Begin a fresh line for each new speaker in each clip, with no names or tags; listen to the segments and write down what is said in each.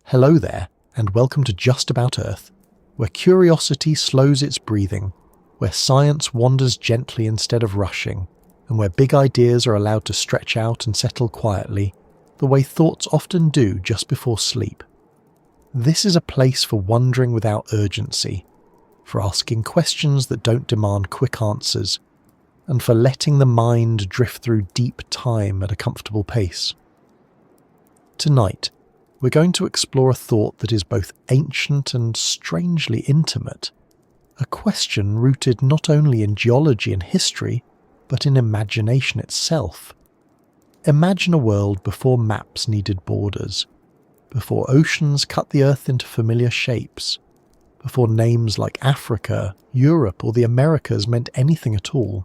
Hello there, and welcome to Just About Earth, where curiosity slows its breathing, where science wanders gently instead of rushing, and where big ideas are allowed to stretch out and settle quietly, the way thoughts often do just before sleep. This is a place for wondering without urgency, for asking questions that don't demand quick answers, and for letting the mind drift through deep time at a comfortable pace. Tonight, we're going to explore a thought that is both ancient and strangely intimate, a question rooted not only in geology and history, but in imagination itself. Imagine a world before maps needed borders, before oceans cut the earth into familiar shapes, before names like Africa, Europe, or the Americas meant anything at all.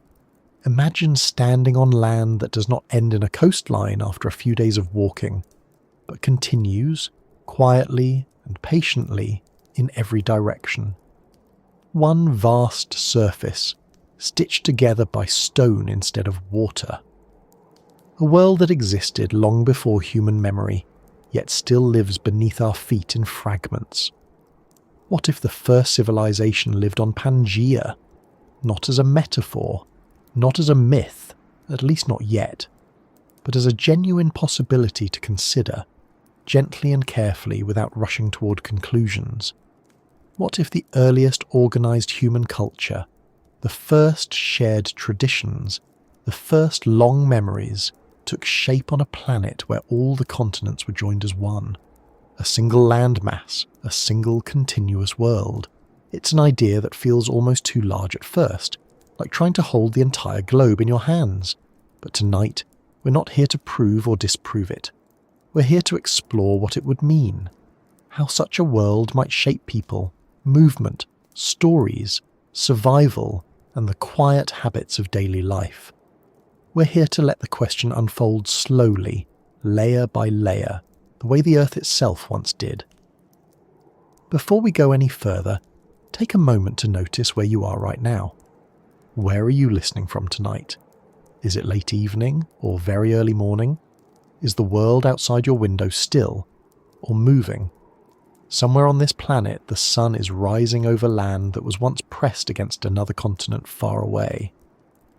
Imagine standing on land that does not end in a coastline after a few days of walking, but continues, quietly and patiently, in every direction. One vast surface, stitched together by stone instead of water. A world that existed long before human memory, yet still lives beneath our feet in fragments. What if the first civilization lived on Pangea, not as a metaphor, not as a myth, at least not yet, but as a genuine possibility to consider, gently and carefully without rushing toward conclusions? What if the earliest organized human culture, the first shared traditions, the first long memories, took shape on a planet where all the continents were joined as one? A single landmass, a single continuous world. It's an idea that feels almost too large at first, like trying to hold the entire globe in your hands. But tonight, we're not here to prove or disprove it. We're here to explore what it would mean, how such a world might shape people, movement, stories, survival, and the quiet habits of daily life. We're here to let the question unfold slowly, layer by layer, the way the Earth itself once did. Before we go any further, take a moment to notice where you are right now. Where are you listening from tonight? Is it late evening or very early morning? Is the world outside your window still or moving? Somewhere on this planet, the sun is rising over land that was once pressed against another continent far away.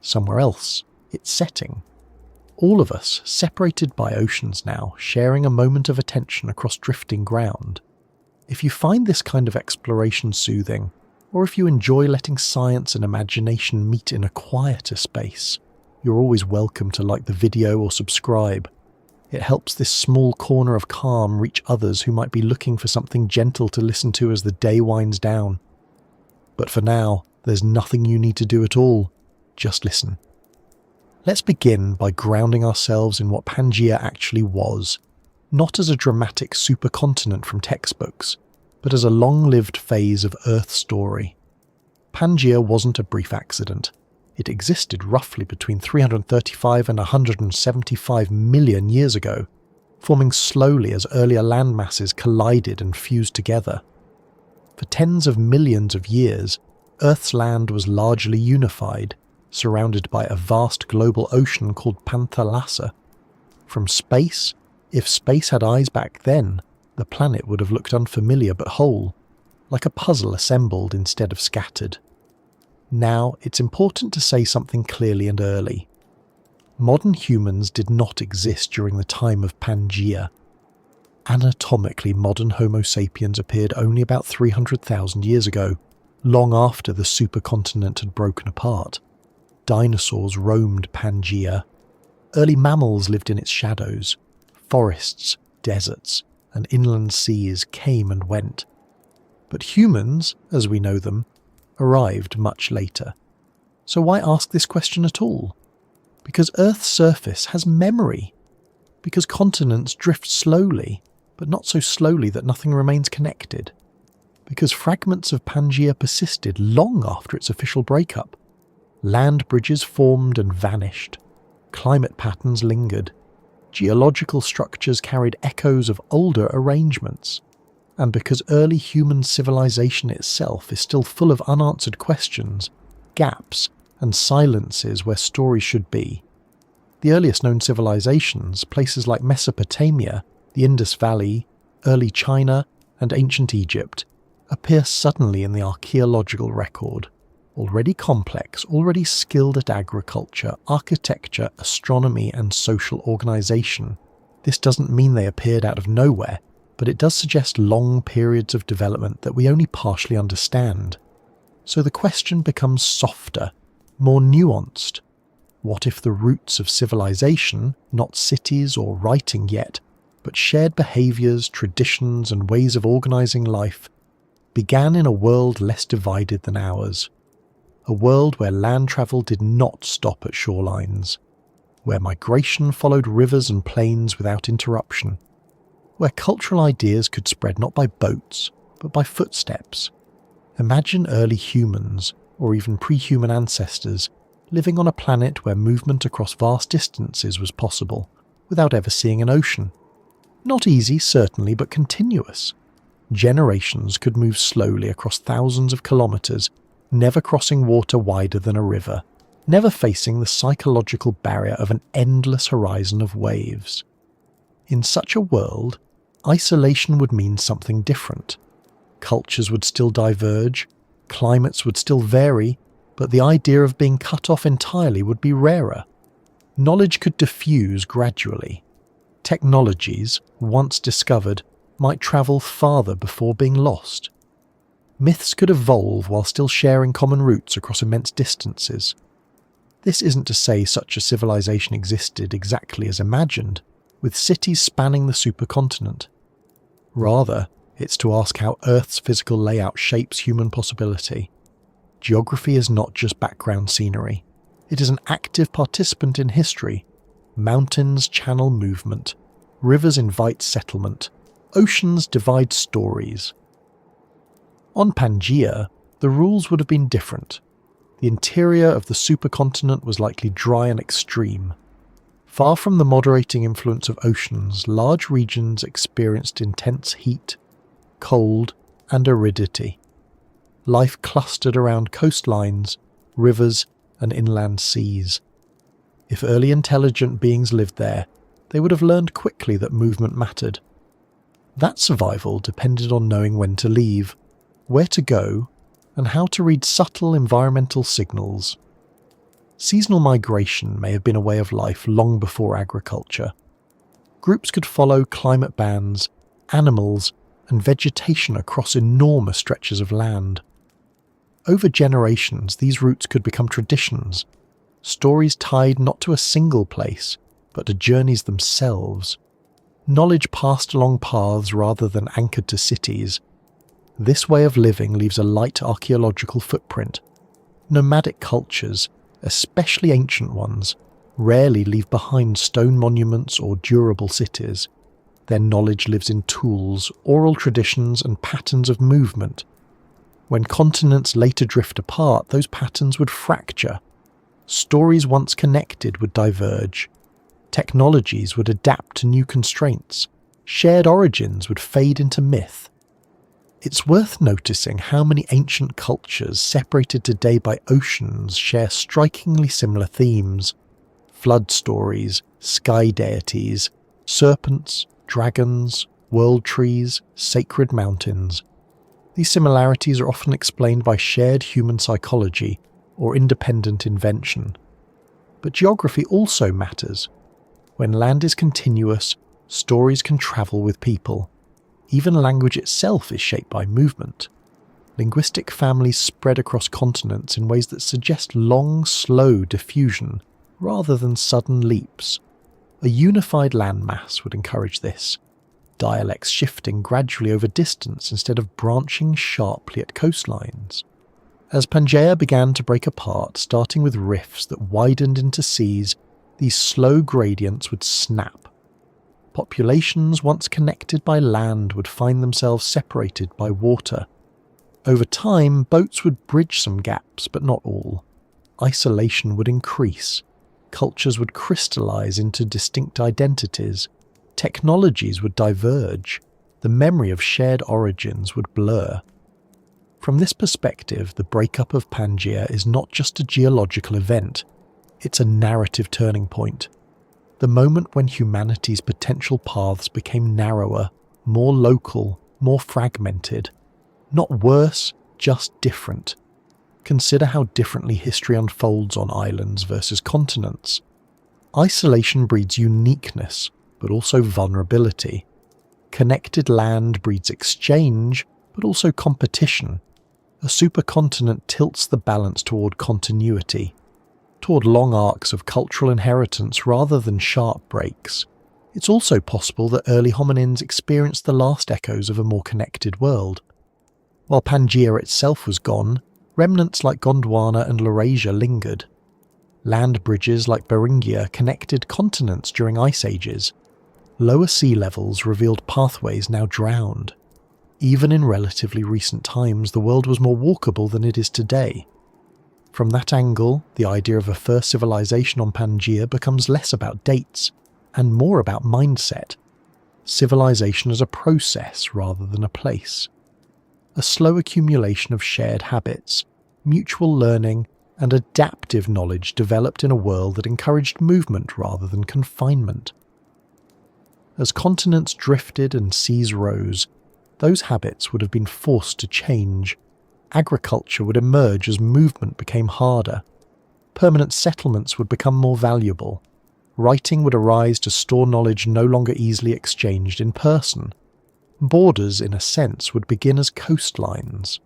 Somewhere else, it's setting. All of us, separated by oceans now, sharing a moment of attention across drifting ground. If you find this kind of exploration soothing, or if you enjoy letting science and imagination meet in a quieter space, you're always welcome to like the video or subscribe. It helps this small corner of calm reach others who might be looking for something gentle to listen to as the day winds down. But for now, there's nothing you need to do at all. Just listen. Let's begin by grounding ourselves in what Pangea actually was, not as a dramatic supercontinent from textbooks, but as a long-lived phase of Earth's story. Pangea wasn't a brief accident. It existed roughly between 335 and 175 million years ago, forming slowly as earlier landmasses collided and fused together. For tens of millions of years, Earth's land was largely unified, surrounded by a vast global ocean called Panthalassa. From space, if space had eyes back then, the planet would have looked unfamiliar but whole, like a puzzle assembled instead of scattered. Now, it's important to say something clearly and early. Modern humans did not exist during the time of Pangea. Anatomically, modern Homo sapiens appeared only about 300,000 years ago, long after the supercontinent had broken apart. Dinosaurs roamed Pangea. Early mammals lived in its shadows. Forests, deserts, and inland seas came and went. But humans, as we know them, arrived much later. So why ask this question at all? Because Earth's surface has memory. Because continents drift slowly, but not so slowly that nothing remains connected. Because fragments of Pangea persisted long after its official breakup. Land bridges formed and vanished. Climate patterns lingered. Geological structures carried echoes of older arrangements. And because early human civilization itself is still full of unanswered questions, gaps, and silences where stories should be. The earliest known civilizations, places like Mesopotamia, the Indus Valley, early China, and ancient Egypt appear suddenly in the archaeological record. Already complex, already skilled at agriculture, architecture, astronomy, and social organisation. This doesn't mean they appeared out of nowhere, but it does suggest long periods of development that we only partially understand. So the question becomes softer, more nuanced. What if the roots of civilization, not cities or writing yet, but shared behaviours, traditions, and ways of organising life, began in a world less divided than ours? A world where land travel did not stop at shorelines, where migration followed rivers and plains without interruption, where cultural ideas could spread not by boats, but by footsteps. Imagine early humans, or even pre-human ancestors, living on a planet where movement across vast distances was possible, without ever seeing an ocean. Not easy, certainly, but continuous. Generations could move slowly across thousands of kilometres, never crossing water wider than a river, never facing the psychological barrier of an endless horizon of waves. In such a world, isolation would mean something different. Cultures would still diverge, climates would still vary, but the idea of being cut off entirely would be rarer. Knowledge could diffuse gradually. Technologies, once discovered, might travel farther before being lost. Myths could evolve while still sharing common roots across immense distances. This isn't to say such a civilization existed exactly as imagined, with cities spanning the supercontinent. Rather, it's to ask how Earth's physical layout shapes human possibility. Geography is not just background scenery. It is an active participant in history. Mountains channel movement. Rivers invite settlement. Oceans divide stories. On Pangea, the rules would have been different. The interior of the supercontinent was likely dry and extreme. Far from the moderating influence of oceans, large regions experienced intense heat, cold, and aridity. Life clustered around coastlines, rivers, and inland seas. If early intelligent beings lived there, they would have learned quickly that movement mattered. That survival depended on knowing when to leave, where to go, and how to read subtle environmental signals. Seasonal migration may have been a way of life long before agriculture. Groups could follow climate bands, animals, and vegetation across enormous stretches of land. Over generations, these routes could become traditions, stories tied not to a single place, but to journeys themselves. Knowledge passed along paths rather than anchored to cities. This way of living leaves a light archaeological footprint. Nomadic cultures, especially ancient ones, rarely leave behind stone monuments or durable cities. Their knowledge lives in tools, oral traditions, and patterns of movement. When continents later drift apart, those patterns would fracture. Stories once connected would diverge. Technologies would adapt to new constraints. Shared origins would fade into myth. It's worth noticing how many ancient cultures separated today by oceans share strikingly similar themes. Flood stories, sky deities, serpents, dragons, world trees, sacred mountains. These similarities are often explained by shared human psychology or independent invention. But geography also matters. When land is continuous, stories can travel with people. Even language itself is shaped by movement. Linguistic families spread across continents in ways that suggest long, slow diffusion rather than sudden leaps. A unified landmass would encourage this, dialects shifting gradually over distance instead of branching sharply at coastlines. As Pangaea began to break apart, starting with rifts that widened into seas, these slow gradients would snap. Populations once connected by land would find themselves separated by water. Over time, boats would bridge some gaps, but not all. Isolation would increase. Cultures would crystallize into distinct identities. Technologies would diverge. The memory of shared origins would blur. From this perspective, the breakup of Pangea is not just a geological event. It's a narrative turning point. The moment when humanity's potential paths became narrower, more local, more fragmented. Not worse, just different. Consider how differently history unfolds on islands versus continents. Isolation breeds uniqueness, but also vulnerability. Connected land breeds exchange, but also competition. A supercontinent tilts the balance toward continuity, toward long arcs of cultural inheritance rather than sharp breaks. It's also possible that early hominins experienced the last echoes of a more connected world. While Pangea itself was gone, remnants like Gondwana and Laurasia lingered. Land bridges like Beringia connected continents during ice ages. Lower sea levels revealed pathways now drowned. Even in relatively recent times, the world was more walkable than it is today. From that angle, the idea of a first civilization on Pangea becomes less about dates and more about mindset. Civilization as a process rather than a place. A slow accumulation of shared habits, mutual learning, and adaptive knowledge developed in a world that encouraged movement rather than confinement. As continents drifted and seas rose, those habits would have been forced to change. Agriculture would emerge as movement became harder. Permanent settlements would become more valuable. Writing would arise to store knowledge no longer easily exchanged in person. Borders, in a sense, would begin as coastlines.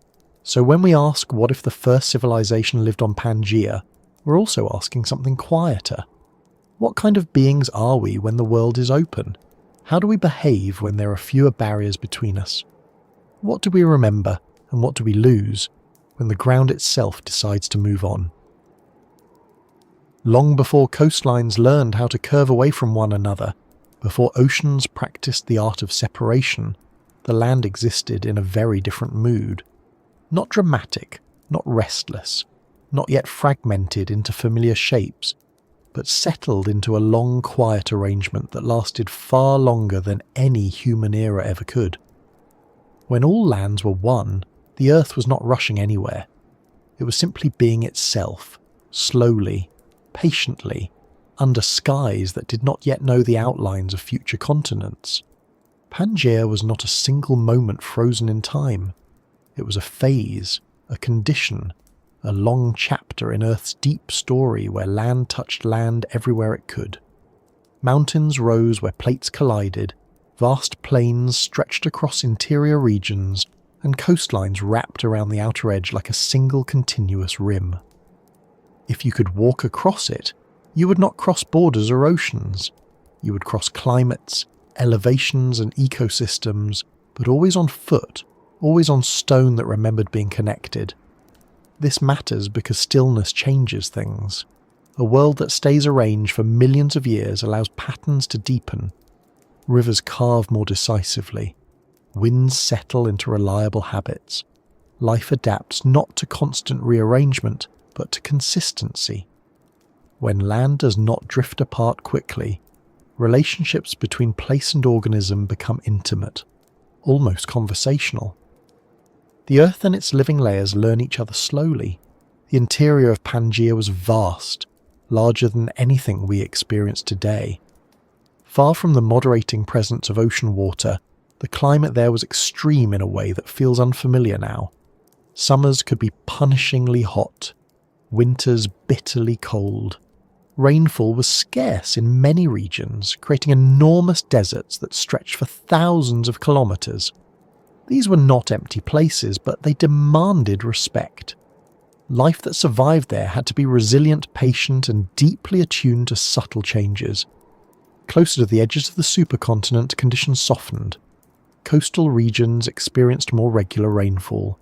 So when we ask what if the first civilization lived on Pangea, we're also asking something quieter. What kind of beings are we when the world is open? How do we behave when there are fewer barriers between us? What do we remember and what do we lose when the ground itself decides to move on? Long before coastlines learned how to curve away from one another, before oceans practiced the art of separation, the land existed in a very different mood. Not dramatic, not restless, not yet fragmented into familiar shapes, but settled into a long, quiet arrangement that lasted far longer than any human era ever could. When all lands were one, the earth was not rushing anywhere. It was simply being itself, slowly, patiently, under skies that did not yet know the outlines of future continents. Pangea was not a single moment frozen in time. It was a phase, a condition, a long chapter in Earth's deep story where land touched land everywhere it could. Mountains rose where plates collided, vast plains stretched across interior regions, and coastlines wrapped around the outer edge like a single continuous rim. If you could walk across it, you would not cross borders or oceans. You would cross climates, elevations and ecosystems, but always on foot, always on stone that remembered being connected. This matters because stillness changes things. A world that stays arranged for millions of years allows patterns to deepen. Rivers carve more decisively. Winds settle into reliable habits. Life adapts not to constant rearrangement, but to consistency. When land does not drift apart quickly, relationships between place and organism become intimate, almost conversational. The Earth and its living layers learn each other slowly. The interior of Pangea was vast, larger than anything we experience today. Far from the moderating presence of ocean water, the climate there was extreme in a way that feels unfamiliar now. Summers could be punishingly hot, winters bitterly cold. Rainfall was scarce in many regions, creating enormous deserts that stretched for thousands of kilometers. These were not empty places, but they demanded respect. Life that survived there had to be resilient, patient, and deeply attuned to subtle changes. Closer to the edges of the supercontinent, conditions softened. Coastal regions experienced more regular rainfall.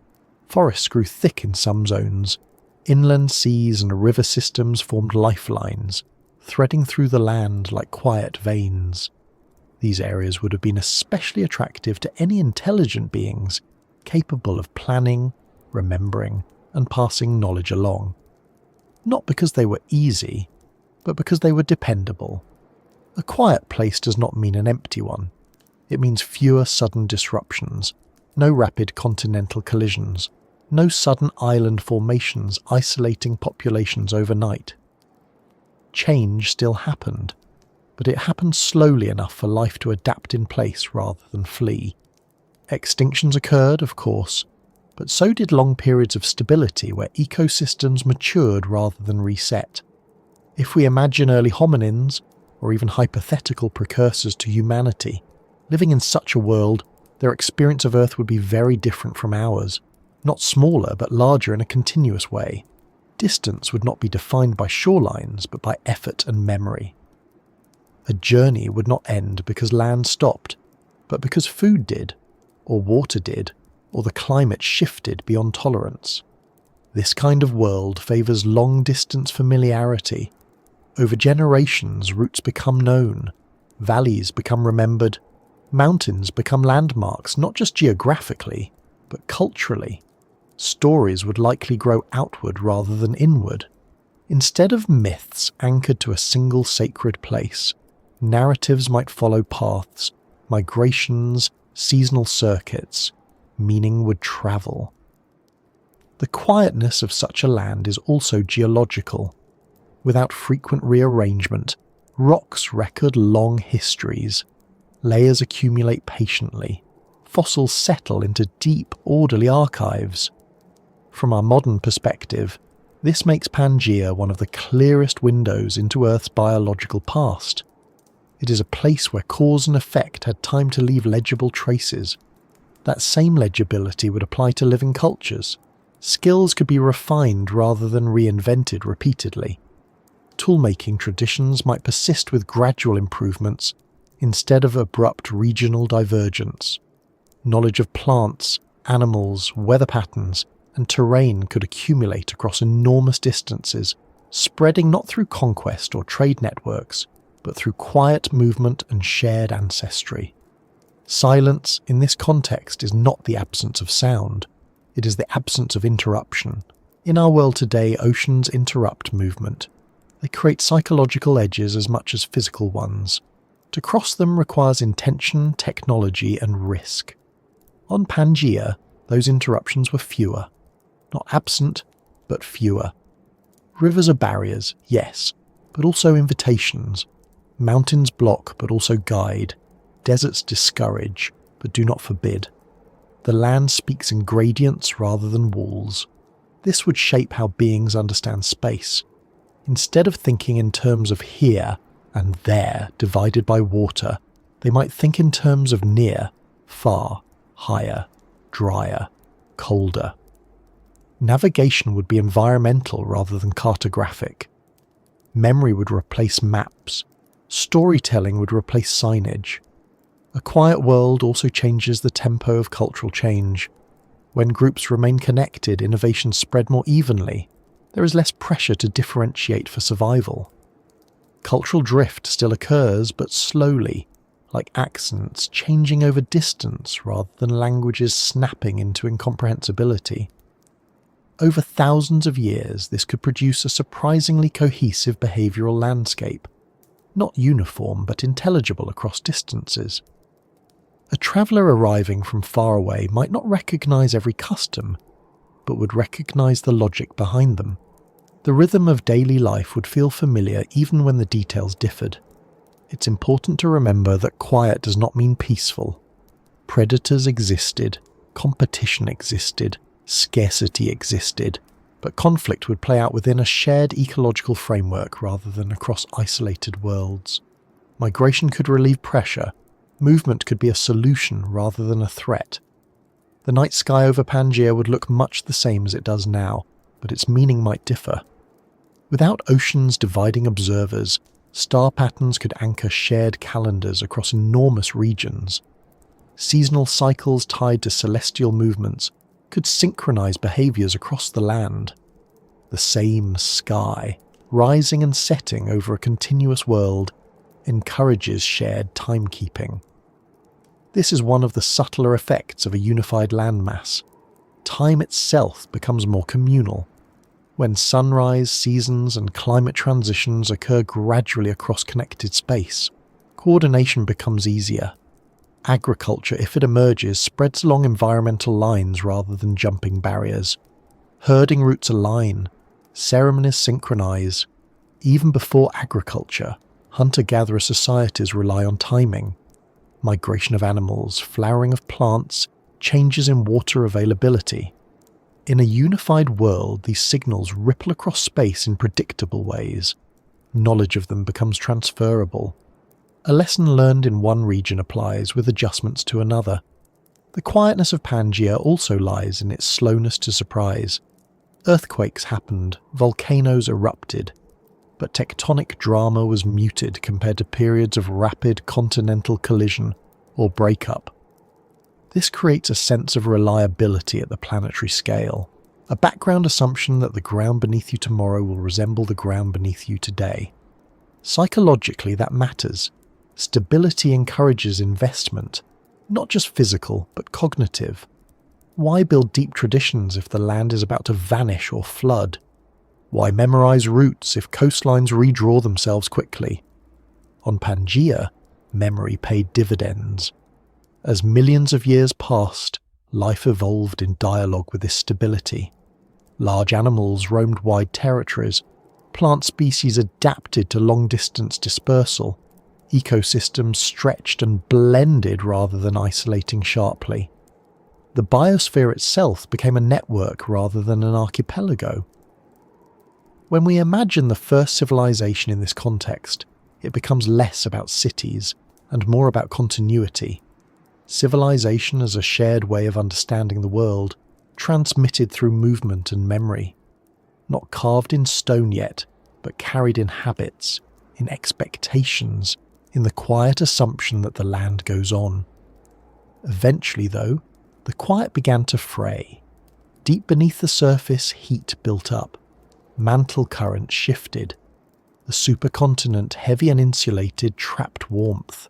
Forests grew thick in some zones. Inland seas and river systems formed lifelines, threading through the land like quiet veins. These areas would have been especially attractive to any intelligent beings capable of planning, remembering, and passing knowledge along. Not because they were easy, but because they were dependable. A quiet place does not mean an empty one. It means fewer sudden disruptions, no rapid continental collisions, no sudden island formations isolating populations overnight. Change still happened. but it happened slowly enough for life to adapt in place rather than flee. Extinctions occurred, of course, but so did long periods of stability where ecosystems matured rather than reset. If we imagine early hominins, or even hypothetical precursors to humanity, living in such a world, their experience of Earth would be very different from ours, not smaller but larger in a continuous way. Distance would not be defined by shorelines but by effort and memory. A journey would not end because land stopped, but because food did, or water did, or the climate shifted beyond tolerance. This kind of world favours long-distance familiarity. Over generations, routes become known, valleys become remembered, mountains become landmarks not just geographically, but culturally. Stories would likely grow outward rather than inward. Instead of myths anchored to a single sacred place, narratives might follow paths, migrations, seasonal circuits. Meaning would travel. The quietness of such a land is also geological. Without frequent rearrangement, rocks record long histories. Layers accumulate patiently. Fossils settle into deep, orderly archives. From our modern perspective, this makes Pangea one of the clearest windows into Earth's biological past. It is a place where cause and effect had time to leave legible traces. That same legibility would apply to living cultures. Skills could be refined rather than reinvented repeatedly. Toolmaking traditions might persist with gradual improvements instead of abrupt regional divergence. Knowledge of plants, animals, weather patterns, and terrain could accumulate across enormous distances, spreading not through conquest or trade networks, but through quiet movement and shared ancestry. Silence, in this context, is not the absence of sound. It is the absence of interruption. In our world today, oceans interrupt movement. They create psychological edges as much as physical ones. To cross them requires intention, technology, and risk. On Pangea, those interruptions were fewer. Not absent, but fewer. Rivers are barriers, yes, but also invitations. Mountains block, but also guide. Deserts discourage, but do not forbid. The land speaks in gradients rather than walls. This would shape how beings understand space. Instead of thinking in terms of here and there divided by water, they might think in terms of near, far, higher, drier, colder. Navigation would be environmental rather than cartographic. Memory would replace maps. Storytelling would replace signage. A quiet world also changes the tempo of cultural change. When groups remain connected, innovations spread more evenly. There is less pressure to differentiate for survival. Cultural drift still occurs, but slowly, like accents changing over distance rather than languages snapping into incomprehensibility. Over thousands of years, this could produce a surprisingly cohesive behavioural landscape, not uniform but intelligible across distances. A traveller arriving from far away might not recognise every custom, but would recognise the logic behind them. The rhythm of daily life would feel familiar even when the details differed. It's important to remember that quiet does not mean peaceful. Predators existed, competition existed, scarcity existed, but conflict would play out within a shared ecological framework rather than across isolated worlds. Migration could relieve pressure. Movement could be a solution rather than a threat. The night sky over Pangea would look much the same as it does now, but its meaning might differ. Without oceans dividing observers, star patterns could anchor shared calendars across enormous regions. Seasonal cycles tied to celestial movements could synchronize behaviors across the land. The same sky, rising and setting over a continuous world, encourages shared timekeeping. This is one of the subtler effects of a unified landmass. Time itself becomes more communal. When sunrise, seasons, and climate transitions occur gradually across connected space, coordination becomes easier. Agriculture, if it emerges, spreads along environmental lines rather than jumping barriers. Herding routes align, ceremonies synchronize. Even before agriculture, hunter-gatherer societies rely on timing. Migration of animals, flowering of plants, changes in water availability. In a unified world, these signals ripple across space in predictable ways. Knowledge of them becomes transferable. A lesson learned in one region applies with adjustments to another. The quietness of Pangea also lies in its slowness to surprise. Earthquakes happened, volcanoes erupted, but tectonic drama was muted compared to periods of rapid continental collision or breakup. This creates a sense of reliability at the planetary scale, a background assumption that the ground beneath you tomorrow will resemble the ground beneath you today. Psychologically, that matters. Stability encourages investment, not just physical, but cognitive. Why build deep traditions if the land is about to vanish or flood? Why memorize routes if coastlines redraw themselves quickly? On Pangea, memory paid dividends. As millions of years passed, life evolved in dialogue with this stability. Large animals roamed wide territories. Plant species adapted to long-distance dispersal. Ecosystems stretched and blended rather than isolating sharply. The biosphere itself became a network rather than an archipelago. When we imagine the first civilization in this context, it becomes less about cities and more about continuity. Civilization as a shared way of understanding the world, transmitted through movement and memory. Not carved in stone yet, but carried in habits, in expectations, in the quiet assumption that the land goes on. Eventually, though, the quiet began to fray. Deep beneath the surface, heat built up. Mantle currents shifted. The supercontinent, heavy and insulated, trapped warmth.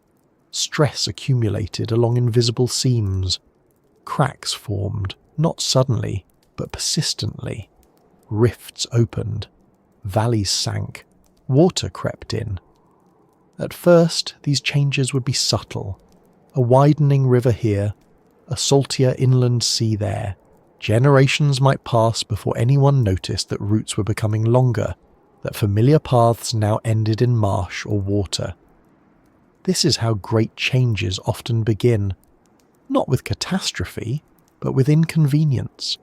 Stress accumulated along invisible seams. Cracks formed, not suddenly, but persistently. Rifts opened. Valleys sank. Water crept in. At first, these changes would be subtle. A widening river here, a saltier inland sea there. Generations might pass before anyone noticed that routes were becoming longer, that familiar paths now ended in marsh or water. This is how great changes often begin, not with catastrophe, but with inconvenience.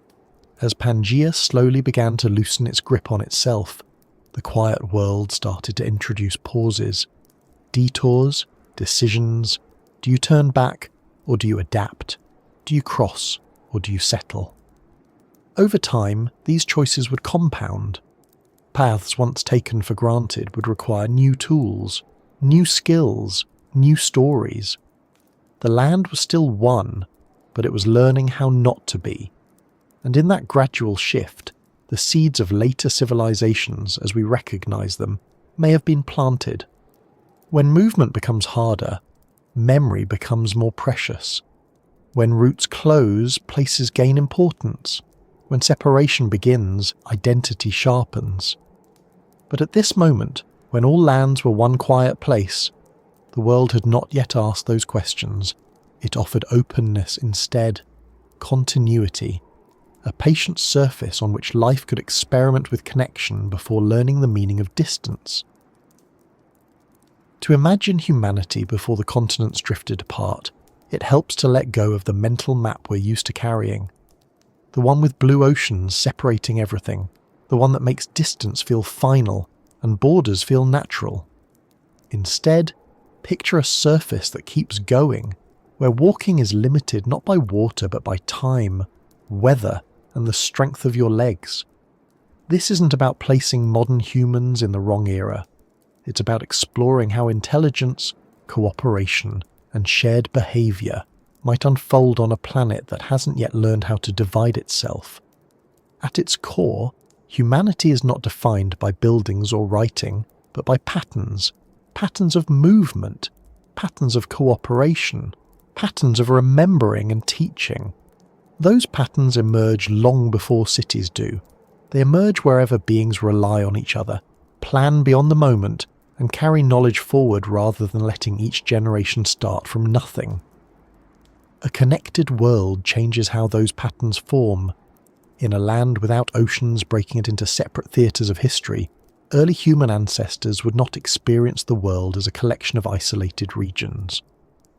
As Pangea slowly began to loosen its grip on itself, the quiet world started to introduce pauses. Detours, decisions. Do you turn back, or do you adapt? Do you cross, or do you settle? Over time, these choices would compound. Paths once taken for granted would require new tools, new skills, new stories. The land was still one, but it was learning how not to be. And in that gradual shift, the seeds of later civilizations, as we recognize them, may have been planted. When movement becomes harder, memory becomes more precious. When routes close, places gain importance. When separation begins, identity sharpens. But at this moment, when all lands were one quiet place, the world had not yet asked those questions. It offered openness instead, continuity, a patient surface on which life could experiment with connection before learning the meaning of distance. To imagine humanity before the continents drifted apart, it helps to let go of the mental map we're used to carrying. The one with blue oceans separating everything, the one that makes distance feel final and borders feel natural. Instead, picture a surface that keeps going, where walking is limited not by water but by time, weather, and the strength of your legs. This isn't about placing modern humans in the wrong era. It's about exploring how intelligence, cooperation, and shared behaviour might unfold on a planet that hasn't yet learned how to divide itself. At its core, humanity is not defined by buildings or writing, but by patterns. Patterns of movement, patterns of cooperation, patterns of remembering and teaching. Those patterns emerge long before cities do. They emerge wherever beings rely on each other, plan beyond the moment, and carry knowledge forward rather than letting each generation start from nothing. A connected world changes how those patterns form. In a land without oceans breaking it into separate theatres of history, early human ancestors would not experience the world as a collection of isolated regions.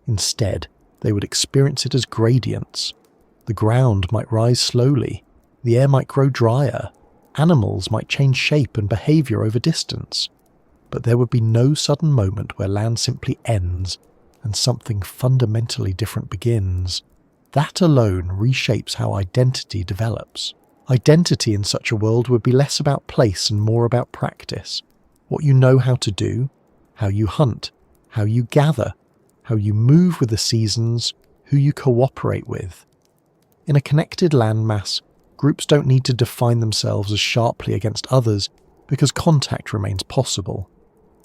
Instead, they would experience it as gradients. The ground might rise slowly, the air might grow drier, animals might change shape and behaviour over distance, but there would be no sudden moment where land simply ends and something fundamentally different begins. That alone reshapes how identity develops. Identity in such a world would be less about place and more about practice. What you know how to do, how you hunt, how you gather, how you move with the seasons, who you cooperate with. In a connected landmass, groups don't need to define themselves as sharply against others because contact remains possible.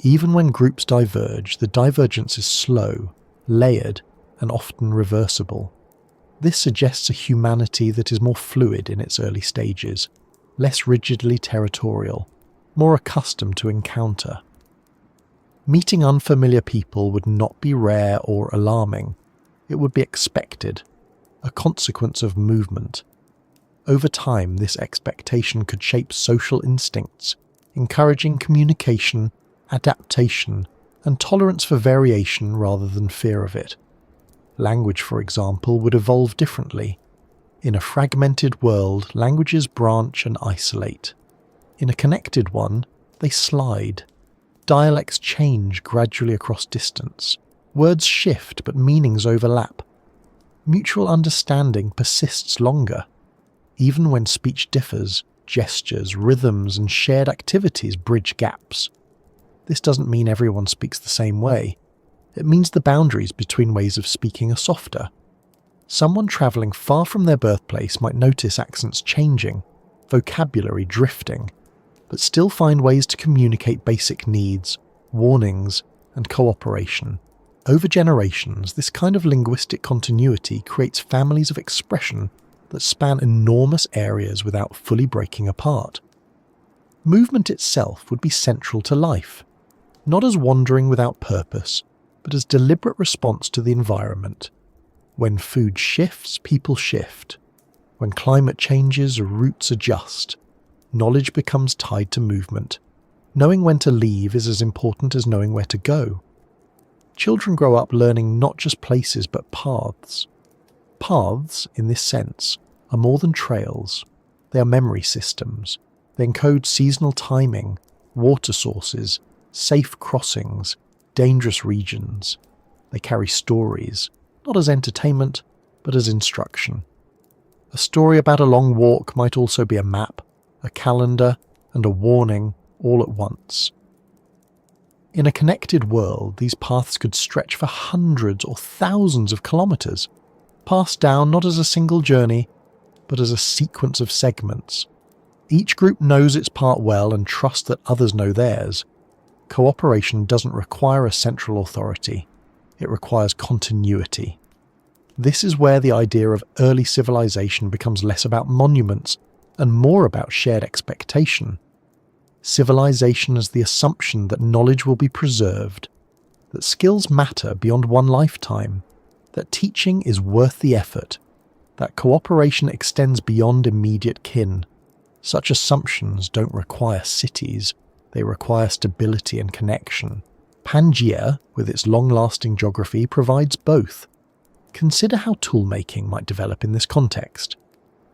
Even when groups diverge, the divergence is slow, layered, and often reversible. This suggests a humanity that is more fluid in its early stages, less rigidly territorial, more accustomed to encounter. Meeting unfamiliar people would not be rare or alarming. It would be expected, a consequence of movement. Over time, this expectation could shape social instincts, encouraging communication, adaptation, and tolerance for variation rather than fear of it. Language, for example, would evolve differently. In a fragmented world, languages branch and isolate. In a connected one, they slide. Dialects change gradually across distance. Words shift, but meanings overlap. Mutual understanding persists longer. Even when speech differs, gestures, rhythms, and shared activities bridge gaps. This doesn't mean everyone speaks the same way. It means the boundaries between ways of speaking are softer. Someone travelling far from their birthplace might notice accents changing, vocabulary drifting, but still find ways to communicate basic needs, warnings, and cooperation. Over generations, this kind of linguistic continuity creates families of expression that span enormous areas without fully breaking apart. Movement itself would be central to life, not as wandering without purpose, but as deliberate response to the environment. When food shifts, people shift. When climate changes, routes adjust. Knowledge becomes tied to movement. Knowing when to leave is as important as knowing where to go. Children grow up learning not just places but paths. Paths, in this sense, are more than trails. They are memory systems. They encode seasonal timing, water sources, safe crossings, dangerous regions. They carry stories, not as entertainment, but as instruction. A story about a long walk might also be a map, a calendar, and a warning all at once. In a connected world, these paths could stretch for hundreds or thousands of kilometers, passed down not as a single journey, but as a sequence of segments. Each group knows its part well and trusts that others know theirs. Cooperation doesn't require a central authority. It requires continuity. This is where the idea of early civilization becomes less about monuments and more about shared expectation. Civilization as the assumption that knowledge will be preserved, that skills matter beyond one lifetime, that teaching is worth the effort, that cooperation extends beyond immediate kin. Such assumptions don't require cities. They require stability and connection. Pangea, with its long-lasting geography, provides both. Consider how toolmaking might develop in this context.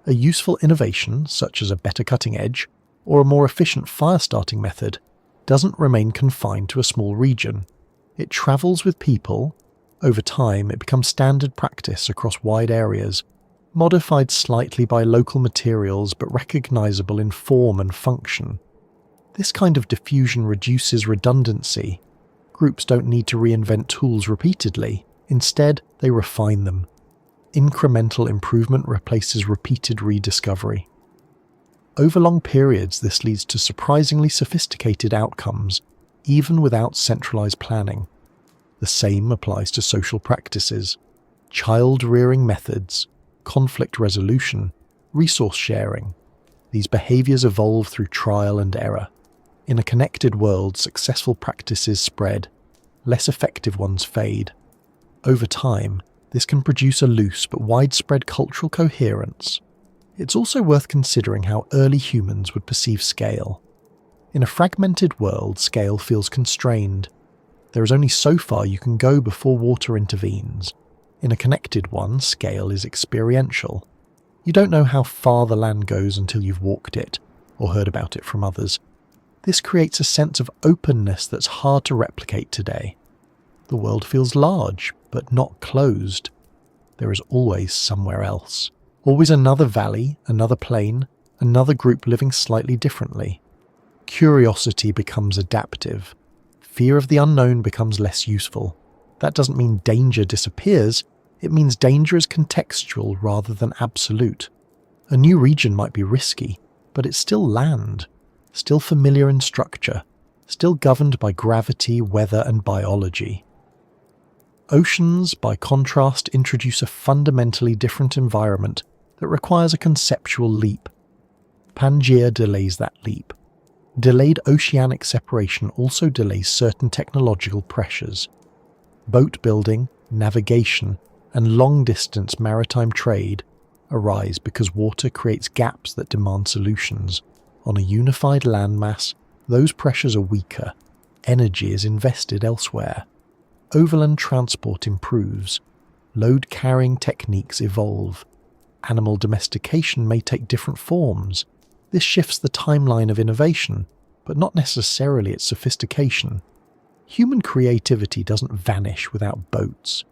A useful innovation, such as a better cutting edge, or a more efficient fire-starting method, doesn't remain confined to a small region. It travels with people. Over time, it becomes standard practice across wide areas, modified slightly by local materials but recognizable in form and function. This kind of diffusion reduces redundancy. Groups don't need to reinvent tools repeatedly. Instead, they refine them. Incremental improvement replaces repeated rediscovery. Over long periods, this leads to surprisingly sophisticated outcomes, even without centralized planning. The same applies to social practices, child-rearing methods, conflict resolution, resource sharing. These behaviors evolve through trial and error. In a connected world, successful practices spread, less effective ones fade. Over time, this can produce a loose but widespread cultural coherence. It's also worth considering how early humans would perceive scale. In a fragmented world, scale feels constrained. There is only so far you can go before water intervenes. In a connected one, scale is experiential. You don't know how far the land goes until you've walked it, or heard about it from others. This creates a sense of openness that's hard to replicate today. The world feels large, but not closed. There is always somewhere else. Always another valley, another plain, another group living slightly differently. Curiosity becomes adaptive. Fear of the unknown becomes less useful. That doesn't mean danger disappears, it means danger is contextual rather than absolute. A new region might be risky, but it's still land, still familiar in structure, still governed by gravity, weather, and biology. Oceans, by contrast, introduce a fundamentally different environment that requires a conceptual leap. Pangea delays that leap. Delayed oceanic separation also delays certain technological pressures. Boat building, navigation, and long-distance maritime trade arise because water creates gaps that demand solutions. On a unified landmass, those pressures are weaker. Energy is invested elsewhere. Overland transport improves. Load-carrying techniques evolve. Animal domestication may take different forms. This shifts the timeline of innovation, but not necessarily its sophistication. Human creativity doesn't vanish without boats.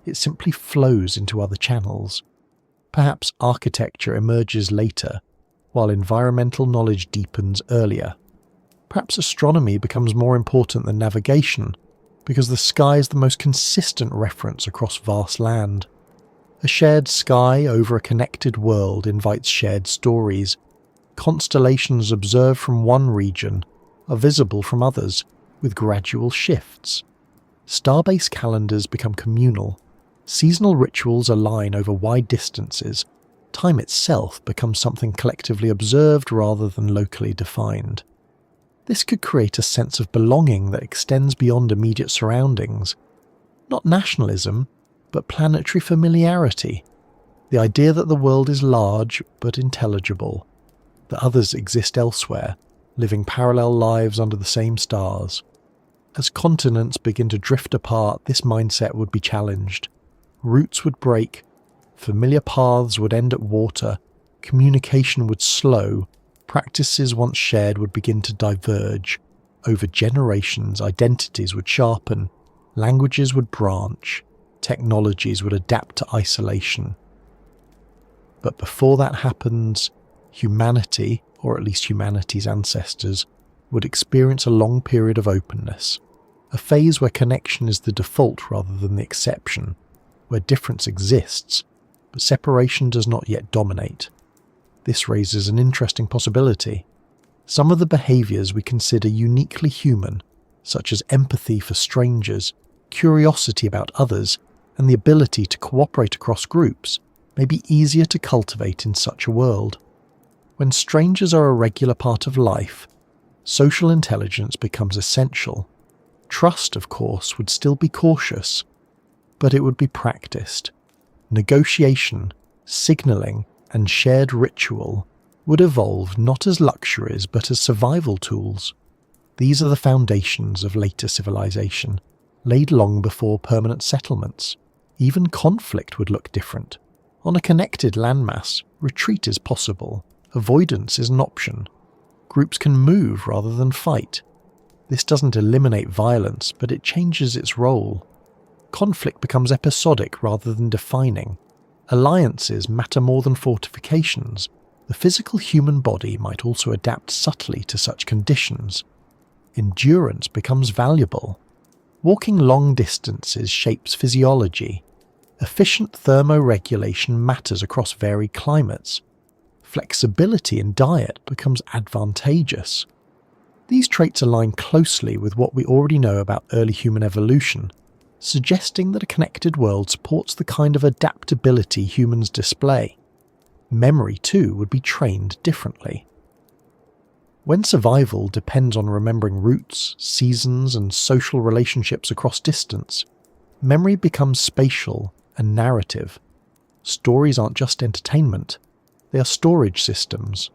It simply flows into other channels. Perhaps architecture emerges later, while environmental knowledge deepens earlier. Perhaps astronomy becomes more important than navigation, because the sky is the most consistent reference across vast land. A shared sky over a connected world invites shared stories. Constellations observed from one region are visible from others, with gradual shifts. Star-based calendars become communal. Seasonal rituals align over wide distances. Time itself becomes something collectively observed rather than locally defined. This could create a sense of belonging that extends beyond immediate surroundings. Not nationalism, but planetary familiarity. The idea that the world is large but intelligible, that others exist elsewhere, living parallel lives under the same stars. As continents begin to drift apart, this mindset would be challenged. Routes would break, familiar paths would end at water, communication would slow, practices once shared would begin to diverge. Over generations, identities would sharpen, languages would branch, technologies would adapt to isolation. But before that happens, humanity, or at least humanity's ancestors, would experience a long period of openness, a phase where connection is the default rather than the exception, where difference exists, but separation does not yet dominate. This raises an interesting possibility. Some of the behaviours we consider uniquely human, such as empathy for strangers, curiosity about others, and the ability to cooperate across groups, may be easier to cultivate in such a world. When strangers are a regular part of life, social intelligence becomes essential. Trust, of course, would still be cautious, but it would be practiced. Negotiation, signalling, and shared ritual would evolve not as luxuries but as survival tools. These are the foundations of later civilization, laid long before permanent settlements. Even conflict would look different. On a connected landmass, retreat is possible. Avoidance is an option. Groups can move rather than fight. This doesn't eliminate violence, but it changes its role. Conflict becomes episodic rather than defining. Alliances matter more than fortifications. The physical human body might also adapt subtly to such conditions. Endurance becomes valuable. Walking long distances shapes physiology. Efficient thermoregulation matters across varied climates. Flexibility in diet becomes advantageous. These traits align closely with what we already know about early human evolution, suggesting that a connected world supports the kind of adaptability humans display. Memory, too, would be trained differently. When survival depends on remembering routes, seasons, and social relationships across distance, memory becomes spatial and narrative. Stories aren't just entertainment, they are storage systems.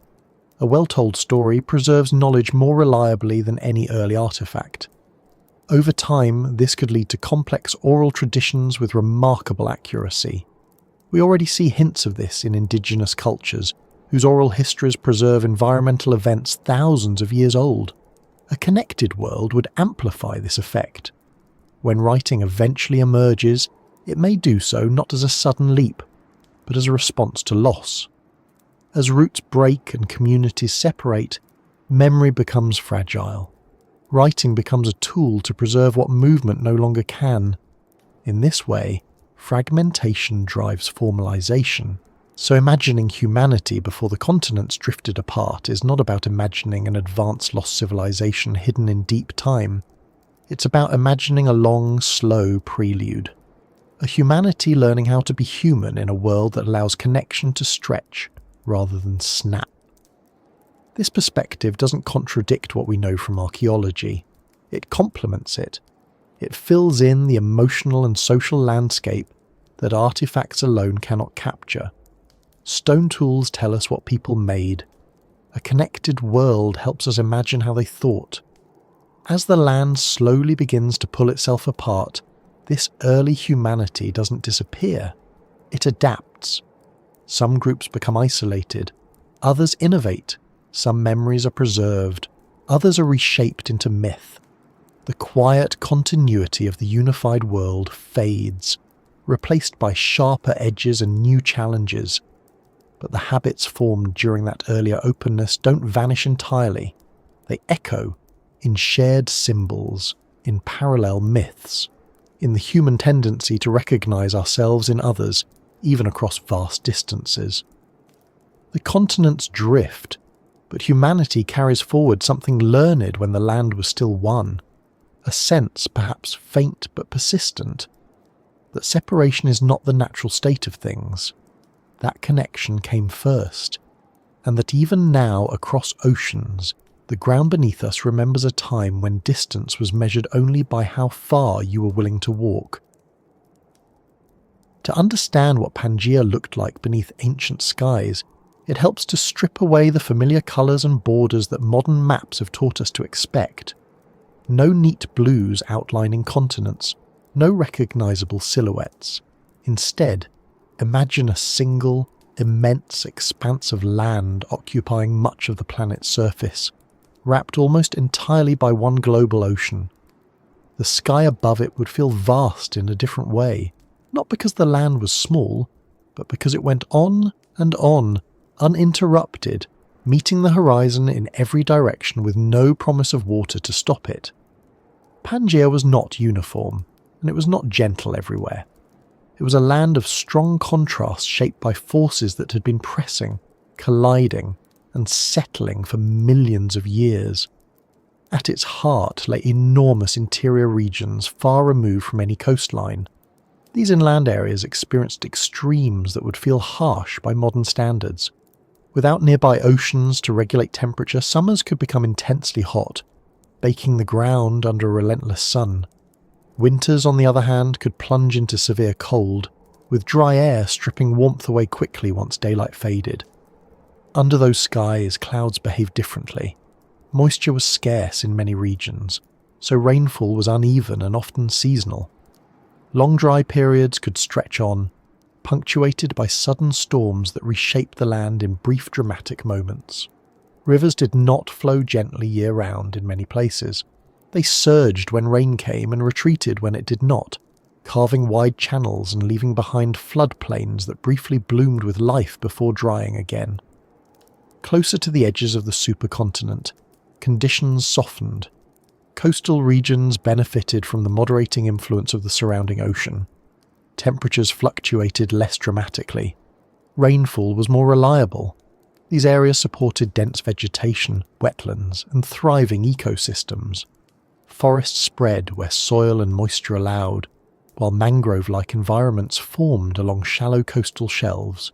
A well-told story preserves knowledge more reliably than any early artifact. Over time, this could lead to complex oral traditions with remarkable accuracy. We already see hints of this in indigenous cultures, whose oral histories preserve environmental events thousands of years old. A connected world would amplify this effect. When writing eventually emerges, it may do so not as a sudden leap, but as a response to loss. As roots break and communities separate, memory becomes fragile. Writing becomes a tool to preserve what movement no longer can. In this way, fragmentation drives formalization. So imagining humanity before the continents drifted apart is not about imagining an advanced lost civilization hidden in deep time. It's about imagining a long, slow prelude. A humanity learning how to be human in a world that allows connection to stretch rather than snap. This perspective doesn't contradict what we know from archaeology. It complements it. It fills in the emotional and social landscape that artifacts alone cannot capture. Stone tools tell us what people made. A connected world helps us imagine how they thought. As the land slowly begins to pull itself apart, this early humanity doesn't disappear. It adapts. Some groups become isolated. Others innovate. Some memories are preserved. Others are reshaped into myth. The quiet continuity of the unified world fades, replaced by sharper edges and new challenges. But the habits formed during that earlier openness don't vanish entirely. They echo in shared symbols, in parallel myths, in the human tendency to recognize ourselves in others, even across vast distances. The continents drift, but humanity carries forward something learned when the land was still one, a sense, perhaps faint but persistent, that separation is not the natural state of things. That connection came first, and that even now across oceans, the ground beneath us remembers a time when distance was measured only by how far you were willing to walk. To understand what Pangea looked like beneath ancient skies, it helps to strip away the familiar colours and borders that modern maps have taught us to expect. No neat blues outlining continents, no recognisable silhouettes. Instead, imagine a single, immense expanse of land occupying much of the planet's surface, wrapped almost entirely by one global ocean. The sky above it would feel vast in a different way, not because the land was small, but because it went on and on, uninterrupted, meeting the horizon in every direction with no promise of water to stop it. Pangea was not uniform, and it was not gentle everywhere. It was a land of strong contrast shaped by forces that had been pressing, colliding, and settling for millions of years. At its heart lay enormous interior regions far removed from any coastline. These inland areas experienced extremes that would feel harsh by modern standards. Without nearby oceans to regulate temperature, summers could become intensely hot, baking the ground under a relentless sun. Winters, on the other hand, could plunge into severe cold, with dry air stripping warmth away quickly once daylight faded. Under those skies, clouds behaved differently. Moisture was scarce in many regions, so rainfall was uneven and often seasonal. Long dry periods could stretch on, punctuated by sudden storms that reshaped the land in brief dramatic moments. Rivers did not flow gently year-round in many places. They surged when rain came and retreated when it did not, carving wide channels and leaving behind floodplains that briefly bloomed with life before drying again. Closer to the edges of the supercontinent, conditions softened. Coastal regions benefited from the moderating influence of the surrounding ocean. Temperatures fluctuated less dramatically. Rainfall was more reliable. These areas supported dense vegetation, wetlands, and thriving ecosystems. Forests spread where soil and moisture allowed, while mangrove-like environments formed along shallow coastal shelves.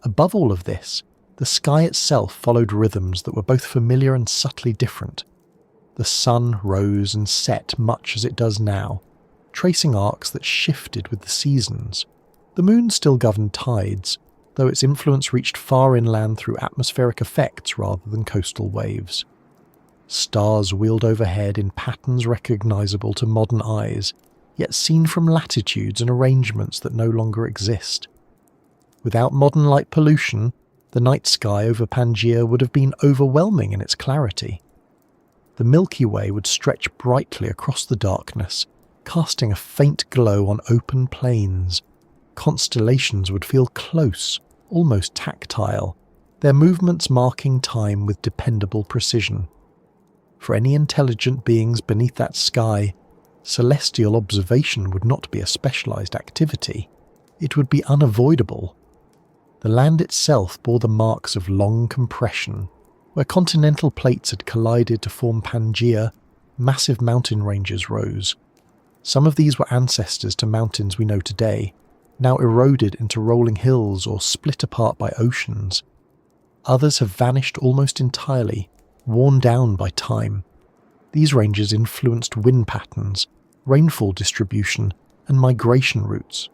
Above all of this, the sky itself followed rhythms that were both familiar and subtly different. The sun rose and set much as it does now, tracing arcs that shifted with the seasons. The moon still governed tides, though its influence reached far inland through atmospheric effects rather than coastal waves. Stars wheeled overhead in patterns recognizable to modern eyes, yet seen from latitudes and arrangements that no longer exist. Without modern light pollution, the night sky over Pangea would have been overwhelming in its clarity. The Milky Way would stretch brightly across the darkness, casting a faint glow on open plains. Constellations would feel close, almost tactile, their movements marking time with dependable precision. For any intelligent beings beneath that sky, celestial observation would not be a specialized activity. It would be unavoidable. The land itself bore the marks of long compression. Where continental plates had collided to form Pangea, massive mountain ranges rose. Some of these were ancestors to mountains we know today, now eroded into rolling hills or split apart by oceans. Others have vanished almost entirely, worn down by time. These ranges influenced wind patterns, rainfall distribution, and migration routes.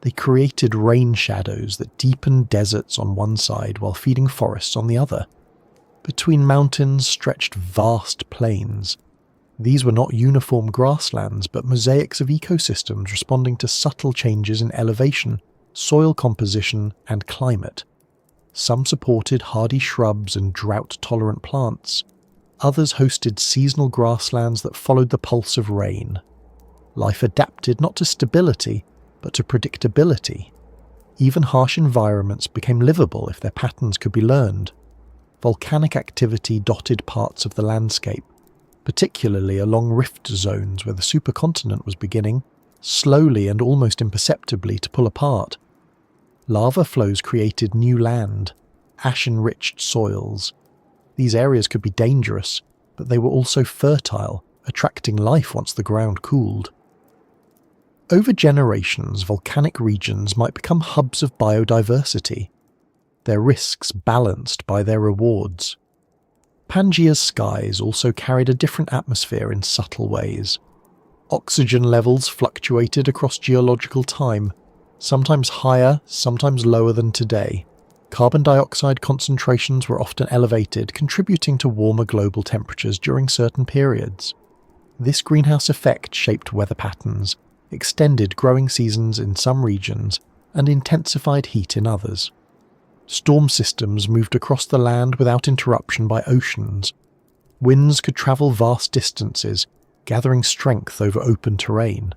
They created rain shadows that deepened deserts on one side while feeding forests on the other. Between mountains stretched vast plains. These were not uniform grasslands, but mosaics of ecosystems responding to subtle changes in elevation, soil composition, and climate. Some supported hardy shrubs and drought-tolerant plants. Others hosted seasonal grasslands that followed the pulse of rain. Life adapted not to stability, but to predictability. Even harsh environments became livable if their patterns could be learned. Volcanic activity dotted parts of the landscape, particularly along rift zones where the supercontinent was beginning, slowly and almost imperceptibly, to pull apart. Lava flows created new land, ash-enriched soils. These areas could be dangerous, but they were also fertile, attracting life once the ground cooled. Over generations, volcanic regions might become hubs of biodiversity, their risks balanced by their rewards. Pangea's skies also carried a different atmosphere in subtle ways. Oxygen levels fluctuated across geological time, sometimes higher, sometimes lower than today. Carbon dioxide concentrations were often elevated, contributing to warmer global temperatures during certain periods. This greenhouse effect shaped weather patterns, extended growing seasons in some regions, and intensified heat in others. Storm systems moved across the land without interruption by oceans. Winds could travel vast distances, gathering strength over open terrain.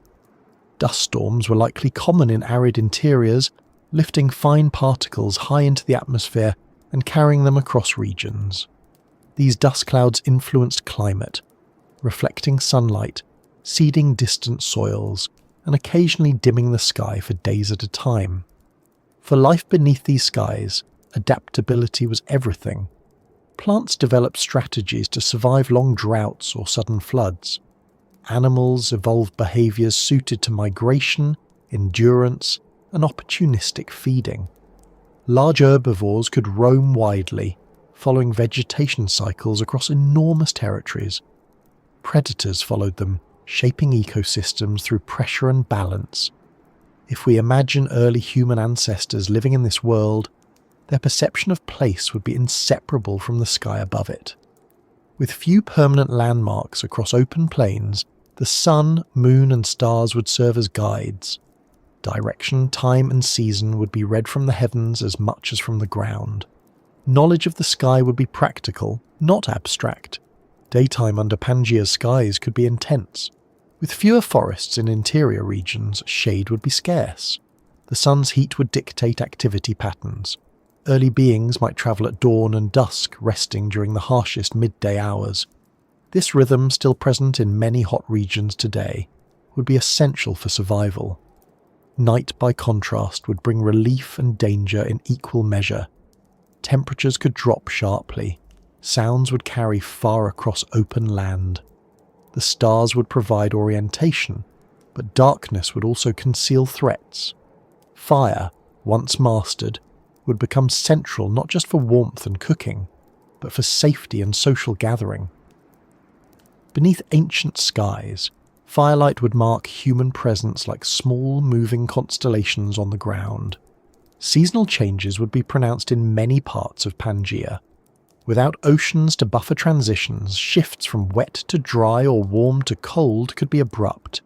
Dust storms were likely common in arid interiors, lifting fine particles high into the atmosphere and carrying them across regions. These dust clouds influenced climate, reflecting sunlight, seeding distant soils, and occasionally dimming the sky for days at a time. For life beneath these skies, adaptability was everything. Plants developed strategies to survive long droughts or sudden floods. Animals evolved behaviors suited to migration, endurance, and opportunistic feeding. Large herbivores could roam widely, following vegetation cycles across enormous territories. Predators followed them, shaping ecosystems through pressure and balance. If we imagine early human ancestors living in this world, their perception of place would be inseparable from the sky above it. With few permanent landmarks across open plains, the sun, moon, and stars would serve as guides. Direction, time, and season would be read from the heavens as much as from the ground. Knowledge of the sky would be practical, not abstract. Daytime under Pangea's skies could be intense. With fewer forests in interior regions, shade would be scarce. The sun's heat would dictate activity patterns. Early beings might travel at dawn and dusk, resting during the harshest midday hours. This rhythm, still present in many hot regions today, would be essential for survival. Night, by contrast, would bring relief and danger in equal measure. Temperatures could drop sharply. Sounds would carry far across open land. The stars would provide orientation, but darkness would also conceal threats. Fire, once mastered, would become central not just for warmth and cooking, but for safety and social gathering. Beneath ancient skies, firelight would mark human presence like small moving constellations on the ground. Seasonal changes would be pronounced in many parts of Pangea. Without oceans to buffer transitions, shifts from wet to dry or warm to cold could be abrupt.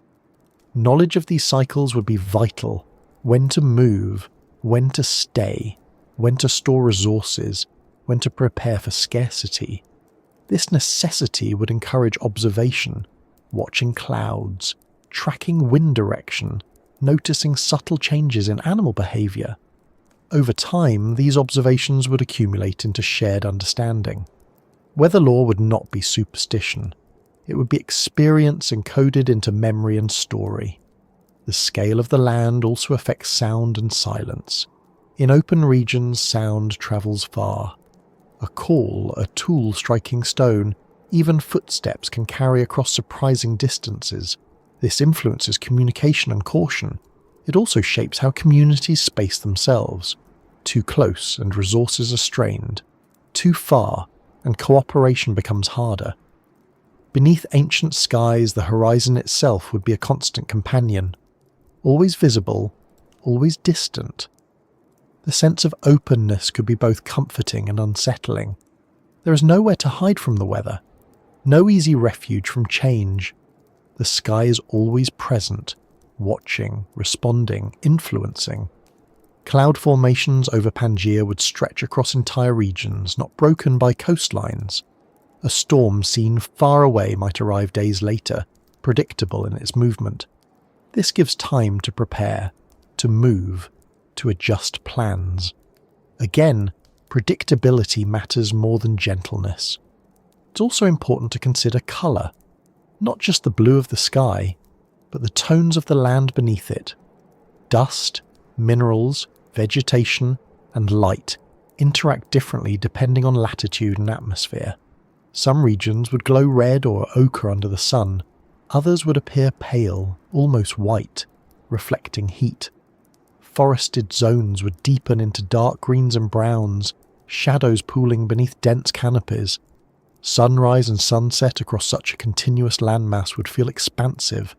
Knowledge of these cycles would be vital: when to move, when to stay, when to store resources, when to prepare for scarcity. This necessity would encourage observation, watching clouds, tracking wind direction, noticing subtle changes in animal behaviour. Over time, these observations would accumulate into shared understanding. Weather lore would not be superstition. It would be experience encoded into memory and story. The scale of the land also affects sound and silence. In open regions, sound travels far. A call, a tool striking stone, even footsteps can carry across surprising distances. This influences communication and caution. It also shapes how communities space themselves. Too close and resources are strained. Too far and cooperation becomes harder. Beneath ancient skies, the horizon itself would be a constant companion. Always visible, always distant. The sense of openness could be both comforting and unsettling. There is nowhere to hide from the weather. No easy refuge from change. The sky is always present, watching, responding, influencing. Cloud formations over Pangea would stretch across entire regions, not broken by coastlines. A storm seen far away might arrive days later, predictable in its movement. This gives time to prepare, to move, to adjust plans. Again, predictability matters more than gentleness. It's also important to consider colour, not just the blue of the sky, but the tones of the land beneath it. Dust, minerals, vegetation, and light interact differently depending on latitude and atmosphere. Some regions would glow red or ochre under the sun. Others would appear pale, almost white, reflecting heat. Forested zones would deepen into dark greens and browns, shadows pooling beneath dense canopies. Sunrise and sunset across such a continuous landmass would feel expansive.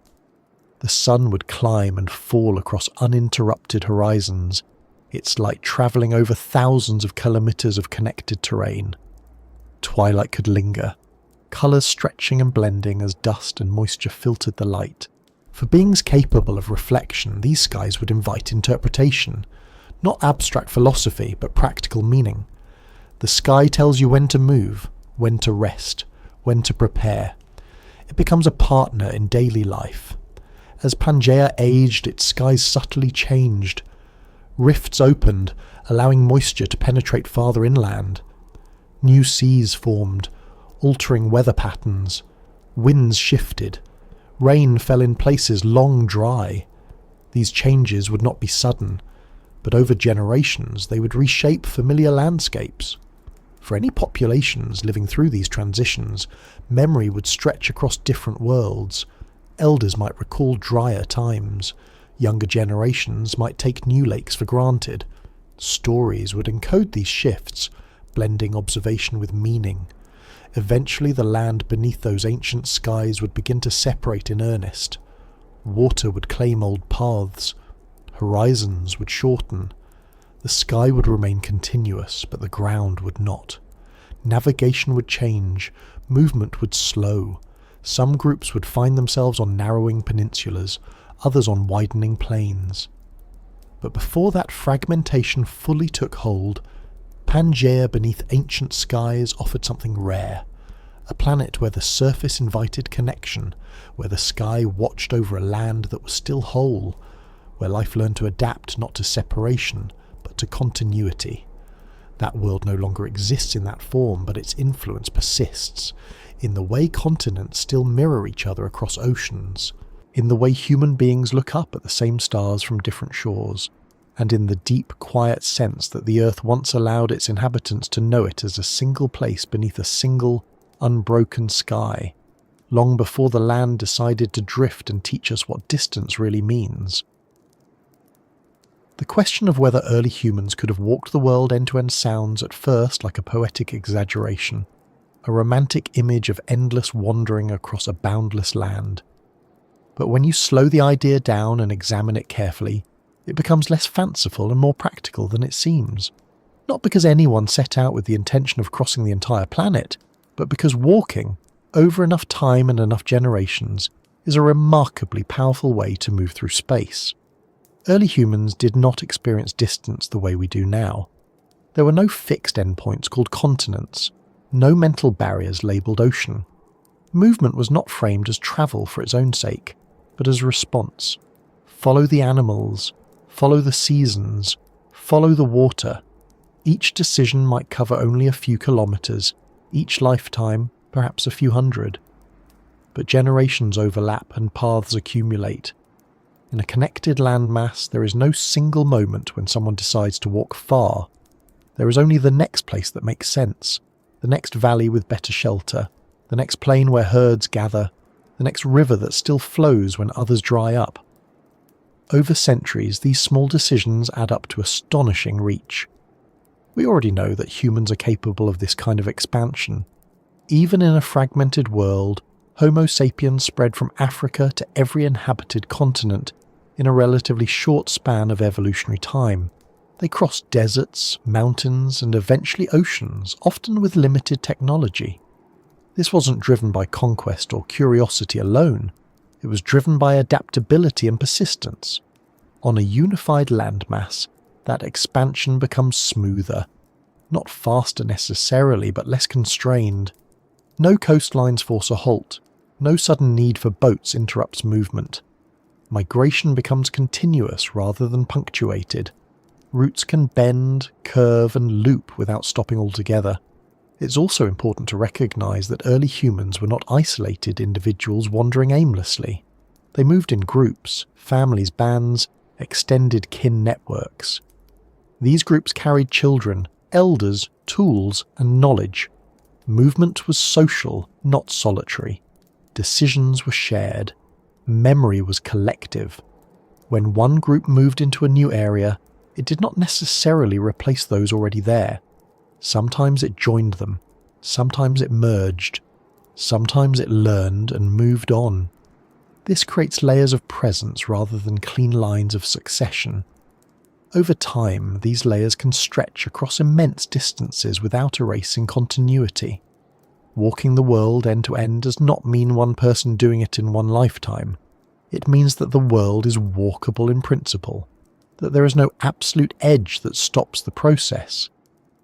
The sun would climb and fall across uninterrupted horizons, its light travelling over thousands of kilometres of connected terrain. Twilight could linger, colours stretching and blending as dust and moisture filtered the light. For beings capable of reflection, these skies would invite interpretation, not abstract philosophy, but practical meaning. The sky tells you when to move, when to rest, when to prepare. It becomes a partner in daily life. As Pangea aged, its skies subtly changed. Rifts opened, allowing moisture to penetrate farther inland. New seas formed, altering weather patterns. Winds shifted. Rain fell in places long dry. These changes would not be sudden, but over generations they would reshape familiar landscapes. For any populations living through these transitions, memory would stretch across different worlds. Elders might recall drier times. Younger generations might take new lakes for granted. Stories would encode these shifts, blending observation with meaning. Eventually the land beneath those ancient skies would begin to separate in earnest. Water would claim old paths. Horizons would shorten. The sky would remain continuous, but the ground would not. Navigation would change. Movement would slow. Some groups would find themselves on narrowing peninsulas, others on widening plains. But before that fragmentation fully took hold, Pangea beneath ancient skies offered something rare. A planet where the surface invited connection, where the sky watched over a land that was still whole, where life learned to adapt not to separation, but to continuity. That world no longer exists in that form, but its influence persists, in the way continents still mirror each other across oceans, in the way human beings look up at the same stars from different shores, and in the deep, quiet sense that the Earth once allowed its inhabitants to know it as a single place beneath a single, unbroken sky, long before the land decided to drift and teach us what distance really means. The question of whether early humans could have walked the world end-to-end sounds at first like a poetic exaggeration, a romantic image of endless wandering across a boundless land. But when you slow the idea down and examine it carefully, it becomes less fanciful and more practical than it seems. Not because anyone set out with the intention of crossing the entire planet, but because walking, over enough time and enough generations, is a remarkably powerful way to move through space. Early humans did not experience distance the way we do now. There were no fixed endpoints called continents, no mental barriers labelled ocean. Movement was not framed as travel for its own sake, but as response. Follow the animals, follow the seasons, follow the water. Each decision might cover only a few kilometres, each lifetime perhaps a few hundred. But generations overlap and paths accumulate. In a connected landmass, there is no single moment when someone decides to walk far. There is only the next place that makes sense, the next valley with better shelter, the next plain where herds gather, the next river that still flows when others dry up. Over centuries, these small decisions add up to astonishing reach. We already know that humans are capable of this kind of expansion. Even in a fragmented world, Homo sapiens spread from Africa to every inhabited continent in a relatively short span of evolutionary time. They crossed deserts, mountains, and eventually oceans, often with limited technology. This wasn't driven by conquest or curiosity alone. It was driven by adaptability and persistence. On a unified landmass, that expansion becomes smoother. Not faster necessarily, but less constrained. No coastlines force a halt. No sudden need for boats interrupts movement. Migration becomes continuous rather than punctuated. Routes can bend, curve, and loop without stopping altogether. It's also important to recognise that early humans were not isolated individuals wandering aimlessly. They moved in groups, families, bands, extended kin networks. These groups carried children, elders, tools, and knowledge. Movement was social, not solitary. Decisions were shared. Memory was collective. When one group moved into a new area, it did not necessarily replace those already there. Sometimes it joined them. Sometimes it merged. Sometimes it learned and moved on. This creates layers of presence rather than clean lines of succession. Over time, these layers can stretch across immense distances without erasing continuity. Walking the world end to end does not mean one person doing it in one lifetime. It means that the world is walkable in principle, that there is no absolute edge that stops the process.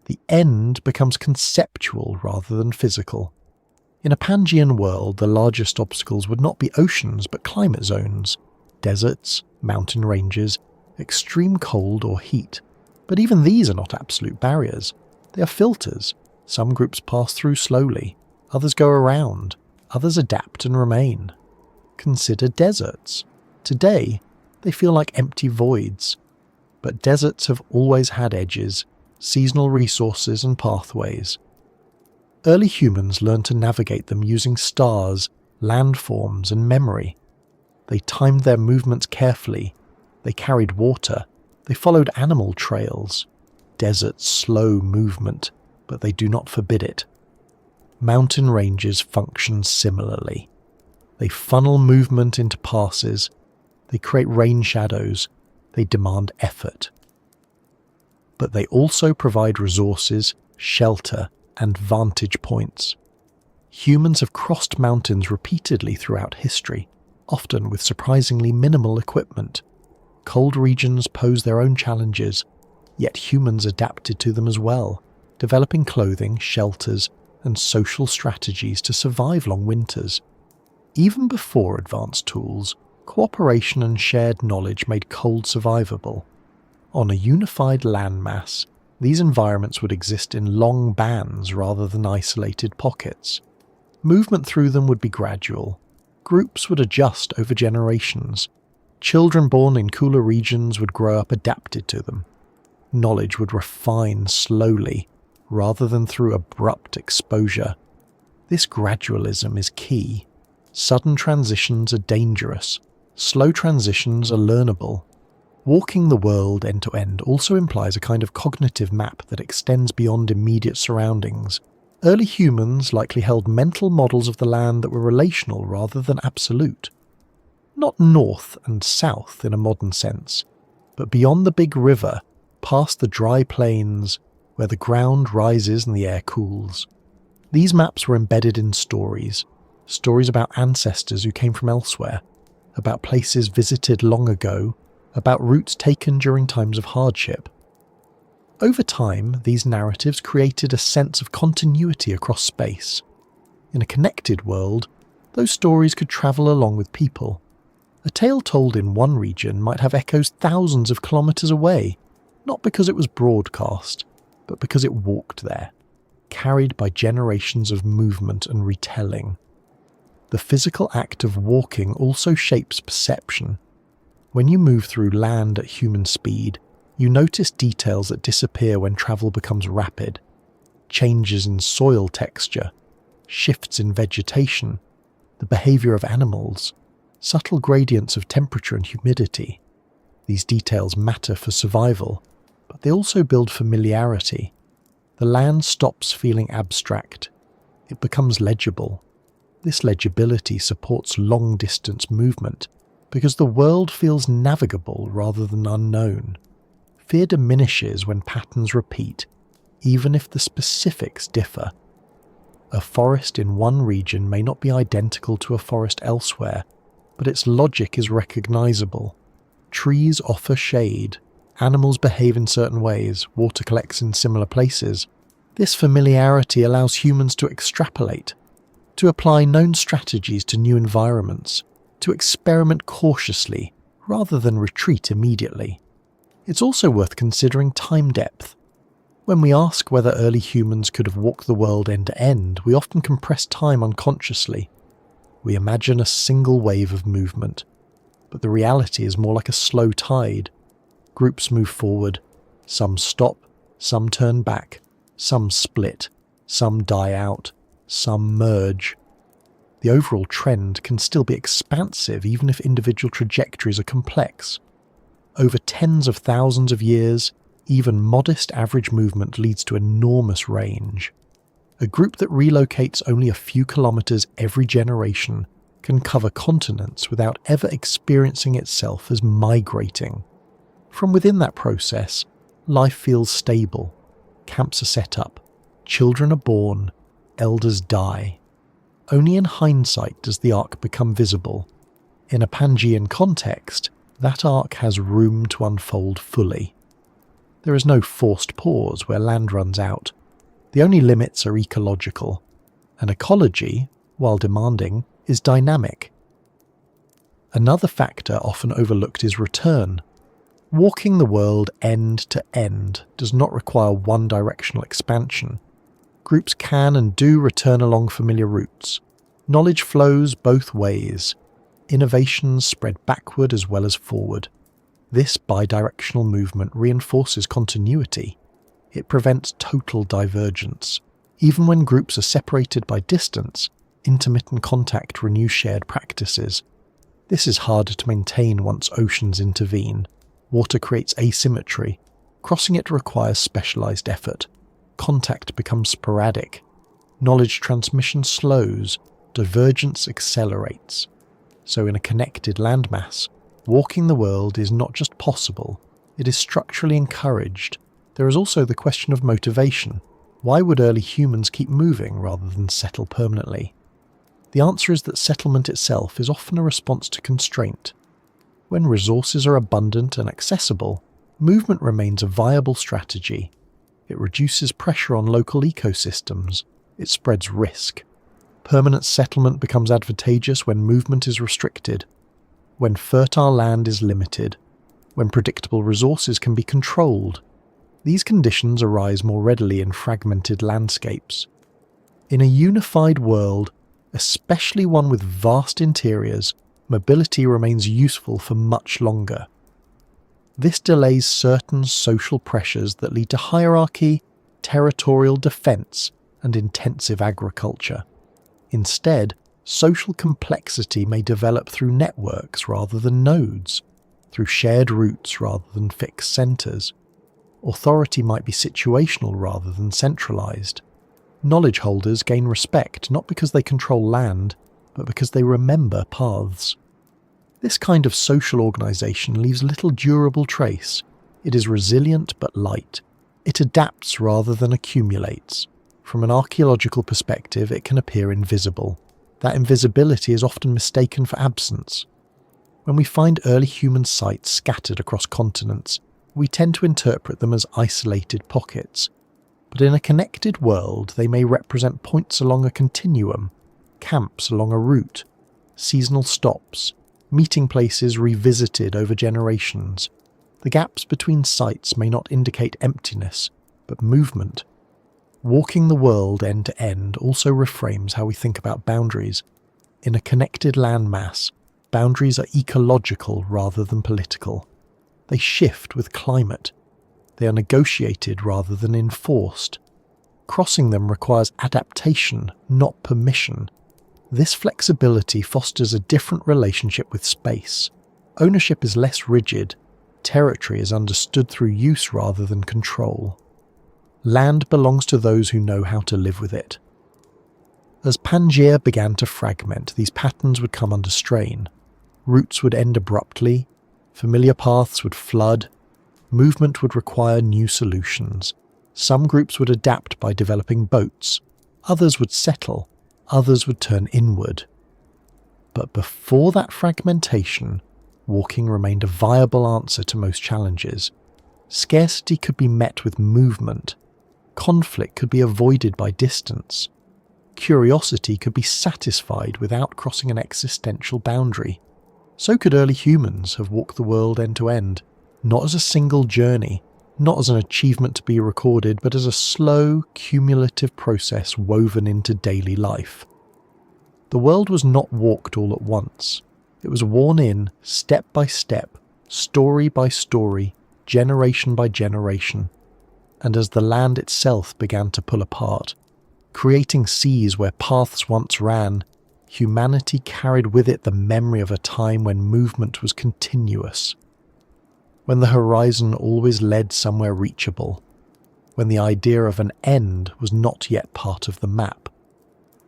The end becomes conceptual rather than physical. In a Pangaean world, the largest obstacles would not be oceans but climate zones, deserts, mountain ranges, extreme cold or heat. But even these are not absolute barriers. They are filters. Some groups pass through slowly, others go around, others adapt and remain. Consider deserts. Today, they feel like empty voids. But deserts have always had edges, seasonal resources and pathways. Early humans learned to navigate them using stars, landforms and memory. They timed their movements carefully. They carried water. They followed animal trails. Deserts slow movement, but they do not forbid it. Mountain ranges function similarly. They funnel movement into passes. They create rain shadows. They demand effort. But they also provide resources, shelter, and vantage points. Humans have crossed mountains repeatedly throughout history, often with surprisingly minimal equipment. Cold regions pose their own challenges, yet humans adapted to them as well, developing clothing, shelters, and social strategies to survive long winters. Even before advanced tools, cooperation and shared knowledge made cold survivable. On a unified landmass, these environments would exist in long bands rather than isolated pockets. Movement through them would be gradual. Groups would adjust over generations. Children born in cooler regions would grow up adapted to them. Knowledge would refine slowly, rather than through abrupt exposure. This gradualism is key. Sudden transitions are dangerous. Slow transitions are learnable. Walking the world end to end also implies a kind of cognitive map that extends beyond immediate surroundings. Early humans likely held mental models of the land that were relational rather than absolute. Not north and south in a modern sense. But beyond the big river, past the dry plains, where the ground rises and the air cools, these maps were embedded in stories about ancestors who came from elsewhere, about places visited long ago, about routes taken during times of hardship. Over time, these narratives created a sense of continuity across space. In a connected world, those stories could travel along with people. A tale told in one region might have echoes thousands of kilometres away, not because it was broadcast, but because it walked there, carried by generations of movement and retelling. The physical act of walking also shapes perception. When you move through land at human speed, you notice details that disappear when travel becomes rapid. Changes in soil texture, shifts in vegetation, the behaviour of animals, subtle gradients of temperature and humidity. These details matter for survival, but they also build familiarity. The land stops feeling abstract. It becomes legible. This legibility supports long-distance movement because the world feels navigable rather than unknown. Fear diminishes when patterns repeat, even if the specifics differ. A forest in one region may not be identical to a forest elsewhere, but its logic is recognizable. Trees offer shade, animals behave in certain ways, water collects in similar places. This familiarity allows humans to extrapolate, to apply known strategies to new environments, to experiment cautiously rather than retreat immediately. It's also worth considering time depth. When we ask whether early humans could have walked the world end to end, we often compress time unconsciously. We imagine a single wave of movement, but the reality is more like a slow tide. Groups move forward, some stop, some turn back, some split, some die out, some merge. The overall trend can still be expansive even if individual trajectories are complex. Over tens of thousands of years, even modest average movement leads to enormous range. A group that relocates only a few kilometres every generation can cover continents without ever experiencing itself as migrating. From within that process, life feels stable. Camps are set up, children are born, elders die. Only in hindsight does the arc become visible. In a Pangaean context, that arc has room to unfold fully. There is no forced pause where land runs out. The only limits are ecological. An ecology, while demanding, is dynamic. Another factor often overlooked is return. Walking the world end to end does not require one-directional expansion. Groups can and do return along familiar routes. Knowledge flows both ways. Innovations spread backward as well as forward. This bidirectional movement reinforces continuity. It prevents total divergence. Even when groups are separated by distance, intermittent contact renews shared practices. This is harder to maintain once oceans intervene. Water creates asymmetry. Crossing it requires specialized effort. Contact becomes sporadic. Knowledge transmission slows. Divergence accelerates. So in a connected landmass, walking the world is not just possible, it is structurally encouraged. There is also the question of motivation. Why would early humans keep moving rather than settle permanently? The answer is that settlement itself is often a response to constraint. When resources are abundant and accessible, movement remains a viable strategy. It reduces pressure on local ecosystems. It spreads risk. Permanent settlement becomes advantageous when movement is restricted, when fertile land is limited, when predictable resources can be controlled. These conditions arise more readily in fragmented landscapes. In a unified world, especially one with vast interiors, mobility remains useful for much longer. This delays certain social pressures that lead to hierarchy, territorial defence, and intensive agriculture. Instead, social complexity may develop through networks rather than nodes, through shared routes rather than fixed centres. Authority might be situational rather than centralised. Knowledge holders gain respect not because they control land, but because they remember paths. This kind of social organisation leaves little durable trace. It is resilient but light. It adapts rather than accumulates. From an archaeological perspective, it can appear invisible. That invisibility is often mistaken for absence. When we find early human sites scattered across continents, we tend to interpret them as isolated pockets. But in a connected world, they may represent points along a continuum, camps along a route, seasonal stops, meeting places revisited over generations. The gaps between sites may not indicate emptiness, but movement. Walking the world end to end also reframes how we think about boundaries. In a connected landmass, boundaries are ecological rather than political. They shift with climate. They are negotiated rather than enforced. Crossing them requires adaptation, not permission. This flexibility fosters a different relationship with space. Ownership is less rigid. Territory is understood through use rather than control. Land belongs to those who know how to live with it. As Pangea began to fragment, these patterns would come under strain. Routes would end abruptly, familiar paths would flood, movement would require new solutions. Some groups would adapt by developing boats, others would settle, others would turn inward. But before that fragmentation, walking remained a viable answer to most challenges. Scarcity could be met with movement. Conflict could be avoided by distance. Curiosity could be satisfied without crossing an existential boundary. So could early humans have walked the world end to end, not as a single journey, not as an achievement to be recorded, but as a slow, cumulative process woven into daily life. The world was not walked all at once. It was worn in, step by step, story by story, generation by generation. And as the land itself began to pull apart, creating seas where paths once ran, humanity carried with it the memory of a time when movement was continuous, when the horizon always led somewhere reachable, when the idea of an end was not yet part of the map.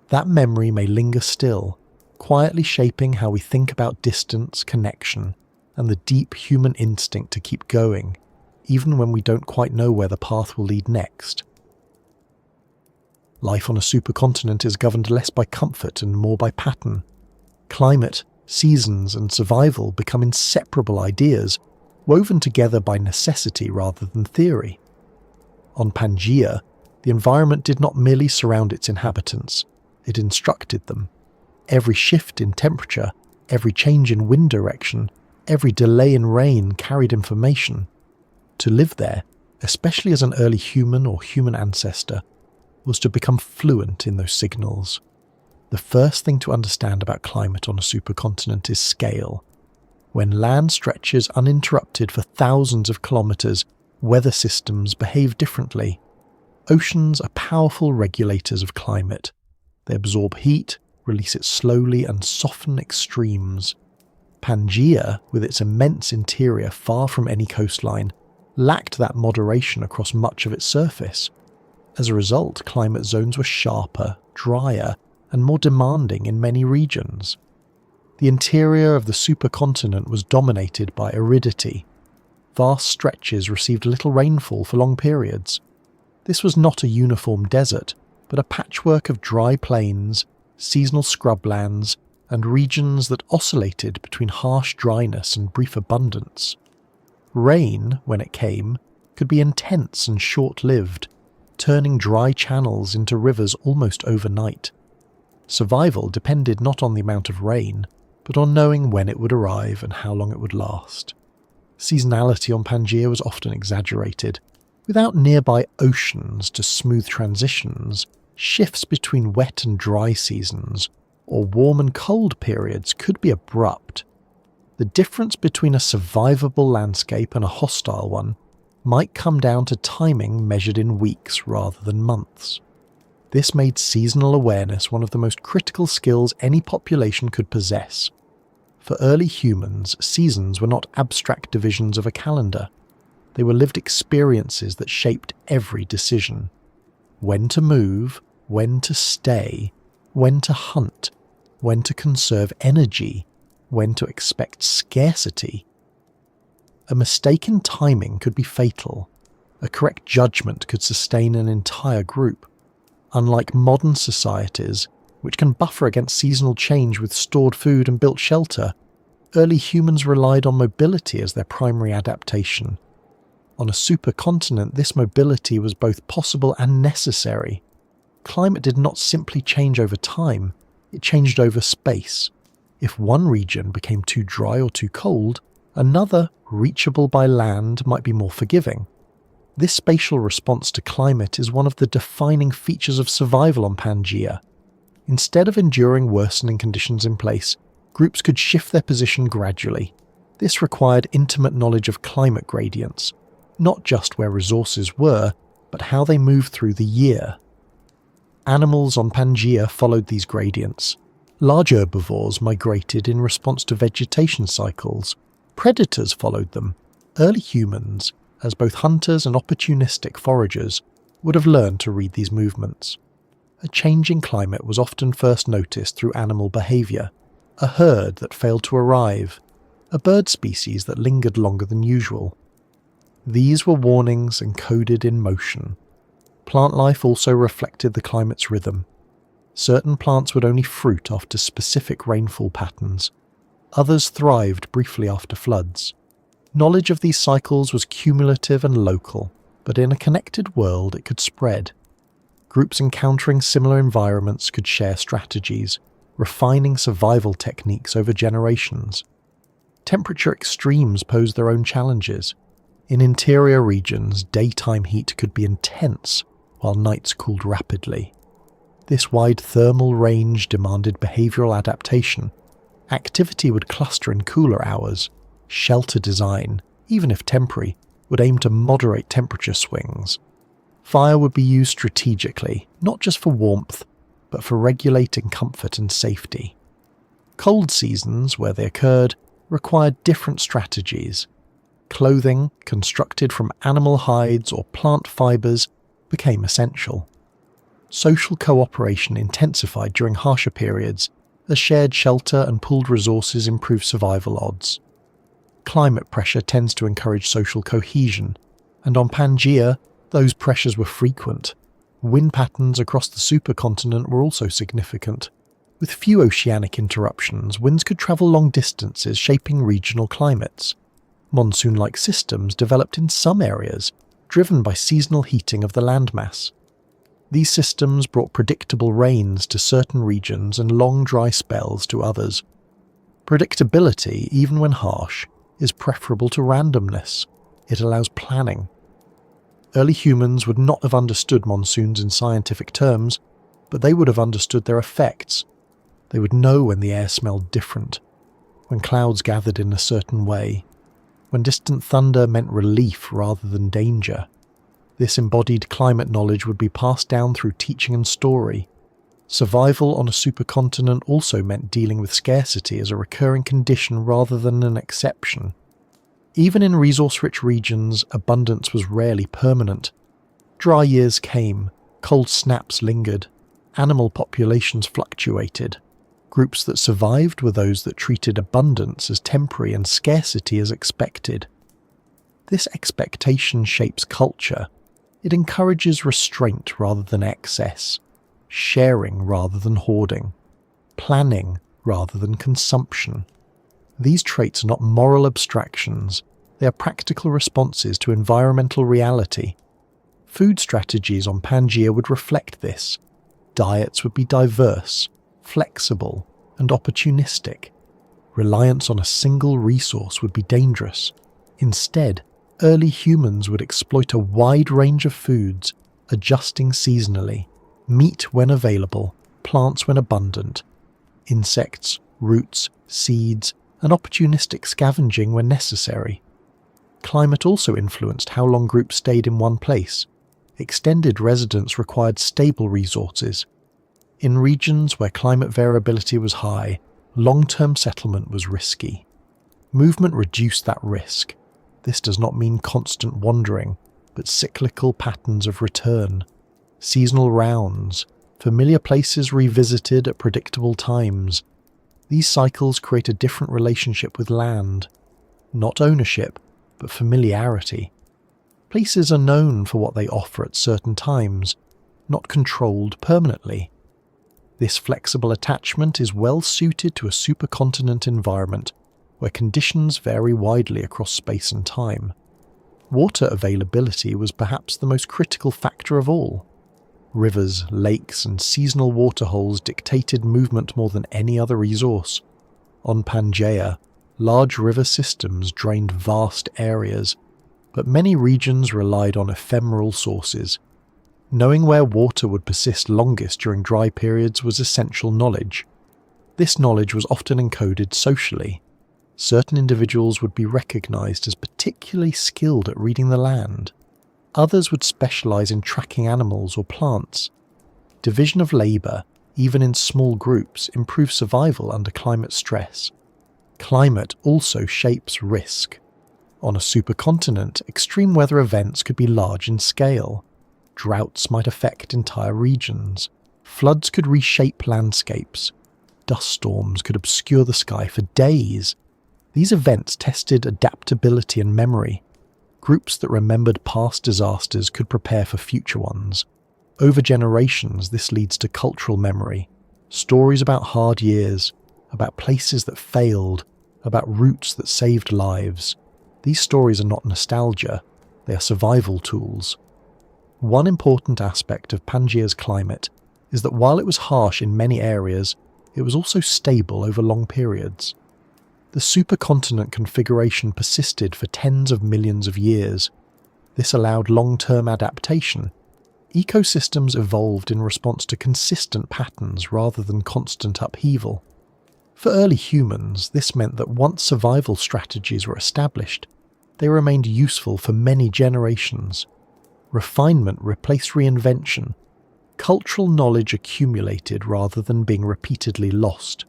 That memory may linger still, quietly shaping how we think about distance, connection, and the deep human instinct to keep going, even when we don't quite know where the path will lead next. Life on a supercontinent is governed less by comfort and more by pattern. Climate, seasons, and survival become inseparable ideas, woven together by necessity rather than theory. On Pangea, the environment did not merely surround its inhabitants, it instructed them. Every shift in temperature, every change in wind direction, every delay in rain carried information. To live there, especially as an early human or human ancestor, was to become fluent in those signals. The first thing to understand about climate on a supercontinent is scale. When land stretches uninterrupted for thousands of kilometers, weather systems behave differently. Oceans are powerful regulators of climate. They absorb heat, release it slowly, and soften extremes. Pangea, with its immense interior far from any coastline, lacked that moderation across much of its surface. As a result, climate zones were sharper, drier, and more demanding in many regions. The interior of the supercontinent was dominated by aridity. Vast stretches received little rainfall for long periods. This was not a uniform desert, but a patchwork of dry plains, seasonal scrublands, and regions that oscillated between harsh dryness and brief abundance. Rain, when it came, could be intense and short-lived, turning dry channels into rivers almost overnight. Survival depended not on the amount of rain, but on knowing when it would arrive and how long it would last. Seasonality on Pangea was often exaggerated. Without nearby oceans to smooth transitions, shifts between wet and dry seasons, or warm and cold periods could be abrupt. The difference between a survivable landscape and a hostile one might come down to timing measured in weeks rather than months. This made seasonal awareness one of the most critical skills any population could possess. For early humans, seasons were not abstract divisions of a calendar. They were lived experiences that shaped every decision. When to move, when to stay, when to hunt, when to conserve energy, when to expect scarcity. A mistake in timing could be fatal. A correct judgment could sustain an entire group. Unlike modern societies, which can buffer against seasonal change with stored food and built shelter, early humans relied on mobility as their primary adaptation. On a supercontinent, this mobility was both possible and necessary. Climate did not simply change over time, it changed over space. If one region became too dry or too cold, another, reachable by land, might be more forgiving. This spatial response to climate is one of the defining features of survival on Pangea. Instead of enduring worsening conditions in place, groups could shift their position gradually. This required intimate knowledge of climate gradients, not just where resources were, but how they moved through the year. Animals on Pangea followed these gradients. Large herbivores migrated in response to vegetation cycles. Predators followed them. Early humans, as both hunters and opportunistic foragers, would have learned to read these movements. A changing climate was often first noticed through animal behaviour. A herd that failed to arrive, a bird species that lingered longer than usual. These were warnings encoded in motion. Plant life also reflected the climate's rhythm. Certain plants would only fruit after specific rainfall patterns. Others thrived briefly after floods. Knowledge of these cycles was cumulative and local, but in a connected world it could spread. Groups encountering similar environments could share strategies, refining survival techniques over generations. Temperature extremes posed their own challenges. In interior regions, daytime heat could be intense, while nights cooled rapidly. This wide thermal range demanded behavioral adaptation. Activity would cluster in cooler hours. Shelter design, even if temporary, would aim to moderate temperature swings. Fire would be used strategically, not just for warmth, but for regulating comfort and safety. Cold seasons, where they occurred, required different strategies. Clothing, constructed from animal hides or plant fibres, became essential. Social cooperation intensified during harsher periods, as shared shelter and pooled resources improved survival odds. Climate pressure tends to encourage social cohesion, and on Pangea, those pressures were frequent. Wind patterns across the supercontinent were also significant. With few oceanic interruptions, winds could travel long distances, shaping regional climates. Monsoon-like systems developed in some areas, driven by seasonal heating of the landmass. These systems brought predictable rains to certain regions and long dry spells to others. Predictability, even when harsh, is preferable to randomness. It allows planning. Early humans would not have understood monsoons in scientific terms, but they would have understood their effects. They would know when the air smelled different, when clouds gathered in a certain way, when distant thunder meant relief rather than danger. This embodied climate knowledge would be passed down through teaching and story. Survival on a supercontinent also meant dealing with scarcity as a recurring condition rather than an exception. Even in resource-rich regions, abundance was rarely permanent. Dry years came, cold snaps lingered, animal populations fluctuated. Groups that survived were those that treated abundance as temporary and scarcity as expected. This expectation shapes culture. It encourages restraint rather than excess, sharing rather than hoarding, planning rather than consumption. These traits are not moral abstractions, they are practical responses to environmental reality. Food strategies on Pangea would reflect this. Diets would be diverse, flexible, and opportunistic. Reliance on a single resource would be dangerous. Instead, early humans would exploit a wide range of foods, adjusting seasonally. Meat when available, plants when abundant, insects, roots, seeds, and opportunistic scavenging when necessary. Climate also influenced how long groups stayed in one place. Extended residence required stable resources. In regions where climate variability was high, long-term settlement was risky. Movement reduced that risk. This does not mean constant wandering, but cyclical patterns of return. Seasonal rounds, familiar places revisited at predictable times. These cycles create a different relationship with land. Not ownership, but familiarity. Places are known for what they offer at certain times, not controlled permanently. This flexible attachment is well suited to a supercontinent environment where conditions vary widely across space and time. Water availability was perhaps the most critical factor of all. Rivers, lakes, and seasonal waterholes dictated movement more than any other resource. On Pangea, large river systems drained vast areas, but many regions relied on ephemeral sources. Knowing where water would persist longest during dry periods was essential knowledge. This knowledge was often encoded socially. Certain individuals would be recognized as particularly skilled at reading the land. Others would specialize in tracking animals or plants. Division of labor, even in small groups, improves survival under climate stress. Climate also shapes risk. On a supercontinent, extreme weather events could be large in scale. Droughts might affect entire regions. Floods could reshape landscapes. Dust storms could obscure the sky for days. These events tested adaptability and memory. Groups that remembered past disasters could prepare for future ones. Over generations, this leads to cultural memory. Stories about hard years, about places that failed, about routes that saved lives. These stories are not nostalgia, they are survival tools. One important aspect of Pangea's climate is that while it was harsh in many areas, it was also stable over long periods. The supercontinent configuration persisted for tens of millions of years. This allowed long-term adaptation. Ecosystems evolved in response to consistent patterns rather than constant upheaval. For early humans, this meant that once survival strategies were established, they remained useful for many generations. Refinement replaced reinvention. Cultural knowledge accumulated rather than being repeatedly lost.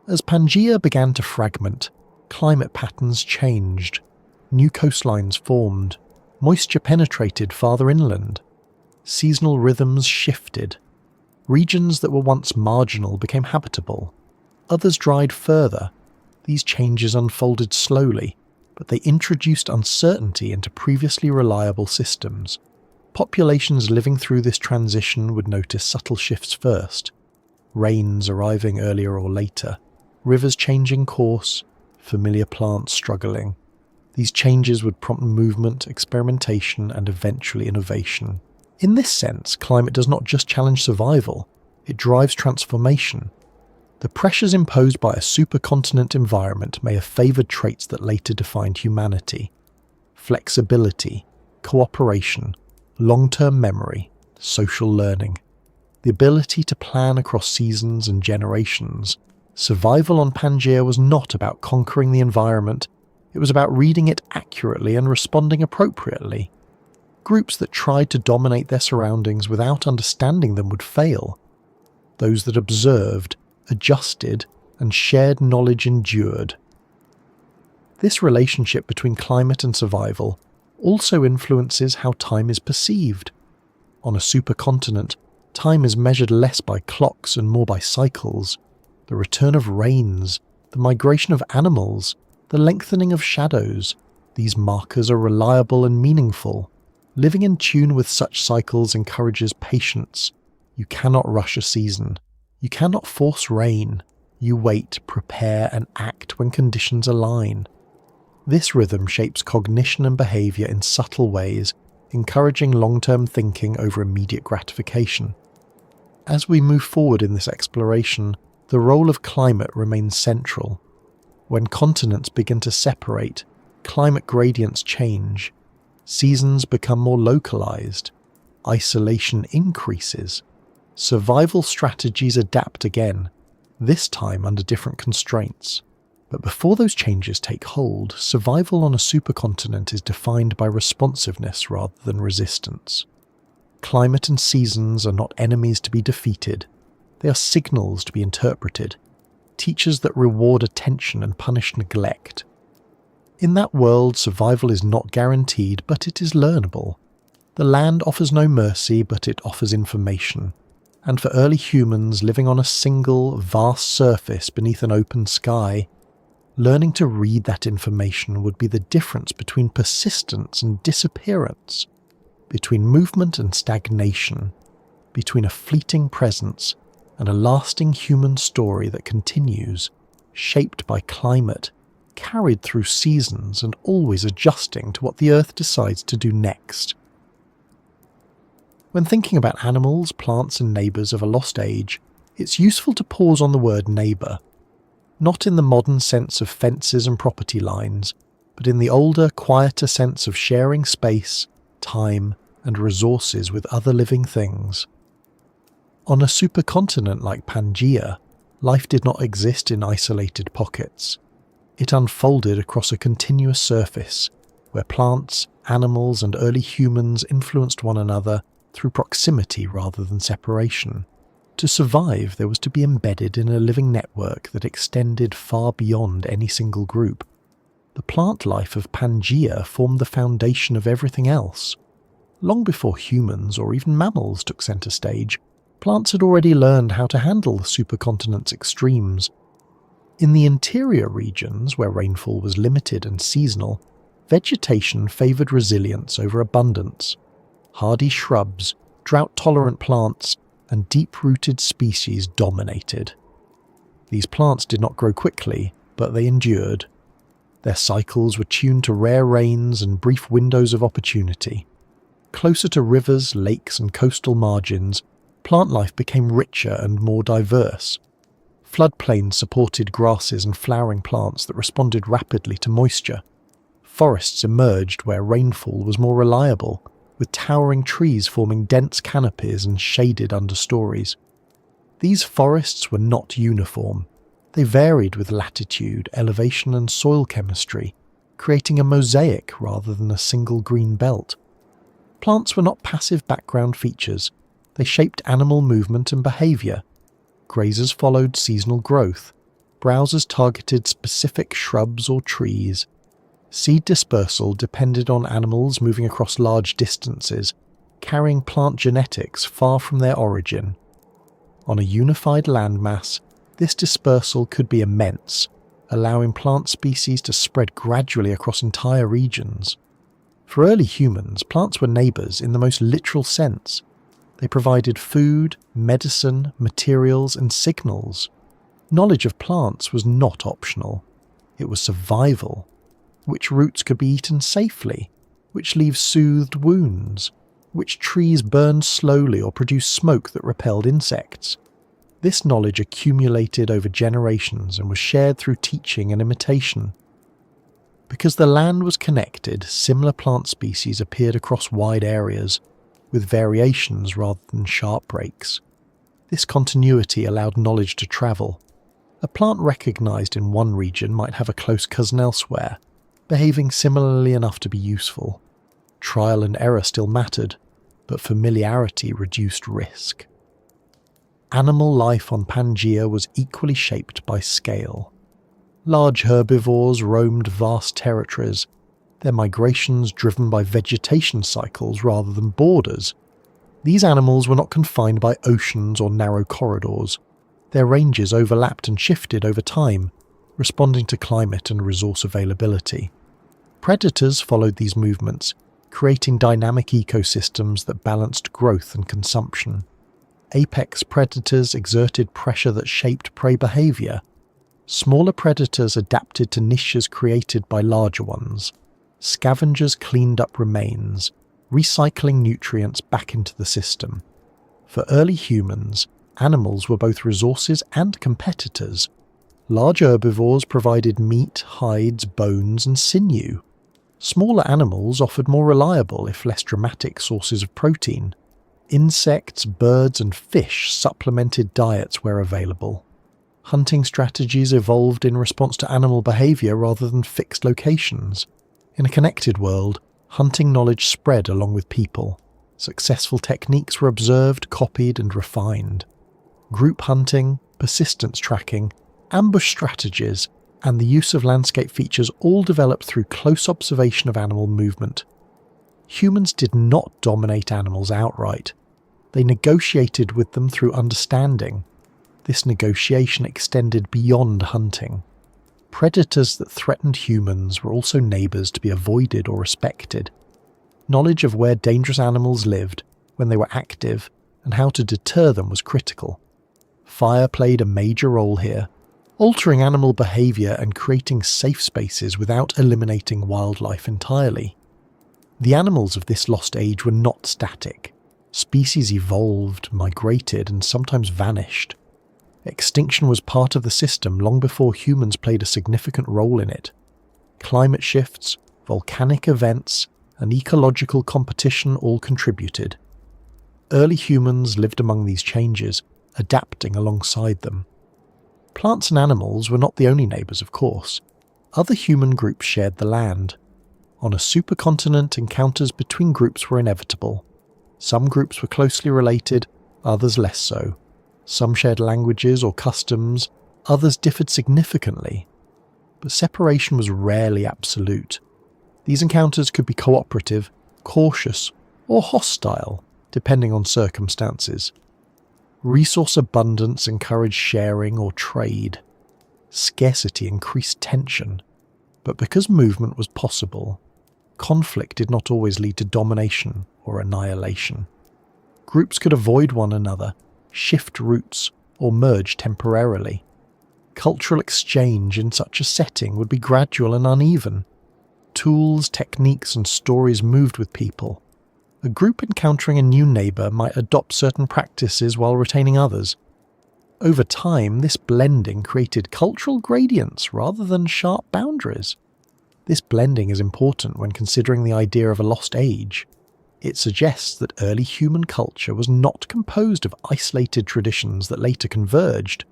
As Pangea began to fragment, climate patterns changed. New coastlines formed. Moisture penetrated farther inland. Seasonal rhythms shifted. Regions that were once marginal became habitable. Others dried further. These changes unfolded slowly, but they introduced uncertainty into previously reliable systems. Populations living through this transition would notice subtle shifts first. Rains arriving earlier or later. Rivers changing course, familiar plants struggling. These changes would prompt movement, experimentation, and eventually innovation. In this sense, climate does not just challenge survival, it drives transformation. The pressures imposed by a supercontinent environment may have favoured traits that later defined humanity. Flexibility, cooperation, long-term memory, social learning. The ability to plan across seasons and generations. Survival on Pangea was not about conquering the environment, it was about reading it accurately and responding appropriately. Groups that tried to dominate their surroundings without understanding them would fail. Those that observed, adjusted, and shared knowledge endured. This relationship between climate and survival also influences how time is perceived. On a supercontinent, time is measured less by clocks and more by cycles. The return of rains, the migration of animals, the lengthening of shadows. These markers are reliable and meaningful. Living in tune with such cycles encourages patience. You cannot rush a season. You cannot force rain. You wait, prepare, and act when conditions align. This rhythm shapes cognition and behaviour in subtle ways, encouraging long-term thinking over immediate gratification. As we move forward in this exploration, the role of climate remains central. When continents begin to separate, climate gradients change. Seasons become more localized. Isolation increases. Survival strategies adapt again, this time under different constraints. But before those changes take hold, survival on a supercontinent is defined by responsiveness rather than resistance. Climate and seasons are not enemies to be defeated. They are signals to be interpreted, teachers that reward attention and punish neglect. In that world, survival is not guaranteed, but it is learnable. The land offers no mercy, but it offers information. And for early humans living on a single, vast surface beneath an open sky, learning to read that information would be the difference between persistence and disappearance, between movement and stagnation, between a fleeting presence and a lasting human story that continues, shaped by climate, carried through seasons and always adjusting to what the Earth decides to do next. When thinking about animals, plants and neighbours of a lost age, it's useful to pause on the word neighbour, not in the modern sense of fences and property lines, but in the older, quieter sense of sharing space, time and resources with other living things. On a supercontinent like Pangea, life did not exist in isolated pockets. It unfolded across a continuous surface, where plants, animals and early humans influenced one another through proximity rather than separation. To survive, there was to be embedded in a living network that extended far beyond any single group. The plant life of Pangea formed the foundation of everything else. Long before humans or even mammals took centre stage, plants had already learned how to handle the supercontinent's extremes. In the interior regions, where rainfall was limited and seasonal, vegetation favoured resilience over abundance. Hardy shrubs, drought-tolerant plants, and deep-rooted species dominated. These plants did not grow quickly, but they endured. Their cycles were tuned to rare rains and brief windows of opportunity. Closer to rivers, lakes, and coastal margins, plant life became richer and more diverse. Floodplains supported grasses and flowering plants that responded rapidly to moisture. Forests emerged where rainfall was more reliable, with towering trees forming dense canopies and shaded understories. These forests were not uniform. They varied with latitude, elevation and soil chemistry, creating a mosaic rather than a single green belt. Plants were not passive background features. They shaped animal movement and behaviour. Grazers followed seasonal growth. Browsers targeted specific shrubs or trees. Seed dispersal depended on animals moving across large distances, carrying plant genetics far from their origin. On a unified landmass, this dispersal could be immense, allowing plant species to spread gradually across entire regions. For early humans, plants were neighbours in the most literal sense. They provided food, medicine, materials, and signals. Knowledge of plants was not optional. It was survival. Which roots could be eaten safely? Which leaves soothed wounds? Which trees burned slowly or produced smoke that repelled insects? This knowledge accumulated over generations and was shared through teaching and imitation. Because the land was connected, similar plant species appeared across wide areas, with variations rather than sharp breaks. This continuity allowed knowledge to travel. A plant recognised in one region might have a close cousin elsewhere, behaving similarly enough to be useful. Trial and error still mattered, but familiarity reduced risk. Animal life on Pangea was equally shaped by scale. Large herbivores roamed vast territories, their migrations driven by vegetation cycles rather than borders. These animals were not confined by oceans or narrow corridors. Their ranges overlapped and shifted over time, responding to climate and resource availability. Predators followed these movements, creating dynamic ecosystems that balanced growth and consumption. Apex predators exerted pressure that shaped prey behaviour. Smaller predators adapted to niches created by larger ones. Scavengers cleaned up remains, recycling nutrients back into the system. For early humans, animals were both resources and competitors. Large herbivores provided meat, hides, bones, and sinew. Smaller animals offered more reliable, if less dramatic, sources of protein. Insects, birds, and fish supplemented diets where available. Hunting strategies evolved in response to animal behaviour rather than fixed locations. In a connected world, hunting knowledge spread along with people. Successful techniques were observed, copied, and refined. Group hunting, persistence tracking, ambush strategies, and the use of landscape features all developed through close observation of animal movement. Humans did not dominate animals outright. They negotiated with them through understanding. This negotiation extended beyond hunting. Predators that threatened humans were also neighbours to be avoided or respected. Knowledge of where dangerous animals lived, when they were active, and how to deter them was critical. Fire played a major role here, altering animal behaviour and creating safe spaces without eliminating wildlife entirely. The animals of this lost age were not static. Species evolved, migrated, and sometimes vanished. Extinction was part of the system long before humans played a significant role in it. Climate shifts, volcanic events, and ecological competition all contributed. Early humans lived among these changes, adapting alongside them. Plants and animals were not the only neighbours, of course. Other human groups shared the land. On a supercontinent, encounters between groups were inevitable. Some groups were closely related, others less so. Some shared languages or customs, others differed significantly. But separation was rarely absolute. These encounters could be cooperative, cautious, or hostile, depending on circumstances. Resource abundance encouraged sharing or trade. Scarcity increased tension. But because movement was possible, conflict did not always lead to domination or annihilation. Groups could avoid one another, shift routes, or merge temporarily. Cultural exchange in such a setting would be gradual and uneven. Tools, techniques, and stories moved with people. A group encountering a new neighbour might adopt certain practices while retaining others. Over time, this blending created cultural gradients rather than sharp boundaries. This blending is important when considering the idea of a lost age. It suggests that early human culture was not composed of isolated traditions that later converged,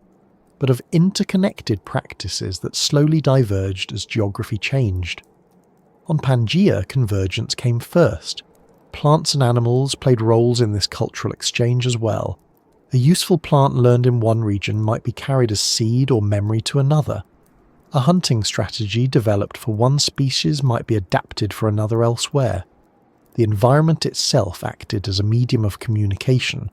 but of interconnected practices that slowly diverged as geography changed. On Pangaea, convergence came first. Plants and animals played roles in this cultural exchange as well. A useful plant learned in one region might be carried as seed or memory to another. A hunting strategy developed for one species might be adapted for another elsewhere. The environment itself acted as a medium of communication.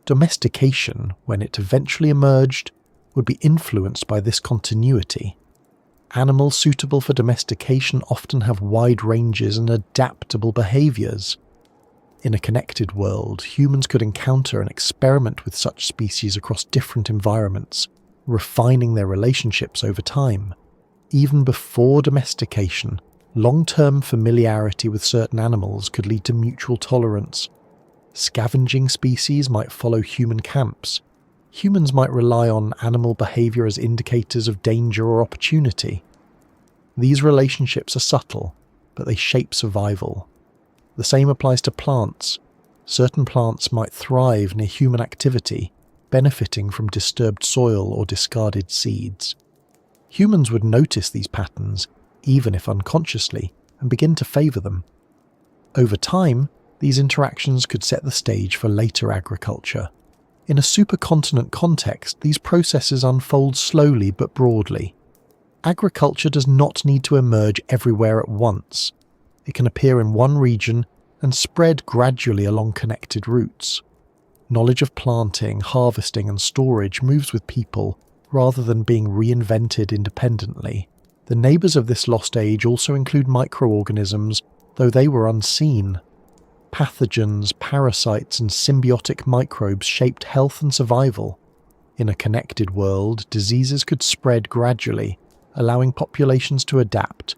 Domestication, when it eventually emerged, would be influenced by this continuity. Animals suitable for domestication often have wide ranges and adaptable behaviours. In a connected world, humans could encounter and experiment with such species across different environments, refining their relationships over time. Even before domestication, long-term familiarity with certain animals could lead to mutual tolerance. Scavenging species might follow human camps. Humans might rely on animal behaviour as indicators of danger or opportunity. These relationships are subtle, but they shape survival. The same applies to plants. Certain plants might thrive near human activity, benefiting from disturbed soil or discarded seeds. Humans would notice these patterns, even if unconsciously, and begin to favour them. Over time, these interactions could set the stage for later agriculture. In a supercontinent context, these processes unfold slowly but broadly. Agriculture does not need to emerge everywhere at once. It can appear in one region and spread gradually along connected routes. Knowledge of planting, harvesting, and storage moves with people rather than being reinvented independently. The neighbours of this lost age also include microorganisms, though they were unseen. Pathogens, parasites, and symbiotic microbes shaped health and survival. In a connected world, diseases could spread gradually, allowing populations to adapt.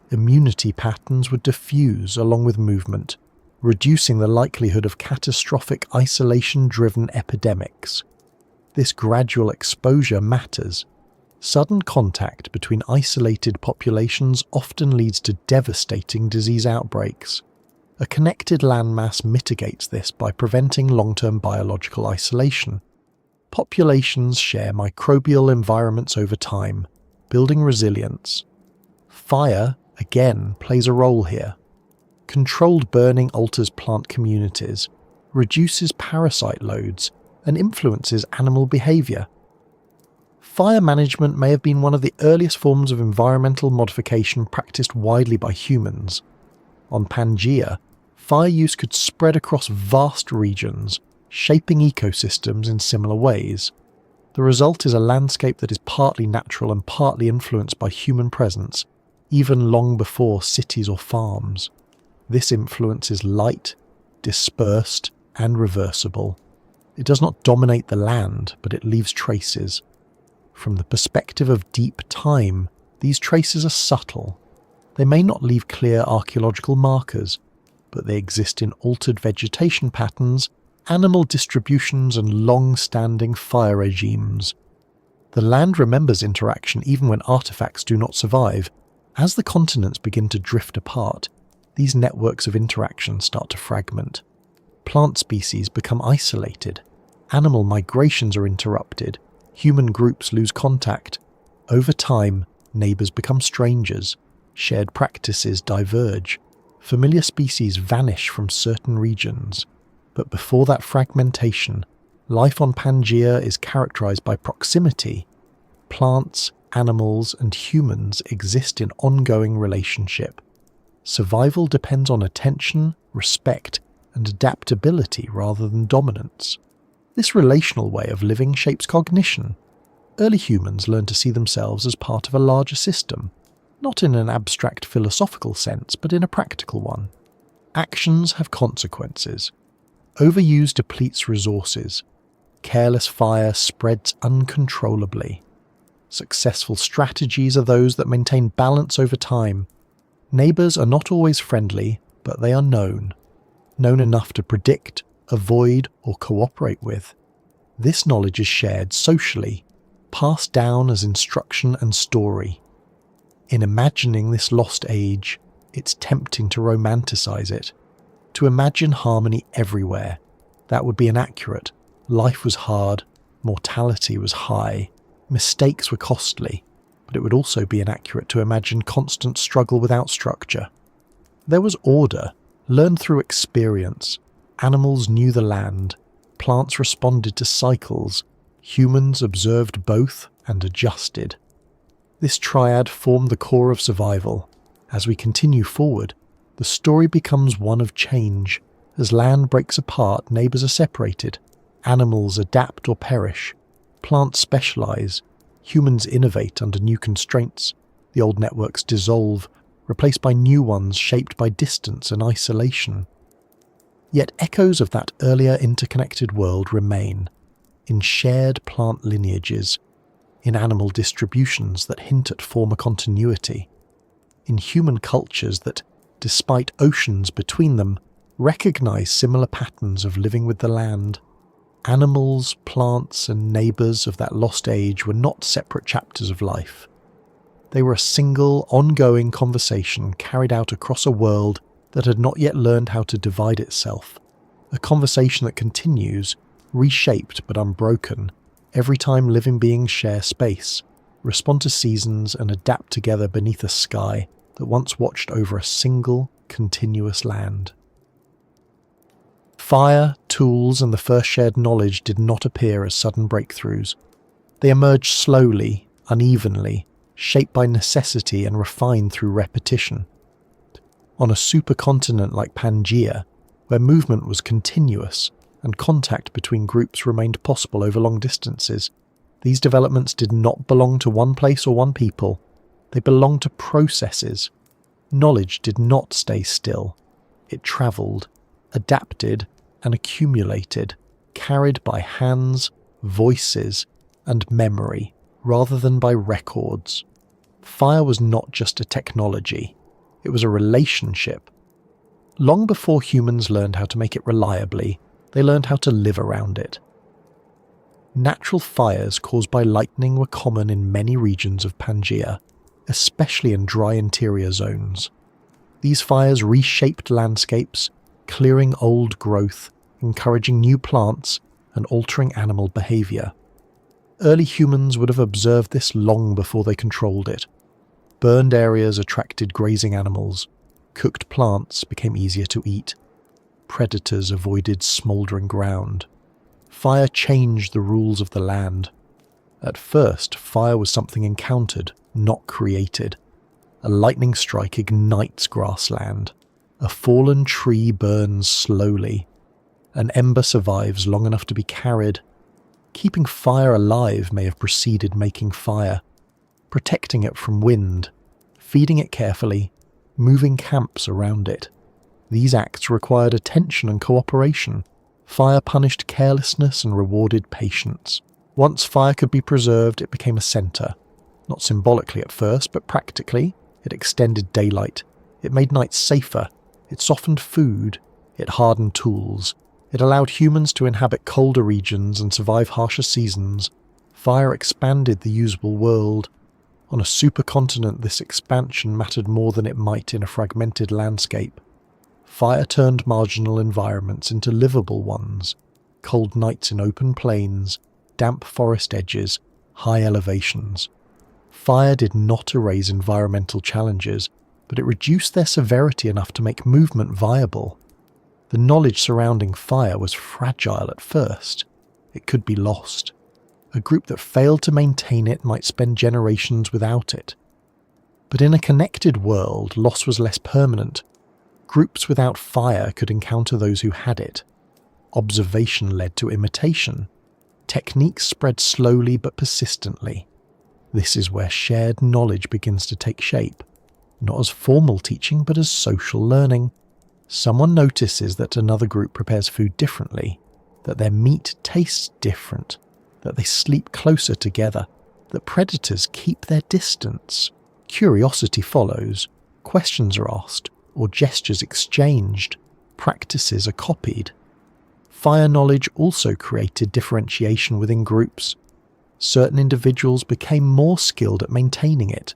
Immunity patterns would diffuse along with movement, reducing the likelihood of catastrophic isolation-driven epidemics. This gradual exposure matters. Sudden contact between isolated populations often leads to devastating disease outbreaks. A connected landmass mitigates this by preventing long-term biological isolation. Populations share microbial environments over time, building resilience. Fire, again, plays a role here. Controlled burning alters plant communities, reduces parasite loads, and influences animal behaviour. Fire management may have been one of the earliest forms of environmental modification practiced widely by humans. On Pangea, fire use could spread across vast regions, shaping ecosystems in similar ways. The result is a landscape that is partly natural and partly influenced by human presence, even long before cities or farms. This influence is light, dispersed, and reversible. It does not dominate the land, but it leaves traces. From the perspective of deep time, these traces are subtle. They may not leave clear archaeological markers, but they exist in altered vegetation patterns, animal distributions, and long-standing fire regimes. The land remembers interaction even when artifacts do not survive. As the continents begin to drift apart, these networks of interaction start to fragment. Plant species become isolated. Animal migrations are interrupted. Human groups lose contact. Over time, neighbours become strangers. Shared practices diverge. Familiar species vanish from certain regions. But before that fragmentation, life on Pangea is characterised by proximity. Plants, animals, and humans exist in ongoing relationship. Survival depends on attention, respect, and adaptability rather than dominance. This relational way of living shapes cognition. Early humans learned to see themselves as part of a larger system, not in an abstract philosophical sense, but in a practical one. Actions have consequences. Overuse depletes resources. Careless fire spreads uncontrollably. Successful strategies are those that maintain balance over time. Neighbours are not always friendly, but they are known enough to predict, avoid, or cooperate with. This knowledge is shared socially, passed down as instruction and story. In imagining this lost age, it's tempting to romanticize it, to imagine harmony everywhere. That would be inaccurate. Life was hard, mortality was high, mistakes were costly, but it would also be inaccurate to imagine constant struggle without structure. There was order, learned through experience. Animals knew the land, plants responded to cycles, humans observed both and adjusted. This triad formed the core of survival. As we continue forward, the story becomes one of change. As land breaks apart, neighbours are separated. Animals adapt or perish. Plants specialise. Humans innovate under new constraints. The old networks dissolve, replaced by new ones shaped by distance and isolation. Yet echoes of that earlier interconnected world remain, in shared plant lineages, in animal distributions that hint at former continuity, in human cultures that, despite oceans between them, recognise similar patterns of living with the land. Animals, plants, and neighbours of that lost age were not separate chapters of life. They were a single, ongoing conversation carried out across a world that had not yet learned how to divide itself. A conversation that continues, reshaped but unbroken, every time living beings share space, respond to seasons, and adapt together beneath a sky that once watched over a single, continuous land. Fire, tools, and the first shared knowledge did not appear as sudden breakthroughs. They emerged slowly, unevenly, shaped by necessity and refined through repetition. On a supercontinent like Pangea, where movement was continuous and contact between groups remained possible over long distances, these developments did not belong to one place or one people. They belonged to processes. Knowledge did not stay still. It travelled, adapted, and accumulated, carried by hands, voices, and memory, rather than by records. Fire was not just a technology, it was a relationship. Long before humans learned how to make it reliably, they learned how to live around it. Natural fires caused by lightning were common in many regions of Pangea, especially in dry interior zones. These fires reshaped landscapes, clearing old growth, encouraging new plants, and altering animal behaviour. Early humans would have observed this long before they controlled it. Burned areas attracted grazing animals. Cooked plants became easier to eat. Predators avoided smouldering ground. Fire changed the rules of the land. At first, fire was something encountered, not created. A lightning strike ignites grassland. A fallen tree burns slowly. An ember survives long enough to be carried. Keeping fire alive may have preceded making fire, protecting it from wind, feeding it carefully, moving camps around it. These acts required attention and cooperation. Fire punished carelessness and rewarded patience. Once fire could be preserved, it became a centre. Not symbolically at first, but practically. It extended daylight. It made nights safer. It softened food. It hardened tools. It allowed humans to inhabit colder regions and survive harsher seasons. Fire expanded the usable world. On a supercontinent, this expansion mattered more than it might in a fragmented landscape. Fire turned marginal environments into livable ones. Cold nights in open plains, damp forest edges, high elevations. Fire did not erase environmental challenges, but it reduced their severity enough to make movement viable. The knowledge surrounding fire was fragile at first. It could be lost. A group that failed to maintain it might spend generations without it. But in a connected world, loss was less permanent. Groups without fire could encounter those who had it. Observation led to imitation. Techniques spread slowly but persistently. This is where shared knowledge begins to take shape, not as formal teaching but as social learning. Someone notices that another group prepares food differently, that their meat tastes different, that they sleep closer together, that predators keep their distance. Curiosity follows, questions are asked, or gestures exchanged, practices are copied. Fire knowledge also created differentiation within groups. Certain individuals became more skilled at maintaining it.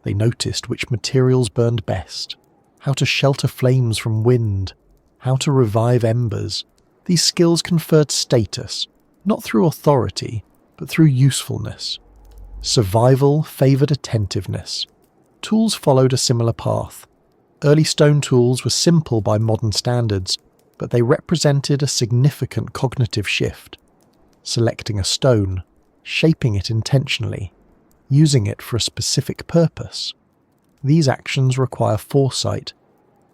They noticed which materials burned best, how to shelter flames from wind, how to revive embers. These skills conferred status, not through authority, but through usefulness. Survival favoured attentiveness. Tools followed a similar path. Early stone tools were simple by modern standards, but they represented a significant cognitive shift. Selecting a stone, shaping it intentionally, using it for a specific purpose. These actions require foresight.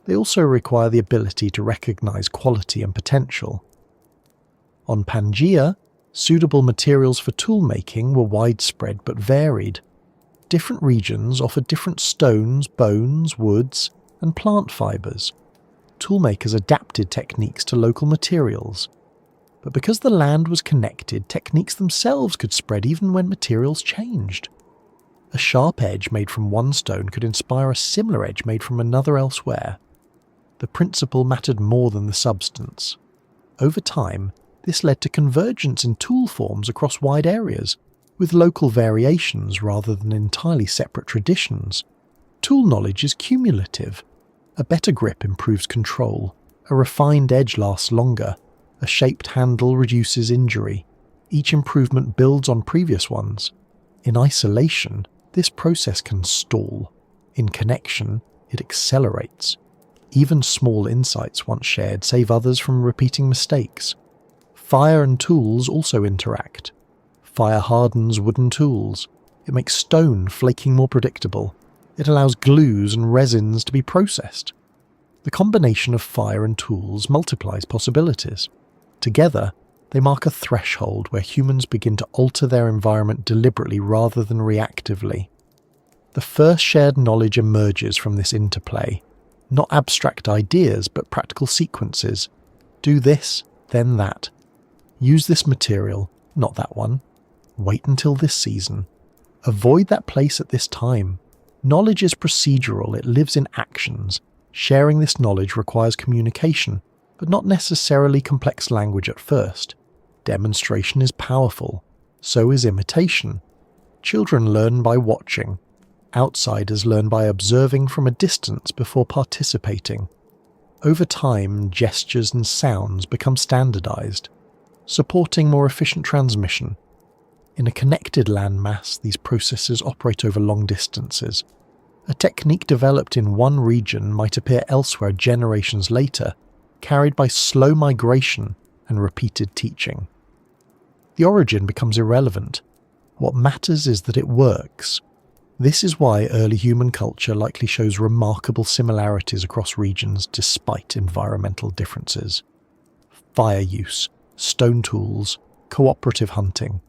They also require the ability to recognize quality and potential. On Pangea, suitable materials for toolmaking were widespread but varied. Different regions offered different stones, bones, woods, and plant fibers. Toolmakers adapted techniques to local materials. But because the land was connected, techniques themselves could spread even when materials changed. A sharp edge made from one stone could inspire a similar edge made from another elsewhere. The principle mattered more than the substance. Over time, this led to convergence in tool forms across wide areas, with local variations rather than entirely separate traditions. Tool knowledge is cumulative. A better grip improves control, a refined edge lasts longer, a shaped handle reduces injury. Each improvement builds on previous ones. In isolation, this process can stall. In connection, it accelerates. Even small insights once shared save others from repeating mistakes. Fire and tools also interact. Fire hardens wooden tools. It makes stone flaking more predictable. It allows glues and resins to be processed. The combination of fire and tools multiplies possibilities. Together, they mark a threshold where humans begin to alter their environment deliberately rather than reactively. The first shared knowledge emerges from this interplay, not abstract ideas but practical sequences. Do this, then that. Use this material, not that one. Wait until this season. Avoid that place at this time. Knowledge is procedural, it lives in actions. Sharing this knowledge requires communication, but not necessarily complex language at first. Demonstration is powerful. So is imitation. Children learn by watching. Outsiders learn by observing from a distance before participating. Over time, gestures and sounds become standardized, supporting more efficient transmission. In a connected landmass, these processes operate over long distances. A technique developed in one region might appear elsewhere generations later, carried by slow migration and repeated teaching. The origin becomes irrelevant. What matters is that it works. This is why early human culture likely shows remarkable similarities across regions despite environmental differences. fire use, stone tools, cooperative hunting.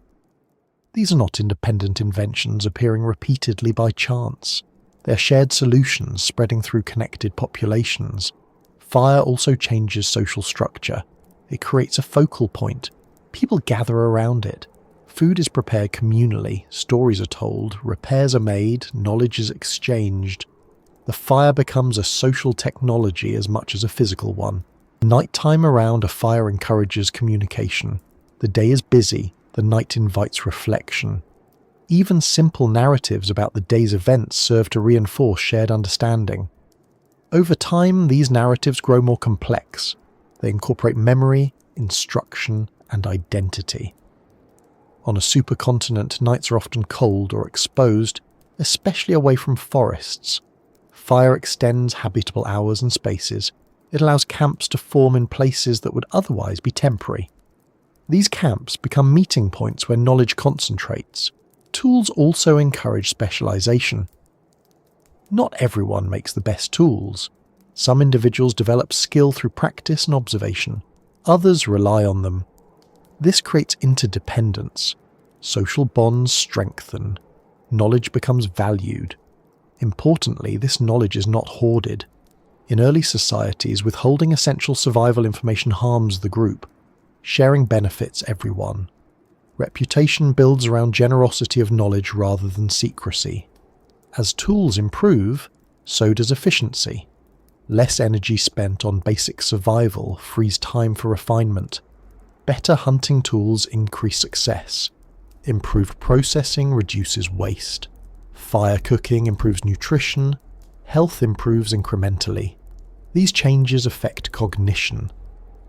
These are not independent inventions appearing repeatedly by chance. They are shared solutions spreading through connected populations. Fire also changes social structure. It creates a focal point. People gather around it. Food is prepared communally, stories are told, repairs are made, knowledge is exchanged. The fire becomes a social technology as much as a physical one. Nighttime around a fire encourages communication. The day is busy, the night invites reflection. Even simple narratives about the day's events serve to reinforce shared understanding. Over time, these narratives grow more complex. They incorporate memory, instruction, and identity. On a supercontinent, nights are often cold or exposed, especially away from forests. Fire extends habitable hours and spaces. It allows camps to form in places that would otherwise be temporary. These camps become meeting points where knowledge concentrates. Tools also encourage specialization. Not everyone makes the best tools. Some individuals develop skill through practice and observation. Others rely on them. This creates interdependence. Social bonds strengthen. Knowledge becomes valued. Importantly, this knowledge is not hoarded. In early societies, withholding essential survival information harms the group. Sharing benefits everyone. Reputation builds around generosity of knowledge rather than secrecy. As tools improve, so does efficiency. Less energy spent on basic survival frees time for refinement. Better hunting tools increase success. Improved processing reduces waste. Fire cooking improves nutrition. Health improves incrementally. These changes affect cognition.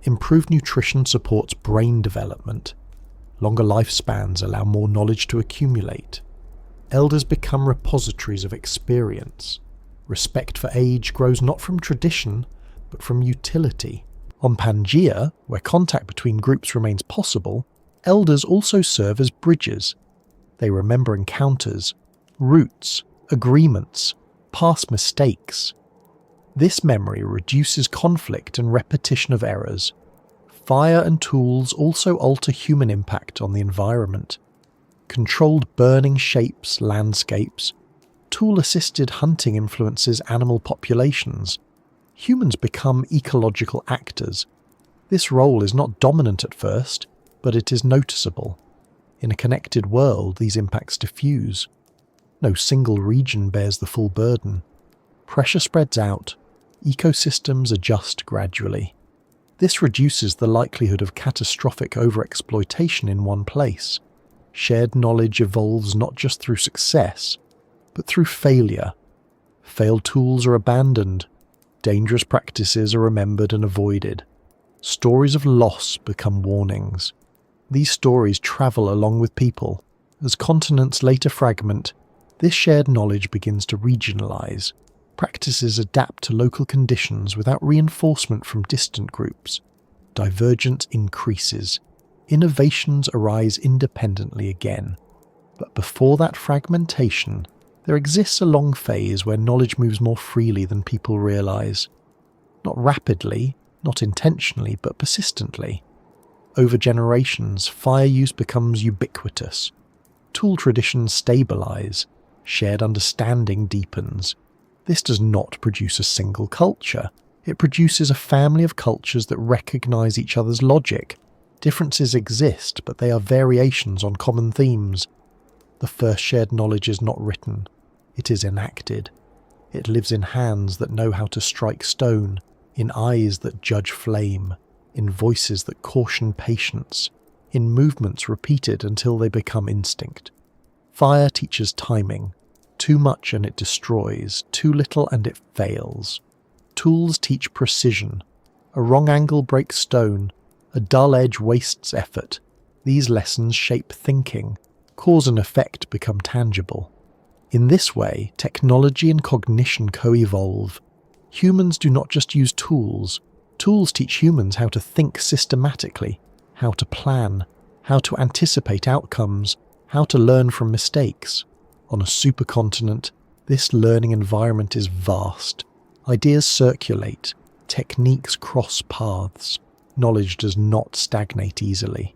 Improved nutrition supports brain development. Longer lifespans allow more knowledge to accumulate. Elders become repositories of experience. Respect for age grows not from tradition, but from utility. On Pangea, where contact between groups remains possible, elders also serve as bridges. They remember encounters, routes, agreements, past mistakes. This memory reduces conflict and repetition of errors. Fire and tools also alter human impact on the environment. Controlled burning shapes landscapes. Tool-assisted hunting influences animal populations. Humans become ecological actors. This role is not dominant at first, but it is noticeable. In a connected world, these impacts diffuse. No single region bears the full burden. Pressure spreads out. Ecosystems adjust gradually. This reduces the likelihood of catastrophic overexploitation in one place. Shared knowledge evolves not just through success, but through failure. Failed tools are abandoned. Dangerous practices are remembered and avoided. Stories of loss become warnings. These stories travel along with people. As continents later fragment, this shared knowledge begins to regionalize. Practices adapt to local conditions without reinforcement from distant groups. Divergence increases. Innovations arise independently again. But before that fragmentation, there exists a long phase where knowledge moves more freely than people realize. Not rapidly, not intentionally, but persistently. Over generations, fire use becomes ubiquitous. Tool traditions stabilize. Shared understanding deepens. This does not produce a single culture. It produces a family of cultures that recognize each other's logic. Differences exist, but they are variations on common themes. The first shared knowledge is not written. It is enacted. It lives in hands that know how to strike stone, in eyes that judge flame, in voices that caution patience, in movements repeated until they become instinct. Fire teaches timing. Too much and it destroys, too little and it fails. Tools teach precision. A wrong angle breaks stone, a dull edge wastes effort. These lessons shape thinking. Cause and effect become tangible. In this way, technology and cognition co-evolve. Humans do not just use tools. Tools teach humans how to think systematically, how to plan, how to anticipate outcomes, how to learn from mistakes. On a supercontinent, this learning environment is vast. Ideas circulate, techniques cross paths. knowledge does not stagnate easily.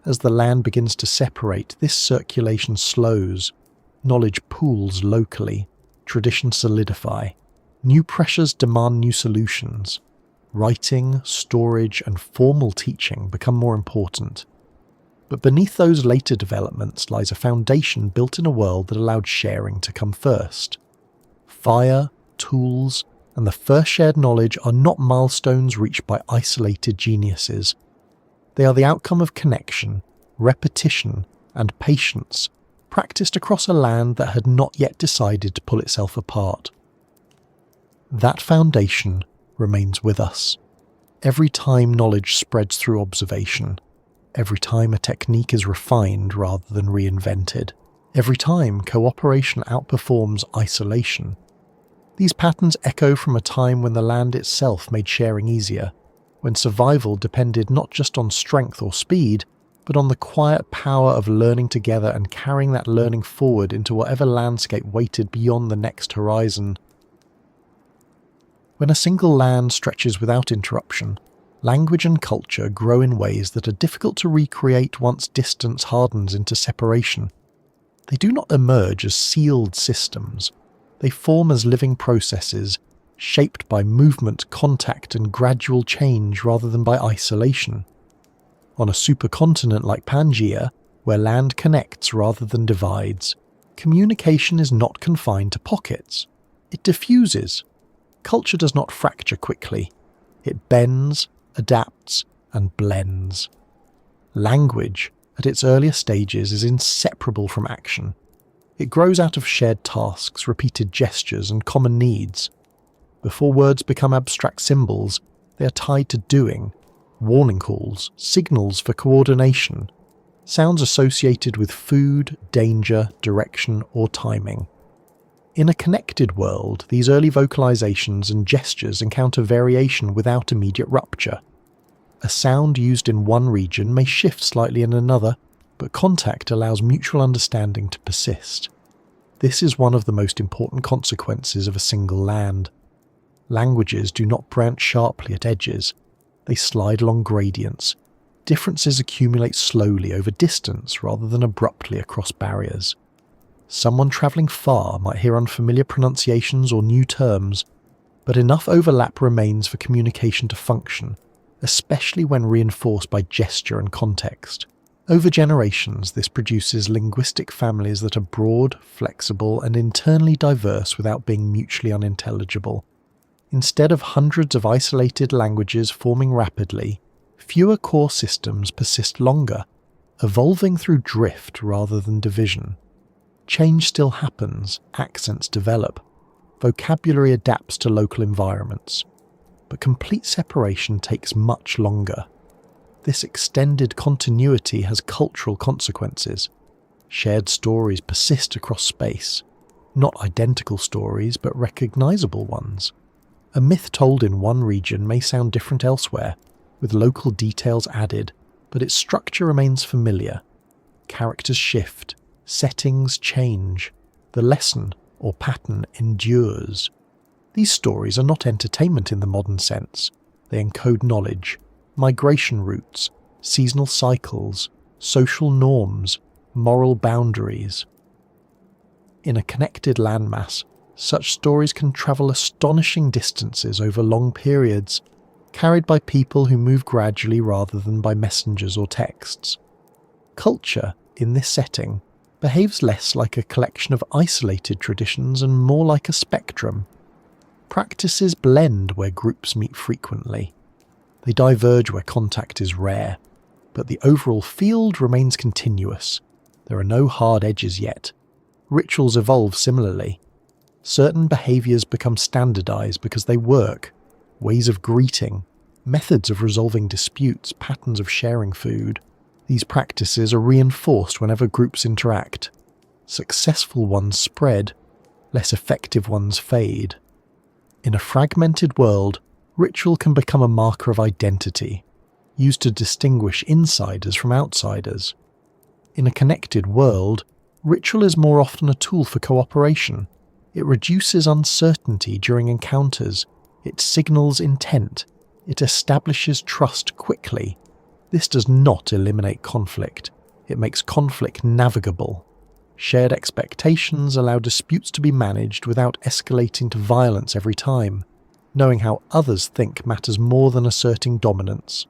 As the land begins to separate, this circulation slows, knowledge pools locally, traditions solidify, new pressures demand new solutions. Writing, storage, and formal teaching become more important. But beneath those later developments lies a foundation built in a world that allowed sharing to come first. Fire, tools, and the first shared knowledge are not milestones reached by isolated geniuses. They are the outcome of connection, repetition, and patience, practiced across a land that had not yet decided to pull itself apart. That foundation remains with us. Every time knowledge spreads through observation, every time a technique is refined rather than reinvented, every time cooperation outperforms isolation. These patterns echo from a time when the land itself made sharing easier, when survival depended not just on strength or speed, but on the quiet power of learning together and carrying that learning forward into whatever landscape waited beyond the next horizon. When a single land stretches without interruption, language and culture grow in ways that are difficult to recreate once distance hardens into separation. They do not emerge as sealed systems. They form as living processes, shaped by movement, contact, and gradual change rather than by isolation. On a supercontinent like Pangea, where land connects rather than divides, communication is not confined to pockets. It diffuses. Culture does not fracture quickly. It bends, adapts, and blends. Language, at its earliest stages, is inseparable from action. It grows out of shared tasks, repeated gestures, and common needs. Before words become abstract symbols, they are tied to doing, warning calls, signals for coordination, sounds associated with food, danger, direction, or timing. In a connected world, these early vocalizations and gestures encounter variation without immediate rupture. A sound used in one region may shift slightly in another, but contact allows mutual understanding to persist. This is one of the most important consequences of a single land. Languages do not branch sharply at edges. They slide along gradients. Differences accumulate slowly over distance rather than abruptly across barriers. Someone travelling far might hear unfamiliar pronunciations or new terms, but enough overlap remains for communication to function, especially when reinforced by gesture and context. Over generations, this produces linguistic families that are broad, flexible, and internally diverse without being mutually unintelligible. Instead of hundreds of isolated languages forming rapidly, fewer core systems persist longer, evolving through drift rather than division. Change still happens, accents develop, vocabulary adapts to local environments, but complete separation takes much longer. This extended continuity has cultural consequences. Shared stories persist across space, not identical stories, but recognizable ones. A myth told in one region may sound different elsewhere, with local details added, but its structure remains familiar. Characters shift, settings change, the lesson or pattern endures. These stories are not entertainment in the modern sense. They encode knowledge, migration routes, seasonal cycles, social norms, moral boundaries. In a connected landmass, such stories can travel astonishing distances over long periods, carried by people who move gradually rather than by messengers or texts. Culture, in this setting, behaves less like a collection of isolated traditions and more like a spectrum. Practices blend where groups meet frequently. They diverge where contact is rare, but the overall field remains continuous. There are no hard edges yet. Rituals evolve similarly. Certain behaviours become standardised because they work. Ways of greeting, methods of resolving disputes, patterns of sharing food. These practices are reinforced whenever groups interact. Successful ones spread, less effective ones fade. In a fragmented world, ritual can become a marker of identity, used to distinguish insiders from outsiders. In a connected world, ritual is more often a tool for cooperation. It reduces uncertainty during encounters. It signals intent. It establishes trust quickly. This does not eliminate conflict. It makes conflict navigable. Shared expectations allow disputes to be managed without escalating to violence every time. Knowing how others think matters more than asserting dominance.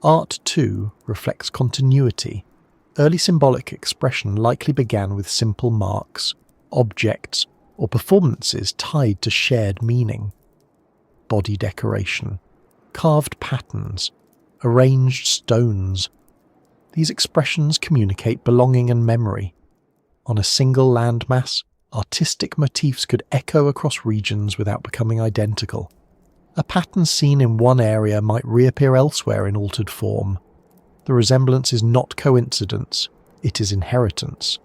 Art, too, reflects continuity. Early symbolic expression likely began with simple marks, objects, or performances tied to shared meaning. Body decoration, carved patterns, arranged stones. These expressions communicate belonging and memory. On a single landmass, artistic motifs could echo across regions without becoming identical. A pattern seen in one area might reappear elsewhere in altered form. The resemblance is not coincidence, it is inheritance.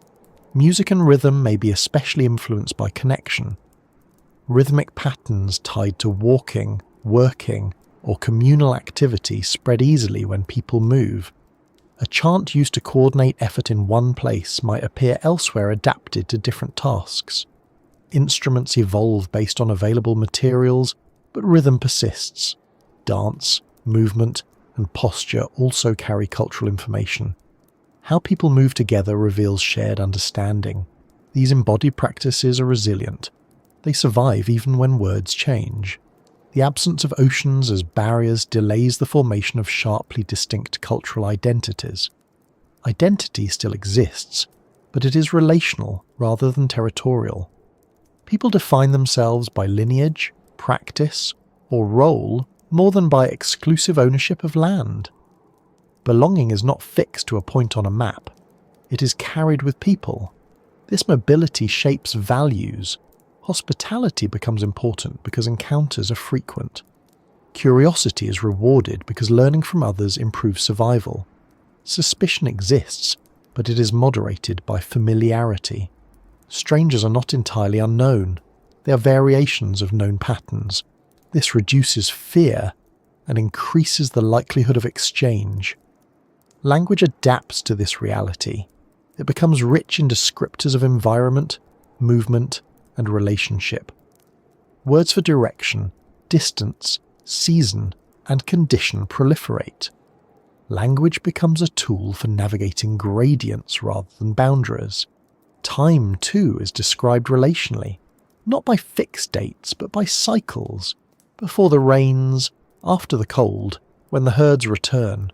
Music and rhythm may be especially influenced by connection. Rhythmic patterns tied to walking, working, or communal activity spread easily when people move. A chant used to coordinate effort in one place might appear elsewhere adapted to different tasks. Instruments evolve based on available materials, but rhythm persists. Dance, movement, and posture also carry cultural information. How people move together reveals shared understanding. These embodied practices are resilient. They survive even when words change. The absence of oceans as barriers delays the formation of sharply distinct cultural identities. Identity still exists, but it is relational rather than territorial. People define themselves by lineage, practice, or role more than by exclusive ownership of land. Belonging is not fixed to a point on a map. It is carried with people. This mobility shapes values. Hospitality becomes important because encounters are frequent. Curiosity is rewarded because learning from others improves survival. Suspicion exists, but it is moderated by familiarity. Strangers are not entirely unknown. They are variations of known patterns. This reduces fear and increases the likelihood of exchange. Language adapts to this reality. It becomes rich in descriptors of environment, movement, and relationship. Words for direction, distance, season, and condition proliferate. Language becomes a tool for navigating gradients rather than boundaries. Time, too, is described relationally, not by fixed dates, but by cycles. Before the rains, after the cold, when the herds return.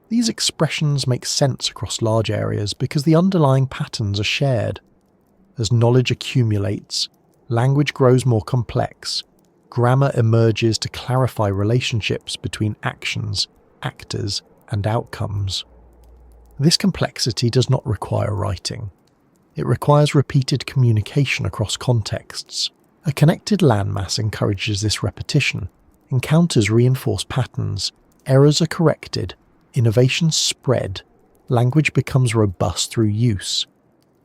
These expressions make sense across large areas because the underlying patterns are shared. As knowledge accumulates, language grows more complex. Grammar emerges to clarify relationships between actions, actors, and outcomes. This complexity does not require writing. It requires repeated communication across contexts. A connected landmass encourages this repetition. Encounters reinforce patterns. Errors are corrected. Innovations spread. Language becomes robust through use.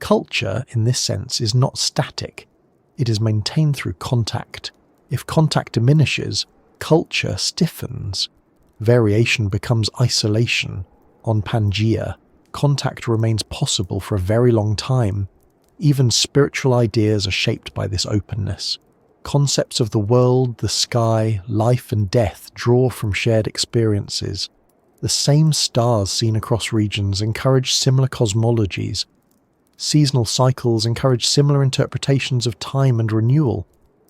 Culture, in this sense, is not static. It is maintained through contact. If contact diminishes, culture stiffens. Variation becomes isolation. On Pangea, contact remains possible for a very long time. Even spiritual ideas are shaped by this openness. Concepts of the world, the sky, life and death draw from shared experiences. The same stars seen across regions encourage similar cosmologies. Seasonal cycles encourage similar interpretations of time and renewal.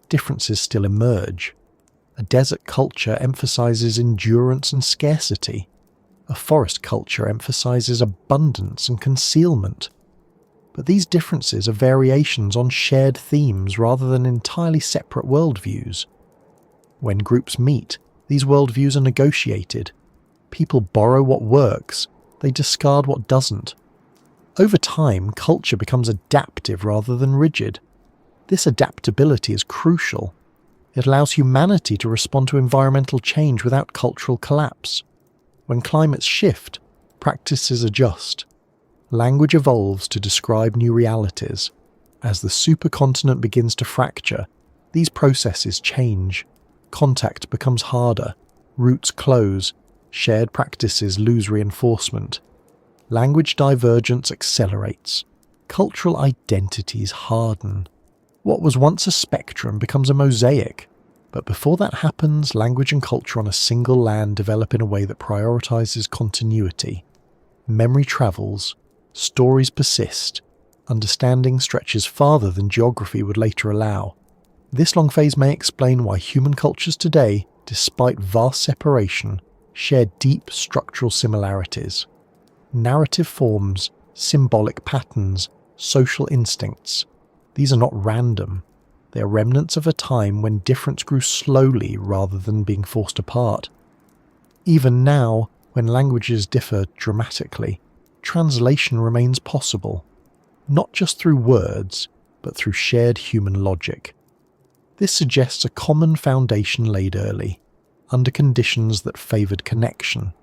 Differences still emerge. A desert culture emphasizes endurance and scarcity. A forest culture emphasizes abundance and concealment. But these differences are variations on shared themes rather than entirely separate worldviews. When groups meet, these worldviews are negotiated. People borrow what works, they discard what doesn't. Over time, culture becomes adaptive rather than rigid. This adaptability is crucial. It allows humanity to respond to environmental change without cultural collapse. When climates shift, practices adjust. Language evolves to describe new realities. As the supercontinent begins to fracture, these processes change. Contact becomes harder, routes close, shared practices lose reinforcement. Language divergence accelerates. Cultural identities harden. What was once a spectrum becomes a mosaic. But before that happens, language and culture on a single land develop in a way that prioritizes continuity. Memory travels, stories persist, understanding stretches farther than geography would later allow. This long phase may explain why human cultures today, despite vast separation, share deep structural similarities. Narrative forms, symbolic patterns, social instincts. These are not random. They are remnants of a time when difference grew slowly rather than being forced apart. Even now, when languages differ dramatically, translation remains possible, not just through words, but through shared human logic. This suggests a common foundation laid early, under conditions that favoured connection.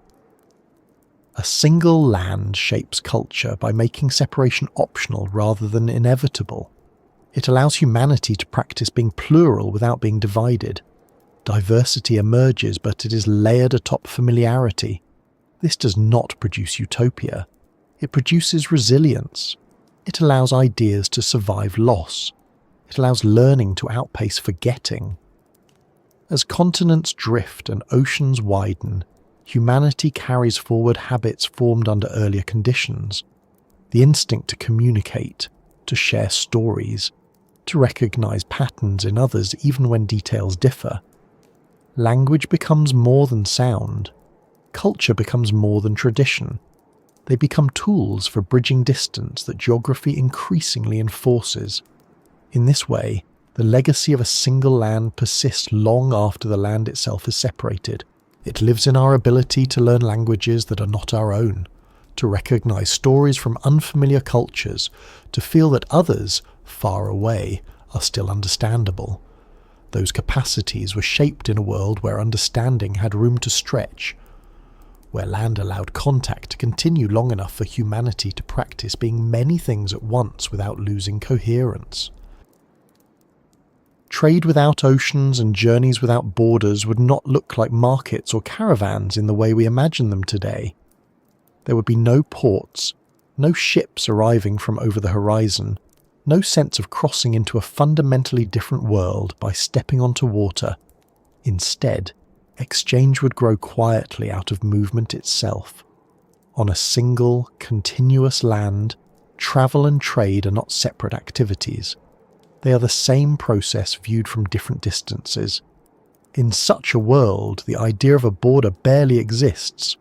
A single land shapes culture by making separation optional rather than inevitable. It allows humanity to practice being plural without being divided. Diversity emerges, but it is layered atop familiarity. This does not produce utopia. It produces resilience. It allows ideas to survive loss. It allows learning to outpace forgetting. As continents drift and oceans widen, humanity carries forward habits formed under earlier conditions. The instinct to communicate, to share stories, to recognize patterns in others even when details differ. Language becomes more than sound. Culture becomes more than tradition. They become tools for bridging distance that geography increasingly enforces. In this way, the legacy of a single land persists long after the land itself is separated. It lives in our ability to learn languages that are not our own, to recognize stories from unfamiliar cultures, to feel that others, far away, are still understandable. Those capacities were shaped in a world where understanding had room to stretch, where land allowed contact to continue long enough for humanity to practice being many things at once without losing coherence. Trade without oceans and journeys without borders would not look like markets or caravans in the way we imagine them today. There would be no ports, no ships arriving from over the horizon, no sense of crossing into a fundamentally different world by stepping onto water. Instead, exchange would grow quietly out of movement itself. On a single, continuous land, travel and trade are not separate activities. They are the same process viewed from different distances. In such a world, the idea of a border barely exists.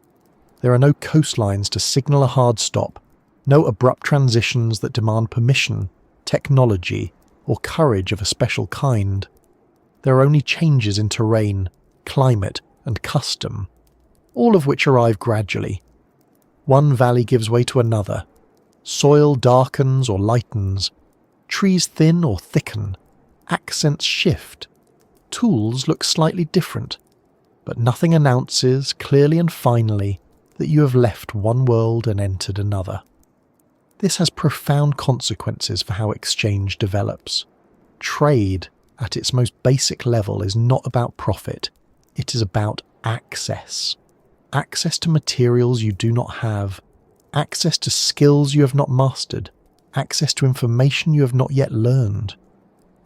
There are no coastlines to signal a hard stop, no abrupt transitions that demand permission, technology, or courage of a special kind. There are only changes in terrain, climate, and custom, all of which arrive gradually. One valley gives way to another. Soil darkens or lightens. Trees thin or thicken. Accents shift. Tools look slightly different, but nothing announces, clearly and finally, that you have left one world and entered another. This has profound consequences for how exchange develops. Trade, at its most basic level, is not about profit. It is about access. Access to materials you do not have. Access to skills you have not mastered. Access to information you have not yet learned.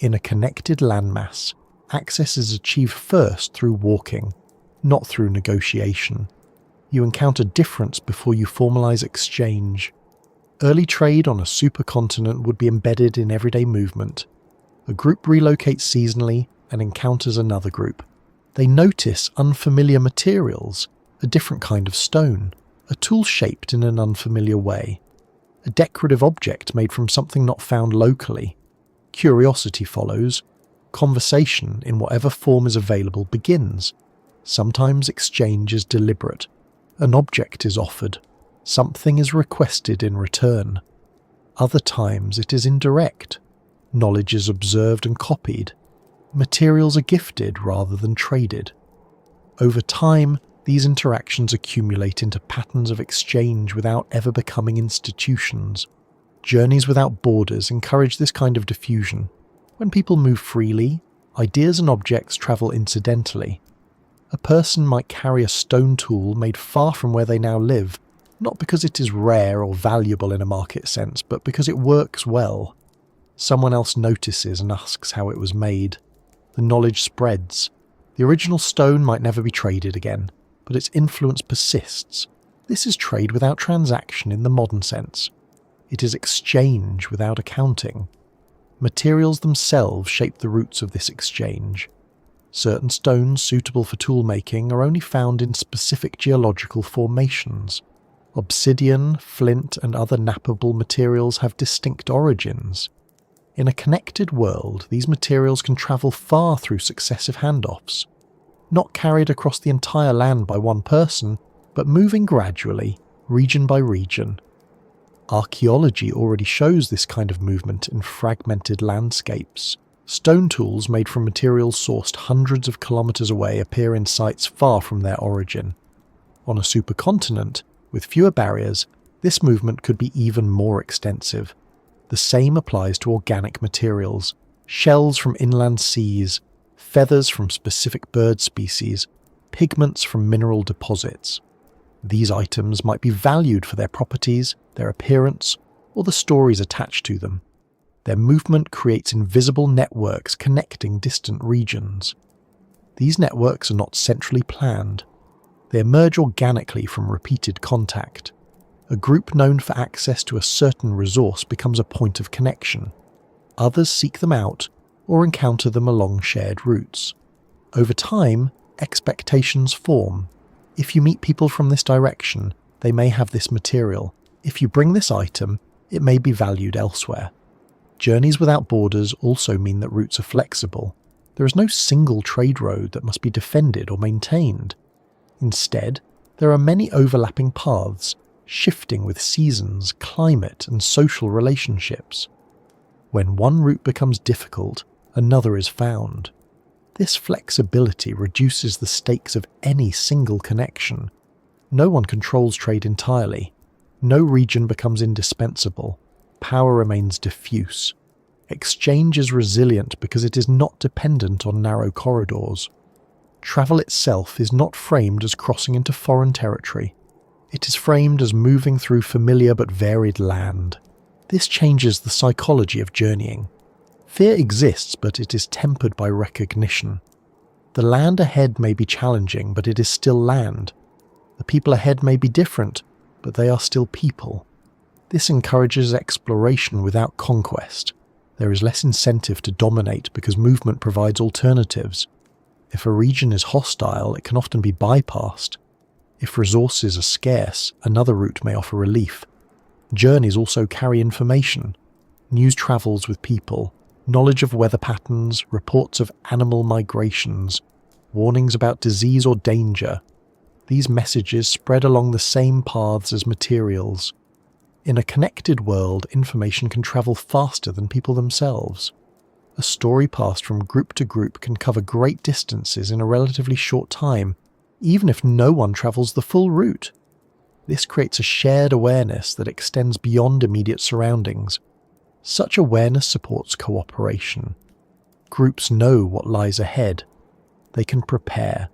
In a connected landmass, access is achieved first through walking, not through negotiation. You encounter difference before you formalize exchange. Early trade on a supercontinent would be embedded in everyday movement. A group relocates seasonally and encounters another group. They notice unfamiliar materials, a different kind of stone, a tool shaped in an unfamiliar way, a decorative object made from something not found locally. Curiosity follows. Conversation, in whatever form is available, begins. Sometimes exchange is deliberate. An object is offered. Something is requested in return. Other times it is indirect. Knowledge is observed and copied. Materials are gifted rather than traded. Over time, these interactions accumulate into patterns of exchange without ever becoming institutions. Journeys without borders encourage this kind of diffusion. When people move freely, ideas and objects travel incidentally. A person might carry a stone tool made far from where they now live, not because it is rare or valuable in a market sense, but because it works well. Someone else notices and asks how it was made. the knowledge spreads. The original stone might never be traded again, but its influence persists. This is trade without transaction in the modern sense. It is exchange without accounting. Materials themselves shape the roots of this exchange. Certain stones suitable for toolmaking are only found in specific geological formations. Obsidian, flint, and other knappable materials have distinct origins. In a connected world, these materials can travel far through successive handoffs, not carried across the entire land by one person, but moving gradually, region by region. Archaeology already shows this kind of movement in fragmented landscapes. Stone tools made from materials sourced hundreds of kilometers away appear in sites far from their origin. On a supercontinent, with fewer barriers, this movement could be even more extensive. The same applies to organic materials, shells from inland seas, feathers from specific bird species, pigments from mineral deposits. These items might be valued for their properties, their appearance, or the stories attached to them. Their movement creates invisible networks connecting distant regions. These networks are not centrally planned. They emerge organically from repeated contact. A group known for access to a certain resource becomes a point of connection. Others seek them out or encounter them along shared routes. Over time, expectations form. If you meet people from this direction, they may have this material. If you bring this item, it may be valued elsewhere. Journeys without borders also mean that routes are flexible. There is no single trade road that must be defended or maintained. Instead, there are many overlapping paths, shifting with seasons, climate, and social relationships. When one route becomes difficult, another is found. This flexibility reduces the stakes of any single connection. No one controls trade entirely. No region becomes indispensable. Power remains diffuse. Exchange is resilient because it is not dependent on narrow corridors. Travel itself is not framed as crossing into foreign territory. It is framed as moving through familiar but varied land. This changes the psychology of journeying. Fear exists, but it is tempered by recognition. The land ahead may be challenging, but it is still land. The people ahead may be different, but they are still people. This encourages exploration without conquest. There is less incentive to dominate because movement provides alternatives. If a region is hostile, it can often be bypassed. If resources are scarce, another route may offer relief. Journeys also carry information. News travels with people. Knowledge of weather patterns, reports of animal migrations, warnings about disease or danger. These messages spread along the same paths as materials. In a connected world, information can travel faster than people themselves. A story passed from group to group can cover great distances in a relatively short time, even if no one travels the full route. This creates a shared awareness that extends beyond immediate surroundings. Such awareness supports cooperation. Groups know what lies ahead. They can prepare.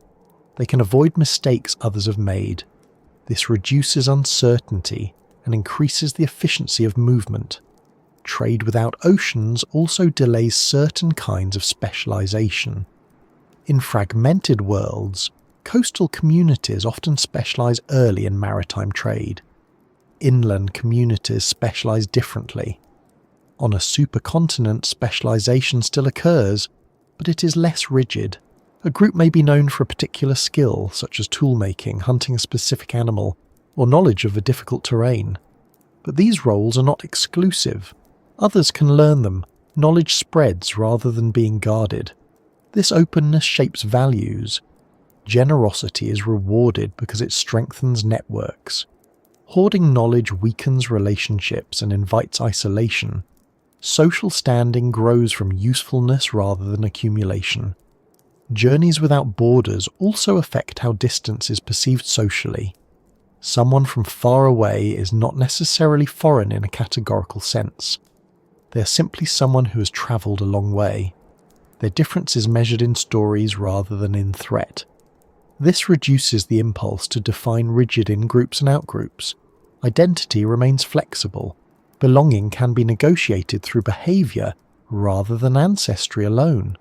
They can avoid mistakes others have made. This reduces uncertainty and increases the efficiency of movement. Trade without oceans also delays certain kinds of specialization. In fragmented worlds, coastal communities often specialize early in maritime trade. Inland communities specialize differently. On a supercontinent, specialization still occurs, but it is less rigid. A group may be known for a particular skill, such as toolmaking, hunting a specific animal, or knowledge of a difficult terrain. But these roles are not exclusive. Others can learn them. Knowledge spreads rather than being guarded. This openness shapes values. Generosity is rewarded because it strengthens networks. Hoarding knowledge weakens relationships and invites isolation. Social standing grows from usefulness rather than accumulation. Journeys without borders also affect how distance is perceived socially. Someone from far away is not necessarily foreign in a categorical sense. They are simply someone who has travelled a long way. Their difference is measured in stories rather than in threat. This reduces the impulse to define rigid in-groups and out-groups. Identity remains flexible. Belonging can be negotiated through behaviour rather than ancestry alone.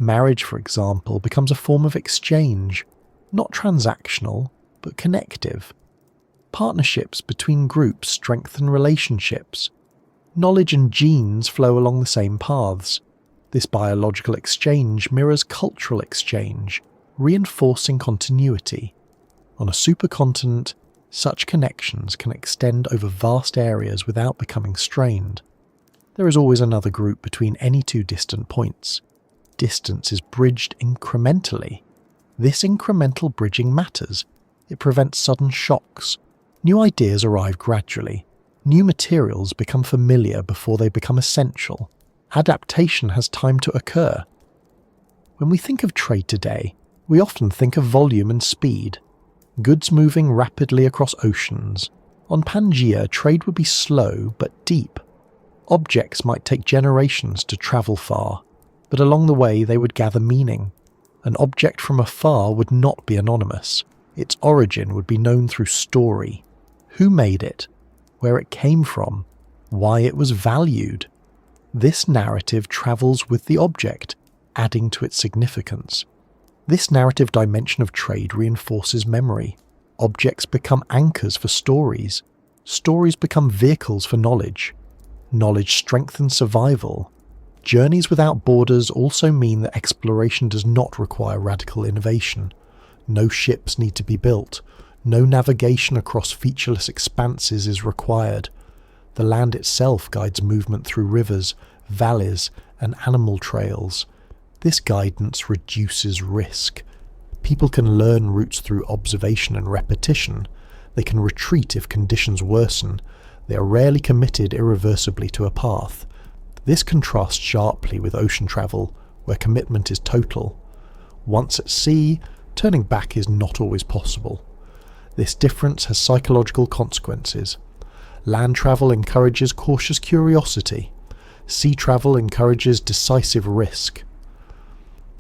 Marriage, for example, becomes a form of exchange, not transactional, but connective. Partnerships between groups strengthen relationships. Knowledge and genes flow along the same paths. This biological exchange mirrors cultural exchange, reinforcing continuity. On a supercontinent, such connections can extend over vast areas without becoming strained. There is always another group between any two distant points. Distance is bridged incrementally. This incremental bridging matters. It prevents sudden shocks. New ideas arrive gradually. New materials become familiar before they become essential. Adaptation has time to occur. When we think of trade today, we often think of volume and speed. Goods moving rapidly across oceans. On Pangea, trade would be slow but deep. Objects might take generations to travel far, but along the way they would gather meaning. An object from afar would not be anonymous. Its origin would be known through story. Who made it? Where it came from? Why it was valued? This narrative travels with the object, adding to its significance. This narrative dimension of trade reinforces memory. Objects become anchors for stories. Stories become vehicles for knowledge. Knowledge strengthens survival. Journeys without borders also mean that exploration does not require radical innovation. No ships need to be built. No navigation across featureless expanses is required. The land itself guides movement through rivers, valleys, and animal trails. This guidance reduces risk. People can learn routes through observation and repetition. They can retreat if conditions worsen. They are rarely committed irreversibly to a path. This contrasts sharply with ocean travel, where commitment is total. Once at sea, turning back is not always possible. This difference has psychological consequences. Land travel encourages cautious curiosity. Sea travel encourages decisive risk.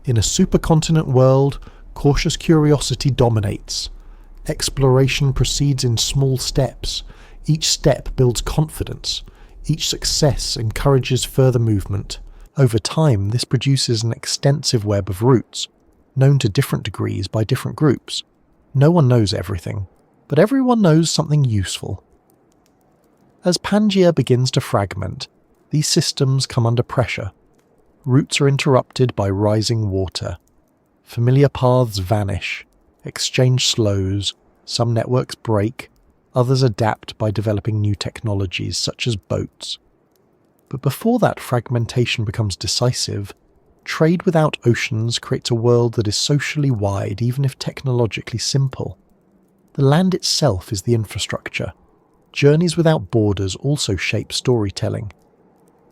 In a supercontinent world, cautious curiosity dominates. Exploration proceeds in small steps. Each step builds confidence. Each success encourages further movement. Over time, this produces an extensive web of routes, known to different degrees by different groups. No one knows everything, but everyone knows something useful. As Pangea begins to fragment, these systems come under pressure. Routes are interrupted by rising water. Familiar paths vanish. Exchange slows. Some networks break. Others adapt by developing new technologies such as boats. But before that fragmentation becomes decisive, trade without oceans creates a world that is socially wide even if technologically simple. The land itself is the infrastructure. Journeys without borders also shape storytelling.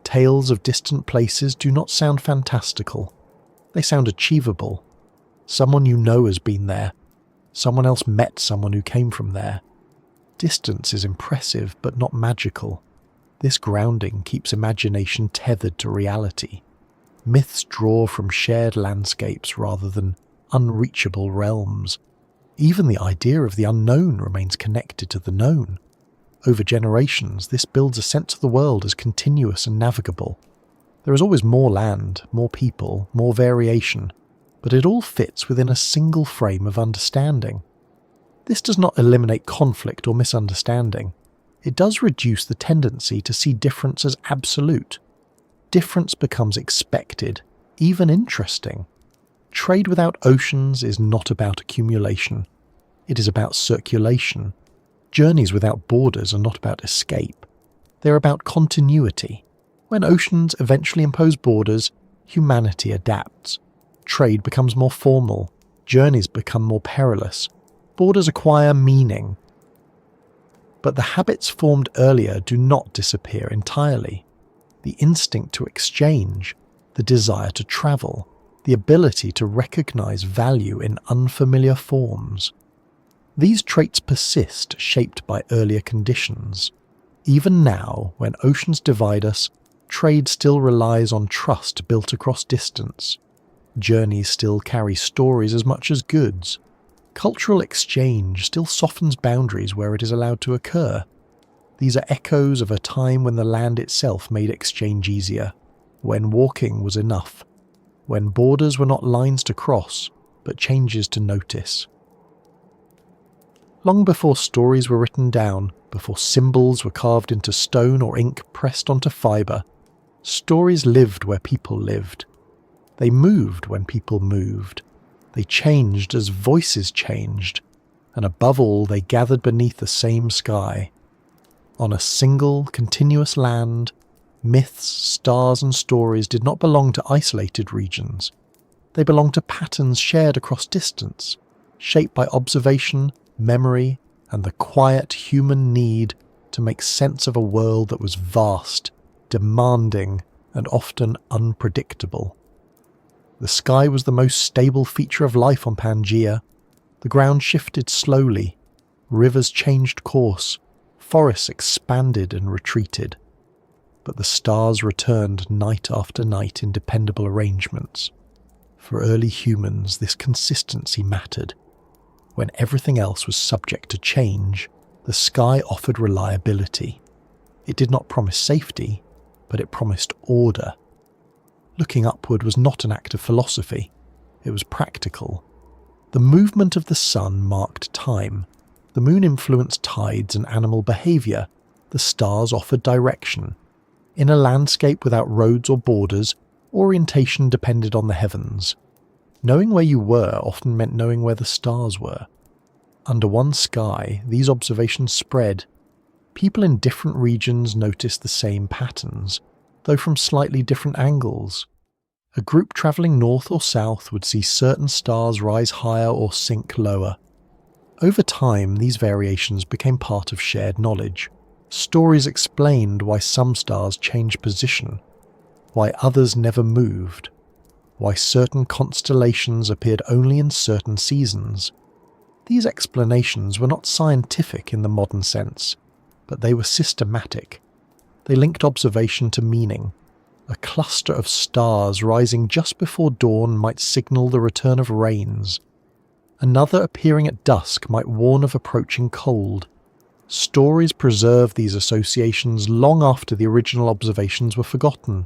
Tales of distant places do not sound fantastical. They sound achievable. Someone you know has been there. Someone else met someone who came from there. Distance is impressive but not magical. This grounding keeps imagination tethered to reality. Myths draw from shared landscapes rather than unreachable realms. Even the idea of the unknown remains connected to the known. Over generations, this builds a sense of the world as continuous and navigable. There is always more land, more people, more variation, but it all fits within a single frame of understanding. This does not eliminate conflict or misunderstanding. It does reduce the tendency to see difference as absolute. Difference becomes expected, even interesting. Trade without oceans is not about accumulation. It is about circulation. Journeys without borders are not about escape. They are about continuity. When oceans eventually impose borders, humanity adapts. Trade becomes more formal. Journeys become more perilous. Borders acquire meaning. But the habits formed earlier do not disappear entirely. The instinct to exchange, the desire to travel, the ability to recognize value in unfamiliar forms. These traits persist, shaped by earlier conditions. Even now, when oceans divide us, trade still relies on trust built across distance. Journeys still carry stories as much as goods. Cultural exchange still softens boundaries where it is allowed to occur. These are echoes of a time when the land itself made exchange easier, when walking was enough, when borders were not lines to cross, but changes to notice. Long before stories were written down, before symbols were carved into stone or ink pressed onto fibre, stories lived where people lived. They moved when people moved. They changed as voices changed. And above all, they gathered beneath the same sky. On a single, continuous land, myths, stars and stories did not belong to isolated regions. They belonged to patterns shared across distance, shaped by observation, memory, and the quiet human need to make sense of a world that was vast, demanding, and often unpredictable. The sky was the most stable feature of life on Pangea. The ground shifted slowly, rivers changed course, forests expanded and retreated. But the stars returned night after night in dependable arrangements. For early humans, this consistency mattered. When everything else was subject to change, the sky offered reliability. It did not promise safety, but it promised order. Looking upward was not an act of philosophy, it was practical. The movement of the sun marked time. The moon influenced tides and animal behaviour. The stars offered direction. In a landscape without roads or borders, orientation depended on the heavens. Knowing where you were often meant knowing where the stars were. Under one sky, these observations spread. People in different regions noticed the same patterns, though from slightly different angles. A group travelling north or south would see certain stars rise higher or sink lower. Over time, these variations became part of shared knowledge. Stories explained why some stars changed position, why others never moved, why certain constellations appeared only in certain seasons. These explanations were not scientific in the modern sense, but they were systematic. They linked observation to meaning. A cluster of stars rising just before dawn might signal the return of rains. Another appearing at dusk might warn of approaching cold. Stories preserve these associations long after the original observations were forgotten.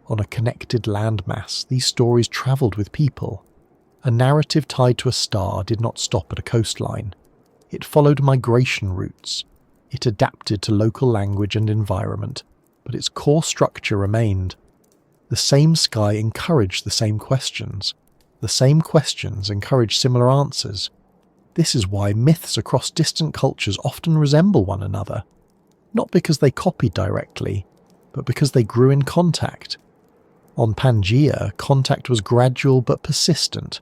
On a connected landmass, these stories travelled with people. A narrative tied to a star did not stop at a coastline. It followed migration routes. It adapted to local language and environment, but its core structure remained. The same sky encouraged the same questions. The same questions encouraged similar answers. This is why myths across distant cultures often resemble one another, not because they copied directly, but because they grew in contact. On Pangea, contact was gradual but persistent.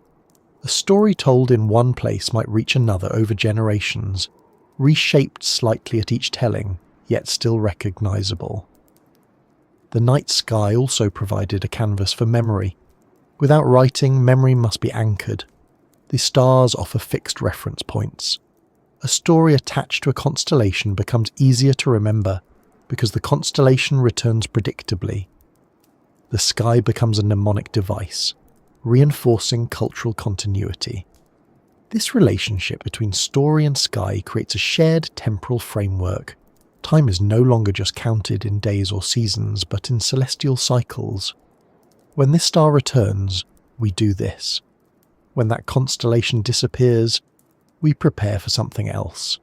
A story told in one place might reach another over generations, reshaped slightly at each telling, yet still recognizable. The night sky also provided a canvas for memory. Without writing, memory must be anchored. The stars offer fixed reference points. A story attached to a constellation becomes easier to remember because the constellation returns predictably. The sky becomes a mnemonic device, reinforcing cultural continuity. This relationship between story and sky creates a shared temporal framework. Time is no longer just counted in days or seasons, but in celestial cycles. When this star returns, we do this. When that constellation disappears, we prepare for something else.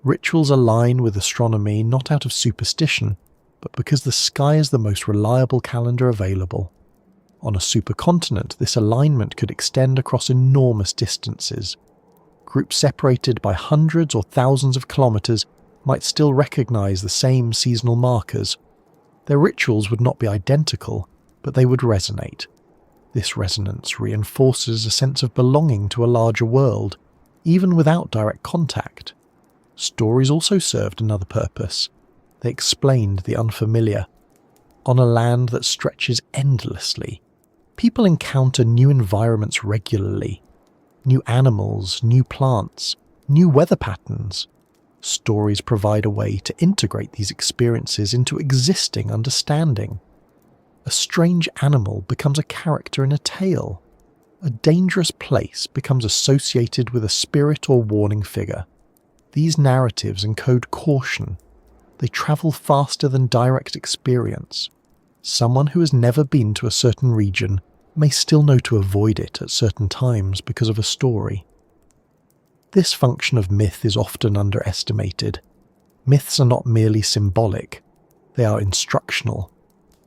Rituals align with astronomy not out of superstition, but because the sky is the most reliable calendar available. On a supercontinent, this alignment could extend across enormous distances. Groups separated by hundreds or thousands of kilometers might still recognize the same seasonal markers. Their rituals would not be identical, but they would resonate. This resonance reinforces a sense of belonging to a larger world, even without direct contact. Stories also served another purpose. They explained the unfamiliar. On a land that stretches endlessly, people encounter new environments regularly. New animals, new plants, new weather patterns. Stories provide a way to integrate these experiences into existing understanding. A strange animal becomes a character in a tale. A dangerous place becomes associated with a spirit or warning figure. These narratives encode caution. They travel faster than direct experience. Someone who has never been to a certain region may still know to avoid it at certain times because of a story. This function of myth is often underestimated. Myths are not merely symbolic, they are instructional.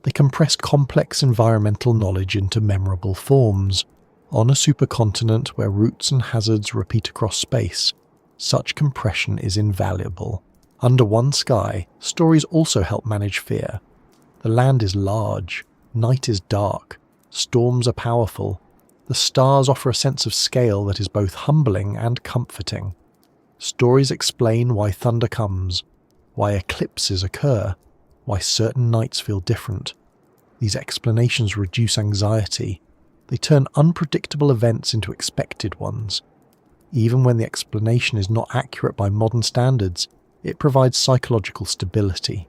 They compress complex environmental knowledge into memorable forms. On a supercontinent where routes and hazards repeat across space, such compression is invaluable. Under one sky, stories also help manage fear. The land is large, night is dark, storms are powerful. The stars offer a sense of scale that is both humbling and comforting. Stories explain why thunder comes, why eclipses occur, why certain nights feel different. These explanations reduce anxiety. They turn unpredictable events into expected ones. Even when the explanation is not accurate by modern standards, it provides psychological stability.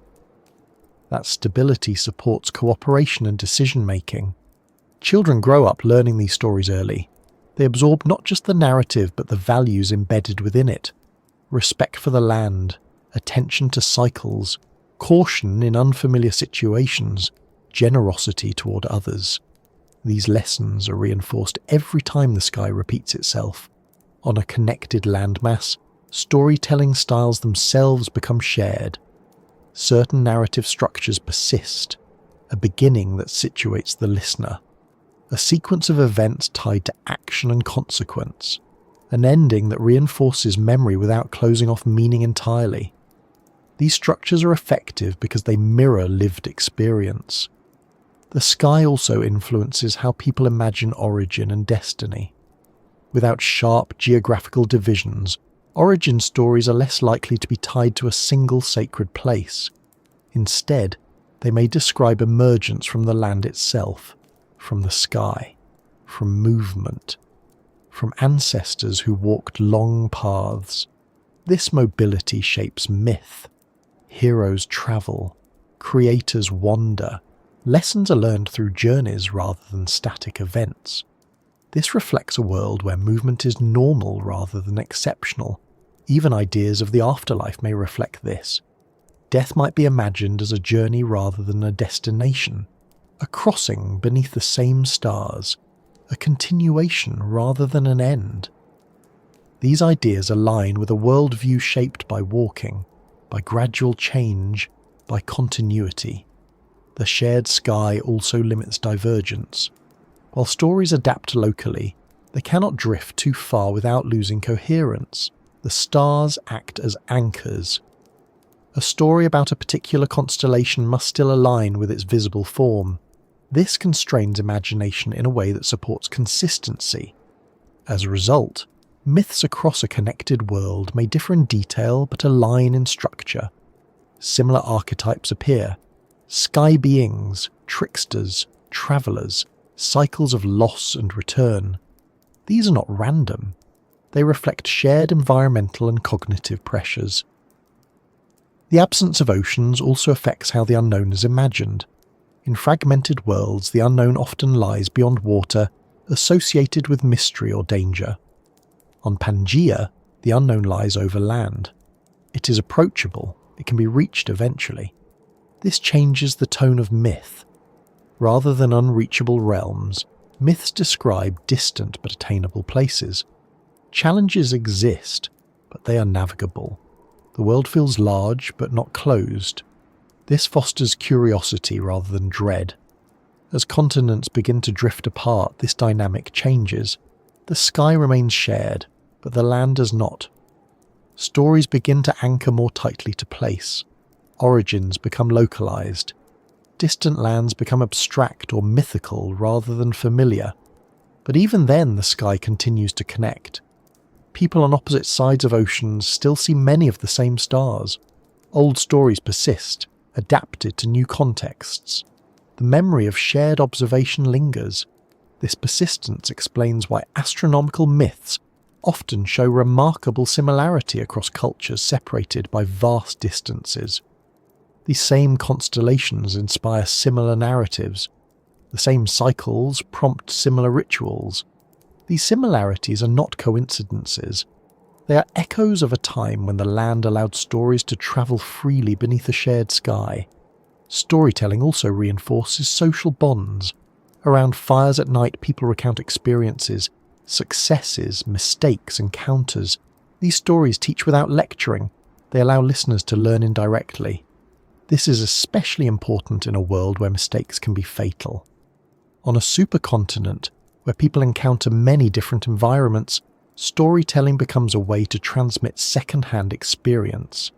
That stability supports cooperation and decision-making. Children grow up learning these stories early. They absorb not just the narrative but the values embedded within it. Respect for the land, attention to cycles, caution in unfamiliar situations, generosity toward others. These lessons are reinforced every time the sky repeats itself. On a connected landmass, storytelling styles themselves become shared. Certain narrative structures persist, a beginning that situates the listener, a sequence of events tied to action and consequence, an ending that reinforces memory without closing off meaning entirely. These structures are effective because they mirror lived experience. The sky also influences how people imagine origin and destiny. Without sharp geographical divisions, origin stories are less likely to be tied to a single sacred place. Instead, they may describe emergence from the land itself, from the sky, from movement, from ancestors who walked long paths. This mobility shapes myth. Heroes travel, creators wander. Lessons are learned through journeys rather than static events. This reflects a world where movement is normal rather than exceptional. Even ideas of the afterlife may reflect this. Death might be imagined as a journey rather than a destination, a crossing beneath the same stars, a continuation rather than an end. These ideas align with a worldview shaped by walking, by gradual change, by continuity. The shared sky also limits divergence. While stories adapt locally, they cannot drift too far without losing coherence. The stars act as anchors. A story about a particular constellation must still align with its visible form. This constrains imagination in a way that supports consistency. As a result, myths across a connected world may differ in detail but align in structure. Similar archetypes appear: sky beings, tricksters, travellers, cycles of loss and return. These are not random. They reflect shared environmental and cognitive pressures. The absence of oceans also affects how the unknown is imagined. In fragmented worlds, the unknown often lies beyond water, associated with mystery or danger. On Pangea, the unknown lies over land. It is approachable, it can be reached eventually. This changes the tone of myth. Rather than unreachable realms, myths describe distant but attainable places. Challenges exist, but they are navigable. The world feels large but not closed. This fosters curiosity rather than dread. As continents begin to drift apart, this dynamic changes. The sky remains shared, but the land does not. Stories begin to anchor more tightly to place. Origins become localized. Distant lands become abstract or mythical rather than familiar. But even then, the sky continues to connect. People on opposite sides of oceans still see many of the same stars. Old stories persist, adapted to new contexts. The memory of shared observation lingers. This persistence explains why astronomical myths often show remarkable similarity across cultures separated by vast distances. These same constellations inspire similar narratives. The same cycles prompt similar rituals. These similarities are not coincidences. They are echoes of a time when the land allowed stories to travel freely beneath a shared sky. Storytelling also reinforces social bonds. Around fires at night, people recount experiences, successes, mistakes, encounters. These stories teach without lecturing. They allow listeners to learn indirectly. This is especially important in a world where mistakes can be fatal. On a supercontinent, where people encounter many different environments, storytelling becomes a way to transmit second-hand experience.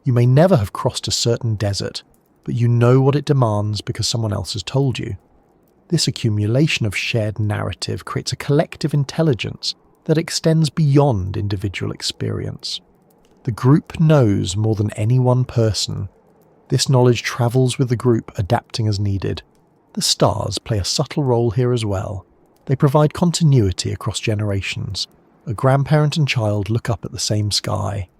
You may never have crossed a certain desert, but you know what it demands because someone else has told you. This accumulation of shared narrative creates a collective intelligence that extends beyond individual experience. The group knows more than any one person. This knowledge travels with the group, adapting as needed. The stars play a subtle role here as well. They provide continuity across generations. A grandparent and child look up at the same sky.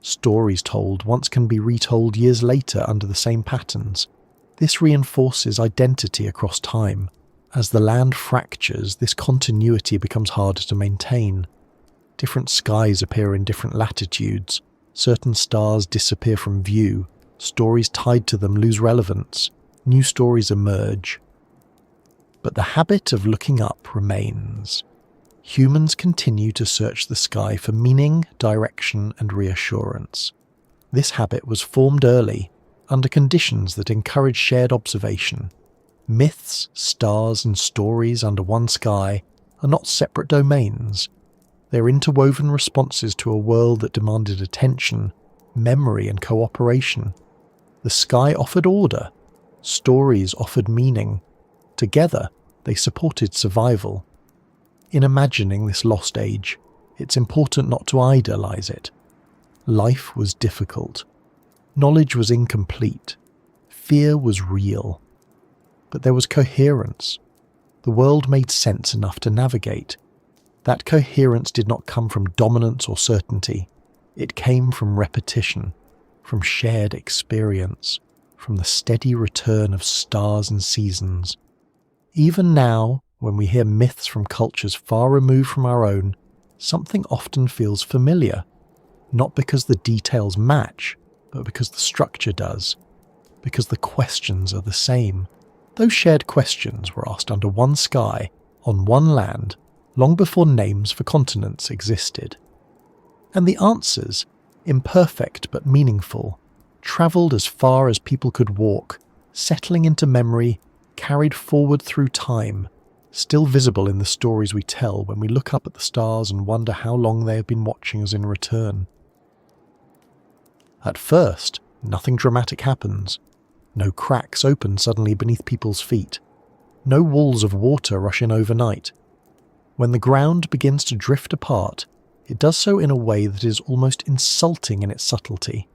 Stories told once can be retold years later under the same patterns. This reinforces identity across time. As the land fractures, this continuity becomes harder to maintain. Different skies appear in different latitudes. Certain stars disappear from view. Stories tied to them lose relevance. New stories emerge. But the habit of looking up remains. Humans continue to search the sky for meaning, direction, and reassurance. This habit was formed early, under conditions that encourage shared observation. Myths, stars, and stories under one sky are not separate domains. They are interwoven responses to a world that demanded attention, memory, and cooperation. The sky offered order. Stories offered meaning. Together, they supported survival. In imagining this lost age, it's important not to idolize it. Life was difficult. Knowledge was incomplete. Fear was real. But there was coherence. The world made sense enough to navigate. That coherence did not come from dominance or certainty. It came from repetition, from shared experience, from the steady return of stars and seasons. Even now, when we hear myths from cultures far removed from our own, something often feels familiar, not because the details match, but because the structure does, because the questions are the same. Those shared questions were asked under one sky, on one land, long before names for continents existed. And the answers, imperfect but meaningful, travelled as far as people could walk, settling into memory, carried forward through time, still visible in the stories we tell when we look up at the stars and wonder how long they have been watching us in return. At first, nothing dramatic happens. No cracks open suddenly beneath people's feet. No walls of water rush in overnight. When the ground begins to drift apart, it does so in a way that is almost insulting in its subtlety.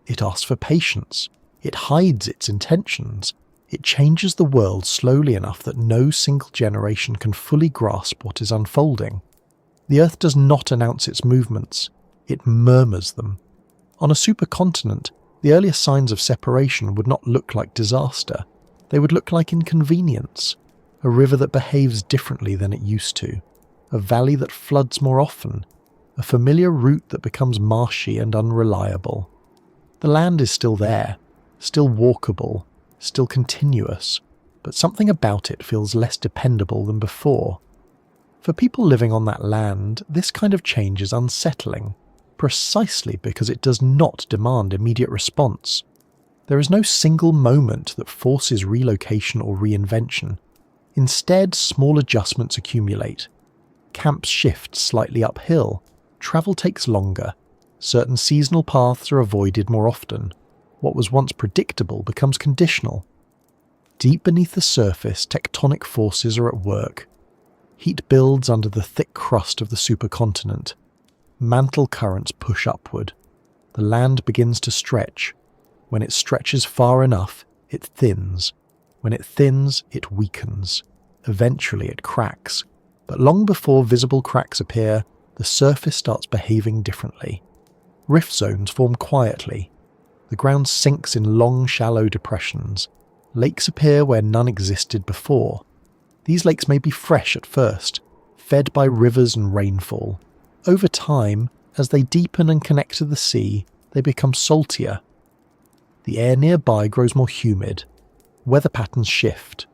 It asks for patience. It hides its intentions. It changes the world slowly enough that no single generation can fully grasp what is unfolding. The Earth does not announce its movements. It murmurs them. On a supercontinent, the earliest signs of separation would not look like disaster. They would look like inconvenience. A river that behaves differently than it used to. A valley that floods more often. A familiar route that becomes marshy and unreliable. The land is still there, still walkable, still continuous, but something about it feels less dependable than before. For people living on that land, this kind of change is unsettling, precisely because it does not demand immediate response. There is no single moment that forces relocation or reinvention. Instead, small adjustments accumulate. Camps shift slightly uphill, travel takes longer, certain seasonal paths are avoided more often. What was once predictable becomes conditional. Deep beneath the surface, tectonic forces are at work. Heat builds under the thick crust of the supercontinent. Mantle currents push upward. The land begins to stretch. When it stretches far enough, it thins. When it thins, it weakens. Eventually it cracks. But long before visible cracks appear, the surface starts behaving differently. Rift zones form quietly. The ground sinks in long, shallow depressions. Lakes appear where none existed before. These lakes may be fresh at first, fed by rivers and rainfall. Over time, as they deepen and connect to the sea, they become saltier. The air nearby grows more humid. Weather patterns shift.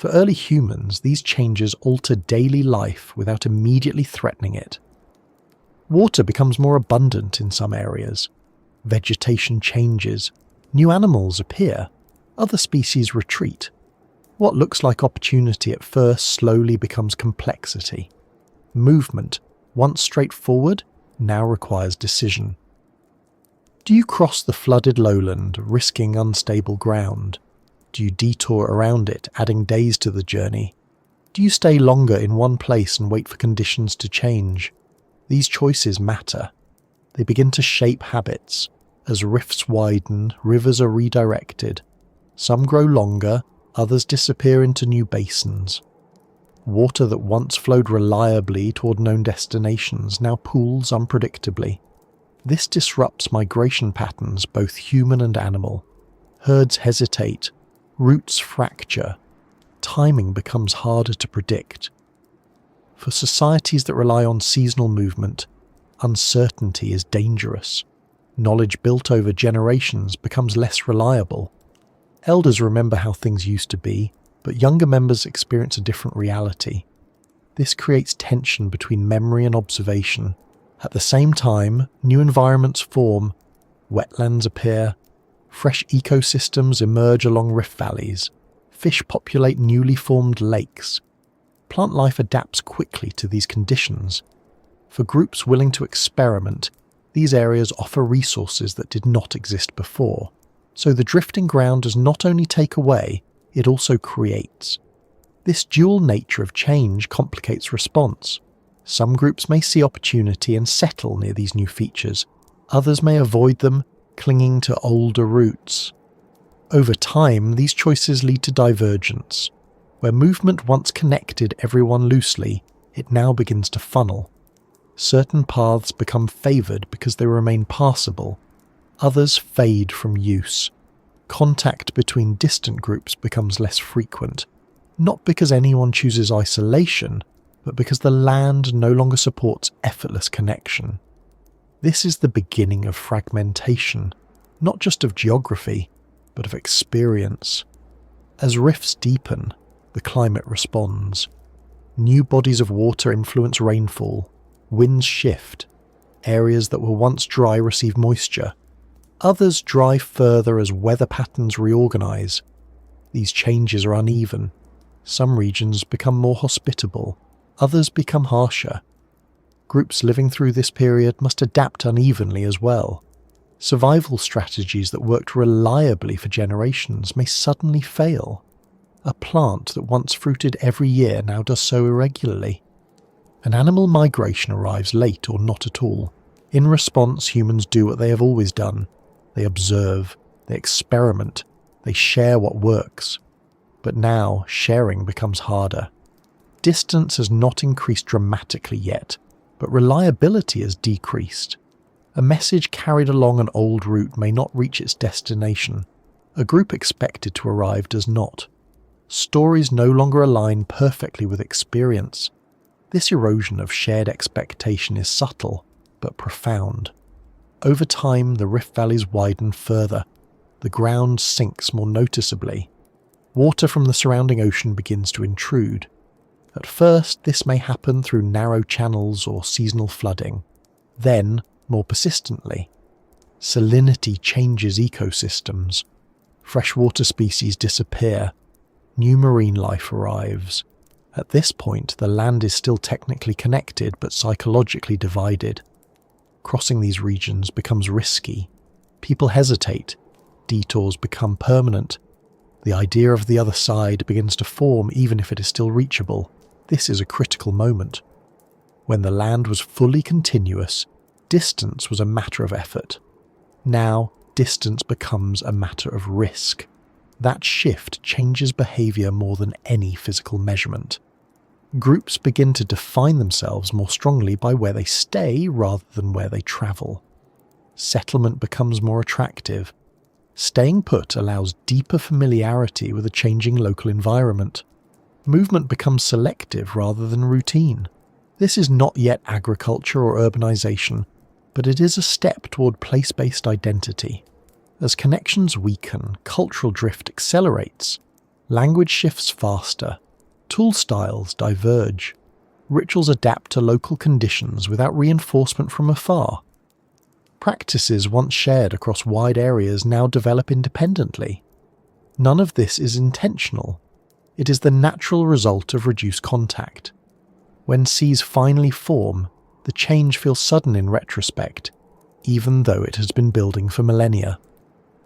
For early humans, these changes alter daily life without immediately threatening it. Water becomes more abundant in some areas. Vegetation changes. New animals appear. Other species retreat. What looks like opportunity at first slowly becomes complexity. Movement, once straightforward, now requires decision. Do you cross the flooded lowland, risking unstable ground? Do you detour around it, adding days to the journey? Do you stay longer in one place and wait for conditions to change? These choices matter. They begin to shape habits. As rifts widen, rivers are redirected. Some grow longer, others disappear into new basins. Water that once flowed reliably toward known destinations now pools unpredictably. This disrupts migration patterns, both human and animal. Herds hesitate, routes fracture, timing becomes harder to predict. For societies that rely on seasonal movement, uncertainty is dangerous. Knowledge built over generations becomes less reliable. Elders remember how things used to be, but younger members experience a different reality. This creates tension between memory and observation. At the same time, new environments form, wetlands appear, fresh ecosystems emerge along rift valleys, fish populate newly formed lakes. Plant life adapts quickly to these conditions. For groups willing to experiment, these areas offer resources that did not exist before. So the drifting ground does not only take away, it also creates. This dual nature of change complicates response. Some groups may see opportunity and settle near these new features. Others may avoid them, clinging to older routes. Over time, these choices lead to divergence. Where movement once connected everyone loosely, it now begins to funnel. Certain paths become favoured because they remain passable. Others fade from use. Contact between distant groups becomes less frequent, not because anyone chooses isolation, but because the land no longer supports effortless connection. This is the beginning of fragmentation, not just of geography, but of experience. As rifts deepen, the climate responds. New bodies of water influence rainfall. Winds shift. Areas that were once dry receive moisture. Others dry further as weather patterns reorganize. These changes are uneven. Some regions become more hospitable. Others become harsher. Groups living through this period must adapt unevenly as well. Survival strategies that worked reliably for generations may suddenly fail. A plant that once fruited every year now does so irregularly. An animal migration arrives late or not at all. In response, humans do what they have always done. They observe, they experiment, they share what works. But now, sharing becomes harder. Distance has not increased dramatically yet, but reliability has decreased. A message carried along an old route may not reach its destination. A group expected to arrive does not. Stories no longer align perfectly with experience. This erosion of shared expectation is subtle, but profound. Over time, the rift valleys widen further. The ground sinks more noticeably. Water from the surrounding ocean begins to intrude. At first, this may happen through narrow channels or seasonal flooding. Then, more persistently, salinity changes ecosystems. Freshwater species disappear. New marine life arrives. At this point, the land is still technically connected but psychologically divided. Crossing these regions becomes risky. People hesitate. Detours become permanent. The idea of the other side begins to form even if it is still reachable. This is a critical moment. When the land was fully continuous, distance was a matter of effort. Now, distance becomes a matter of risk. That shift changes behaviour more than any physical measurement. Groups begin to define themselves more strongly by where they stay rather than where they travel. Settlement becomes more attractive. Staying put allows deeper familiarity with a changing local environment. Movement becomes selective rather than routine. This is not yet agriculture or urbanisation, but it is a step toward place-based identity. As connections weaken, cultural drift accelerates. Language shifts faster, tool styles diverge, rituals adapt to local conditions without reinforcement from afar. Practices once shared across wide areas now develop independently. None of this is intentional. It is the natural result of reduced contact. When seas finally form, the change feels sudden in retrospect, even though it has been building for millennia.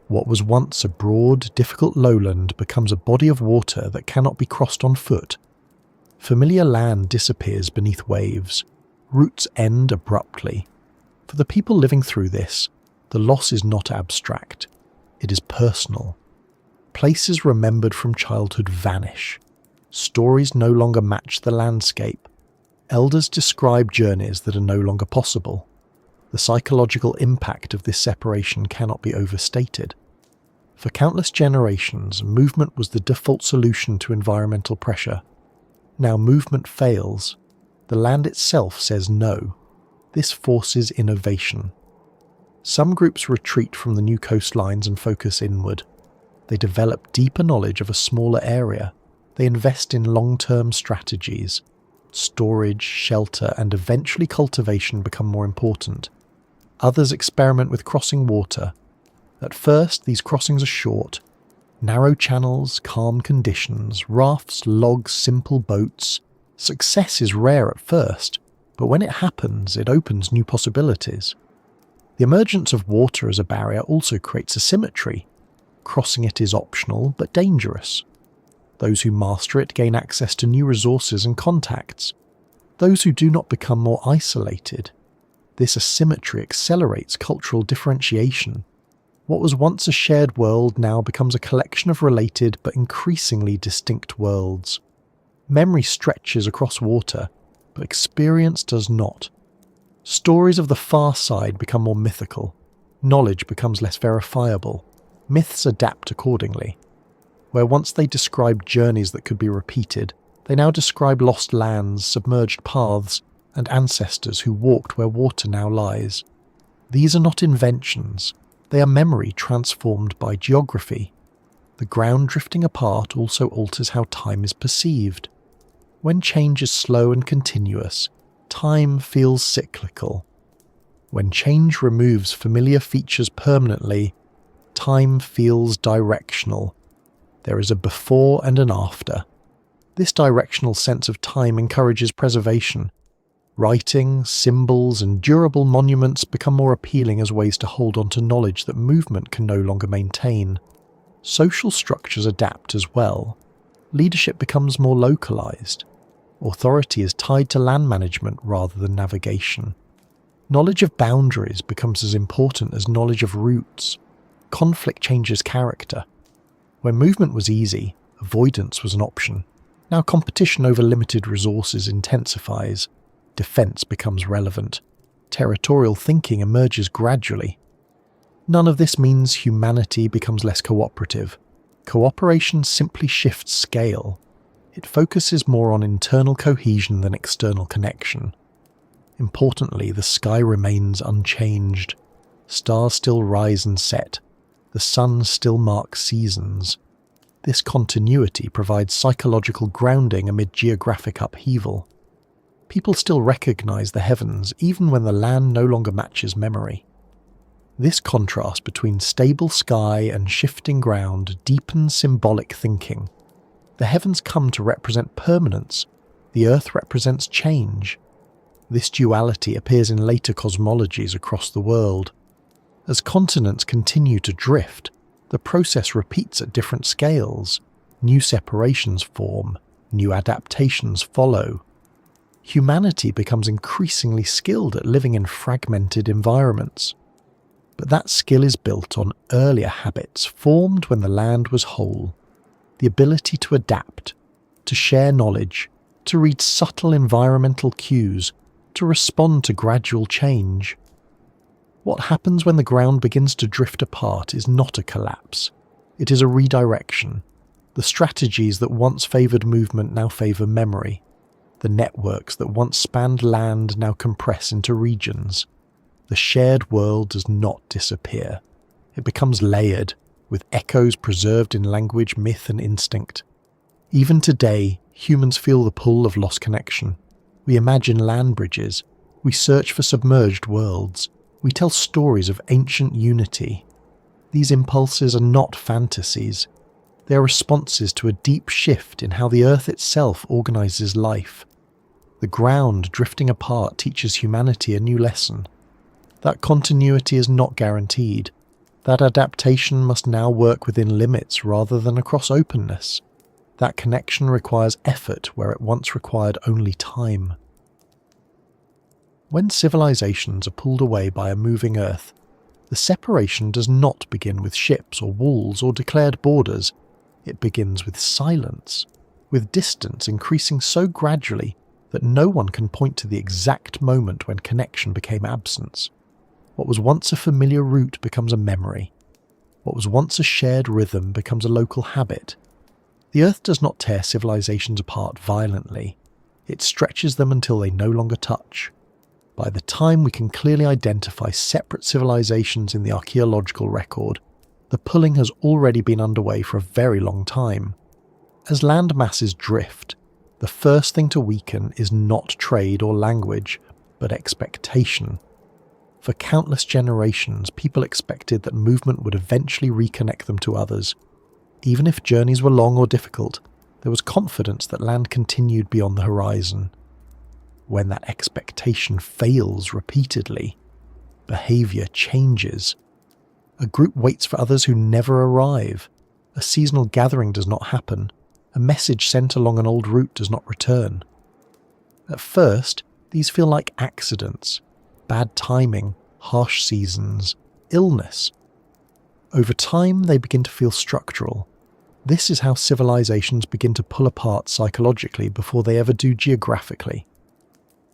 What was once a broad, difficult lowland becomes a body of water that cannot be crossed on foot. Familiar land disappears beneath waves. Routes end abruptly. For the people living through this, the loss is not abstract. It is personal. Places remembered from childhood vanish. Stories no longer match the landscape. Elders describe journeys that are no longer possible. The psychological impact of this separation cannot be overstated. For countless generations, movement was the default solution to environmental pressure. Now movement fails. The land itself says no. This forces innovation. Some groups retreat from the new coastlines and focus inward. They develop deeper knowledge of a smaller area. They invest in long-term strategies. Storage, shelter, and eventually cultivation become more important. Others experiment with crossing water. At first, these crossings are short. Narrow channels, calm conditions, rafts, logs, simple boats. Success is rare at first, but when it happens, it opens new possibilities. The emergence of water as a barrier also creates asymmetry. Crossing it is optional, but dangerous. Those who master it gain access to new resources and contacts. Those who do not become more isolated. This asymmetry accelerates cultural differentiation. What was once a shared world now becomes a collection of related but increasingly distinct worlds. Memory stretches across water, but experience does not. Stories of the far side become more mythical. Knowledge becomes less verifiable. Myths adapt accordingly. Where once they described journeys that could be repeated, they now describe lost lands, submerged paths, and ancestors who walked where water now lies. These are not inventions. They are memory transformed by geography. The ground drifting apart also alters how time is perceived. When change is slow and continuous, time feels cyclical. When change removes familiar features permanently, time feels directional. There is a before and an after. This directional sense of time encourages preservation. Writing, symbols, and durable monuments become more appealing as ways to hold on to knowledge that movement can no longer maintain. Social structures adapt as well. Leadership becomes more localized. Authority is tied to land management rather than navigation. Knowledge of boundaries becomes as important as knowledge of routes. Conflict changes character. When movement was easy, avoidance was an option. Now competition over limited resources intensifies. Defense becomes relevant. Territorial thinking emerges gradually. None of this means humanity becomes less cooperative. Cooperation simply shifts scale. It focuses more on internal cohesion than external connection. Importantly, the sky remains unchanged. Stars still rise and set. The sun still marks seasons. This continuity provides psychological grounding amid geographic upheaval. People still recognize the heavens even when the land no longer matches memory. This contrast between stable sky and shifting ground deepens symbolic thinking. The heavens come to represent permanence. The earth represents change. This duality appears in later cosmologies across the world. As continents continue to drift, the process repeats at different scales. New separations form, new adaptations follow. Humanity becomes increasingly skilled at living in fragmented environments. But that skill is built on earlier habits formed when the land was whole. The ability to adapt, to share knowledge, to read subtle environmental cues, to respond to gradual change. What happens when the ground begins to drift apart is not a collapse. It is a redirection. The strategies that once favoured movement now favour memory. The networks that once spanned land now compress into regions. The shared world does not disappear. It becomes layered, with echoes preserved in language, myth and instinct. Even today, humans feel the pull of lost connection. We imagine land bridges. We search for submerged worlds. We tell stories of ancient unity. These impulses are not fantasies. They are responses to a deep shift in how the Earth itself organizes life. The ground drifting apart teaches humanity a new lesson. That continuity is not guaranteed. That adaptation must now work within limits rather than across openness. That connection requires effort where it once required only time. When civilizations are pulled away by a moving Earth, the separation does not begin with ships or walls or declared borders. It begins with silence, with distance increasing so gradually that no one can point to the exact moment when connection became absence. What was once a familiar route becomes a memory. What was once a shared rhythm becomes a local habit. The Earth does not tear civilizations apart violently. It stretches them until they no longer touch. By the time we can clearly identify separate civilizations in the archaeological record, the pulling has already been underway for a very long time. As land masses drift, the first thing to weaken is not trade or language, but expectation. For countless generations, people expected that movement would eventually reconnect them to others. Even if journeys were long or difficult, there was confidence that land continued beyond the horizon. When that expectation fails repeatedly, behavior changes. A group waits for others who never arrive. A seasonal gathering does not happen. A message sent along an old route does not return. At first, these feel like accidents, bad timing, harsh seasons, illness. Over time, they begin to feel structural. This is how civilizations begin to pull apart psychologically before they ever do geographically.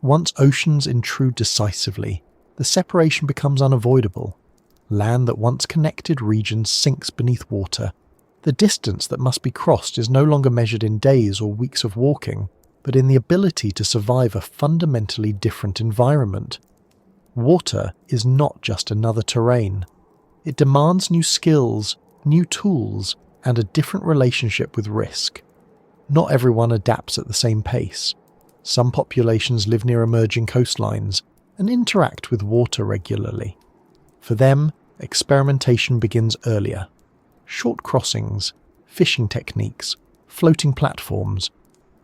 Once oceans intrude decisively, the separation becomes unavoidable. Land that once connected regions sinks beneath water. The distance that must be crossed is no longer measured in days or weeks of walking, but in the ability to survive a fundamentally different environment. Water is not just another terrain. It demands new skills, new tools, and a different relationship with risk. Not everyone adapts at the same pace. Some populations live near emerging coastlines and interact with water regularly. For them, experimentation begins earlier. Short crossings, fishing techniques, floating platforms.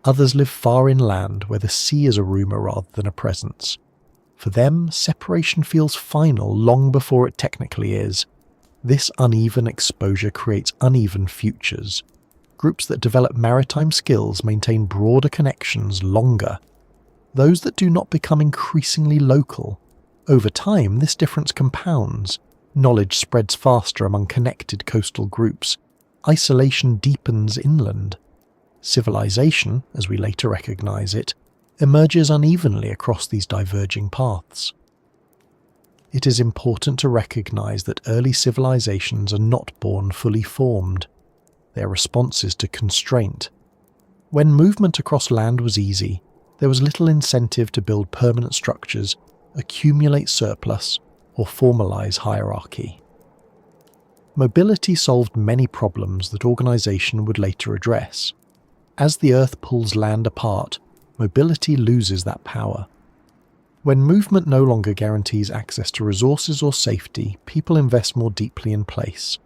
Others live far inland where the sea is a rumour rather than a presence. For them, separation feels final long before it technically is. This uneven exposure creates uneven futures. Groups that develop maritime skills maintain broader connections longer. Those that do not become increasingly local. Over time, this difference compounds. Knowledge spreads faster among connected coastal groups. Isolation deepens inland. Civilization, as we later recognize it, emerges unevenly across these diverging paths. It is important to recognize that early civilizations are not born fully formed. They are responses to constraint. When movement across land was easy, there was little incentive to build permanent structures, accumulate surplus, or formalize hierarchy. Mobility solved many problems that organization would later address. As the Earth pulls land apart, mobility loses that power. When movement no longer guarantees access to resources or safety, people invest more deeply in place.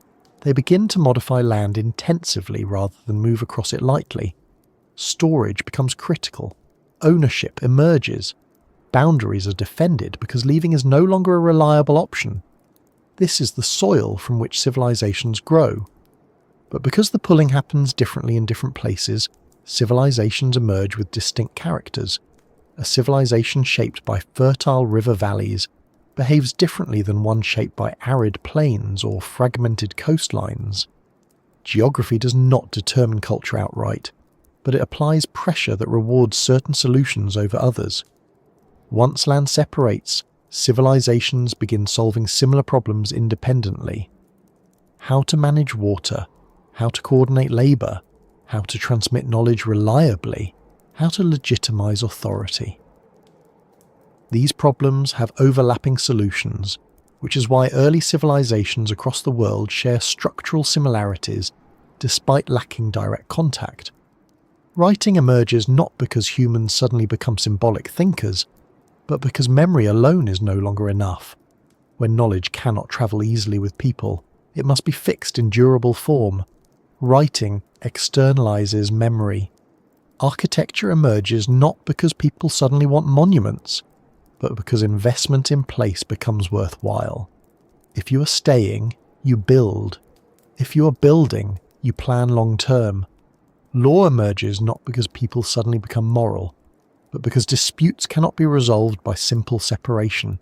They begin to modify land intensively rather than move across it lightly. Storage becomes critical. Ownership emerges. Boundaries are defended because leaving is no longer a reliable option. This is the soil from which civilizations grow. But because the pulling happens differently in different places, civilizations emerge with distinct characters. A civilization shaped by fertile river valleys behaves differently than one shaped by arid plains or fragmented coastlines. Geography does not determine culture outright, but it applies pressure that rewards certain solutions over others. Once land separates, civilizations begin solving similar problems independently. How to manage water, how to coordinate labour, how to transmit knowledge reliably, how to legitimize authority. These problems have overlapping solutions, which is why early civilizations across the world share structural similarities despite lacking direct contact. Writing emerges not because humans suddenly become symbolic thinkers, but because memory alone is no longer enough. When knowledge cannot travel easily with people, it must be fixed in durable form. Writing externalizes memory. Architecture emerges not because people suddenly want monuments, but because investment in place becomes worthwhile. If you are staying, you build. If you are building, you plan long term. Law emerges not because people suddenly become moral, but because disputes cannot be resolved by simple separation.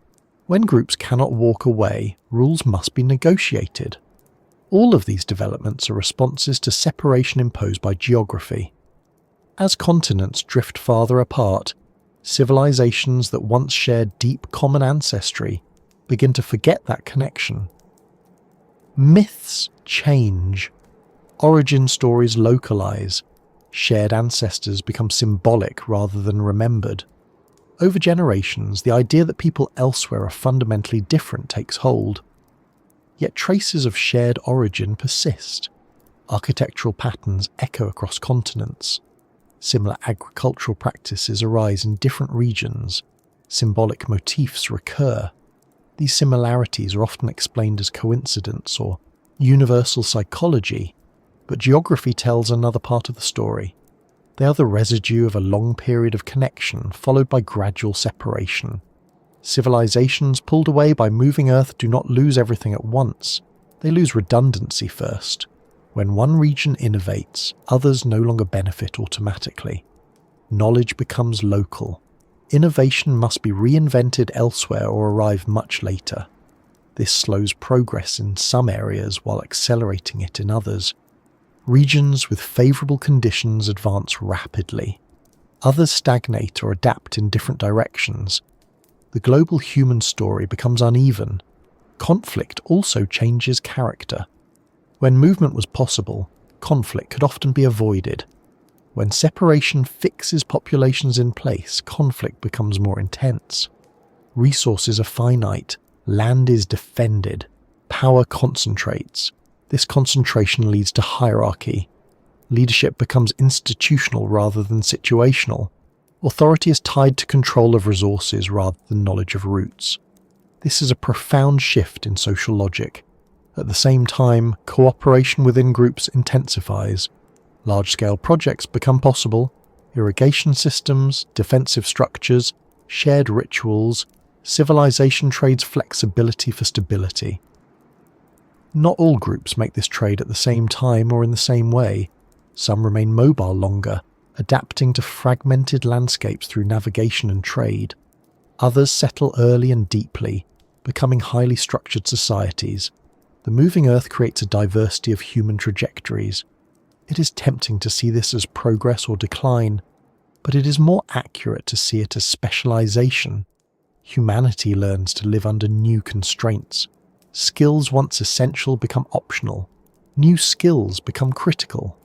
When groups cannot walk away, rules must be negotiated. All of these developments are responses to separation imposed by geography. As continents drift farther apart, civilizations that once shared deep common ancestry begin to forget that connection. Myths change. Origin stories localize. Shared ancestors become symbolic rather than remembered. Over generations, the idea that people elsewhere are fundamentally different takes hold. Yet traces of shared origin persist. Architectural patterns echo across continents. Similar agricultural practices arise in different regions. Symbolic motifs recur. These similarities are often explained as coincidence or universal psychology, but geography tells another part of the story. They are the residue of a long period of connection followed by gradual separation. Civilizations pulled away by moving Earth do not lose everything at once. They lose redundancy first. When one region innovates, others no longer benefit automatically. Knowledge becomes local. Innovation must be reinvented elsewhere or arrive much later. This slows progress in some areas while accelerating it in others. Regions with favourable conditions advance rapidly. Others stagnate or adapt in different directions. The global human story becomes uneven. Conflict also changes character. When movement was possible, conflict could often be avoided. When separation fixes populations in place, conflict becomes more intense. Resources are finite, land is defended, power concentrates. This concentration leads to hierarchy. Leadership becomes institutional rather than situational. Authority is tied to control of resources rather than knowledge of roots. This is a profound shift in social logic. At the same time, cooperation within groups intensifies. Large-scale projects become possible. Irrigation systems, defensive structures, shared rituals. Civilization trades flexibility for stability. Not all groups make this trade at the same time or in the same way. Some remain mobile longer, adapting to fragmented landscapes through navigation and trade. Others settle early and deeply, becoming highly structured societies. The moving Earth creates a diversity of human trajectories. It is tempting to see this as progress or decline, but it is more accurate to see it as specialization. Humanity learns to live under new constraints. Skills once essential become optional. New skills become critical.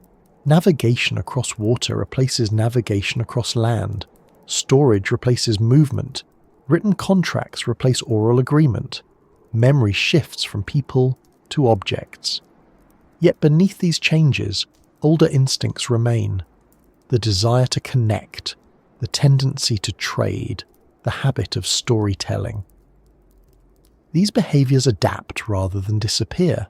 Navigation across water replaces navigation across land. Storage replaces movement. Written contracts replace oral agreement. Memory shifts from people to objects. Yet beneath these changes, older instincts remain. The desire to connect, the tendency to trade, the habit of storytelling. These behaviors adapt rather than disappear.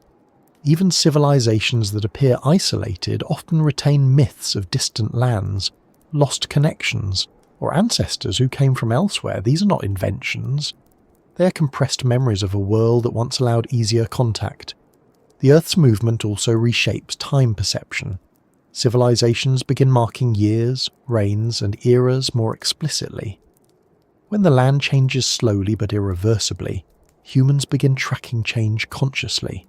Even civilizations that appear isolated often retain myths of distant lands, lost connections, or ancestors who came from elsewhere. These are not inventions. They are compressed memories of a world that once allowed easier contact. The Earth's movement also reshapes time perception. Civilizations begin marking years, reigns, and eras more explicitly. When the land changes slowly but irreversibly, humans begin tracking change consciously.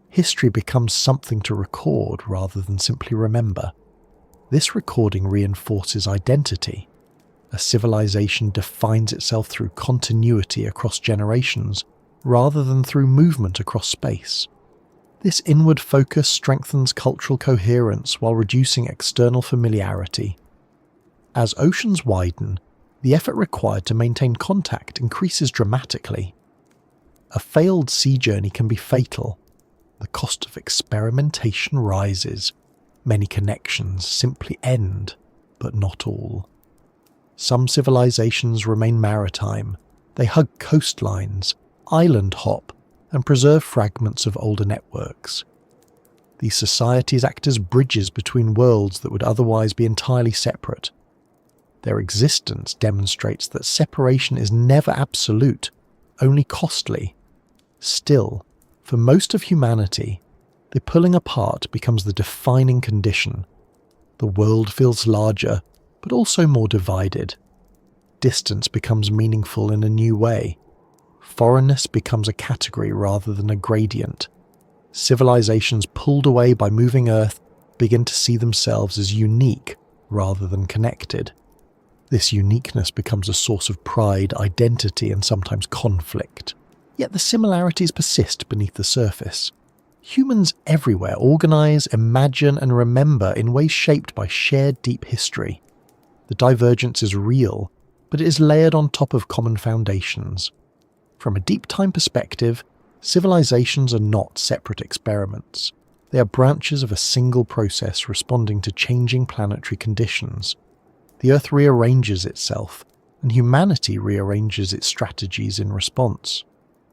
History becomes something to record rather than simply remember. This recording reinforces identity. A civilization defines itself through continuity across generations, rather than through movement across space. This inward focus strengthens cultural coherence while reducing external familiarity. As oceans widen, the effort required to maintain contact increases dramatically. A failed sea journey can be fatal. The cost of experimentation rises. Many connections simply end, but not all. Some civilizations remain maritime. They hug coastlines, island hop, and preserve fragments of older networks. These societies act as bridges between worlds that would otherwise be entirely separate. Their existence demonstrates that separation is never absolute, only costly. Still, for most of humanity, the pulling apart becomes the defining condition. The world feels larger, but also more divided. Distance becomes meaningful in a new way. Foreignness becomes a category rather than a gradient. Civilizations pulled away by moving Earth begin to see themselves as unique rather than connected. This uniqueness becomes a source of pride, identity, and sometimes conflict. Yet the similarities persist beneath the surface. Humans everywhere organize, imagine, and remember in ways shaped by shared deep history. The divergence is real, but it is layered on top of common foundations. From a deep time perspective, civilizations are not separate experiments. They are branches of a single process responding to changing planetary conditions. The Earth rearranges itself, and humanity rearranges its strategies in response.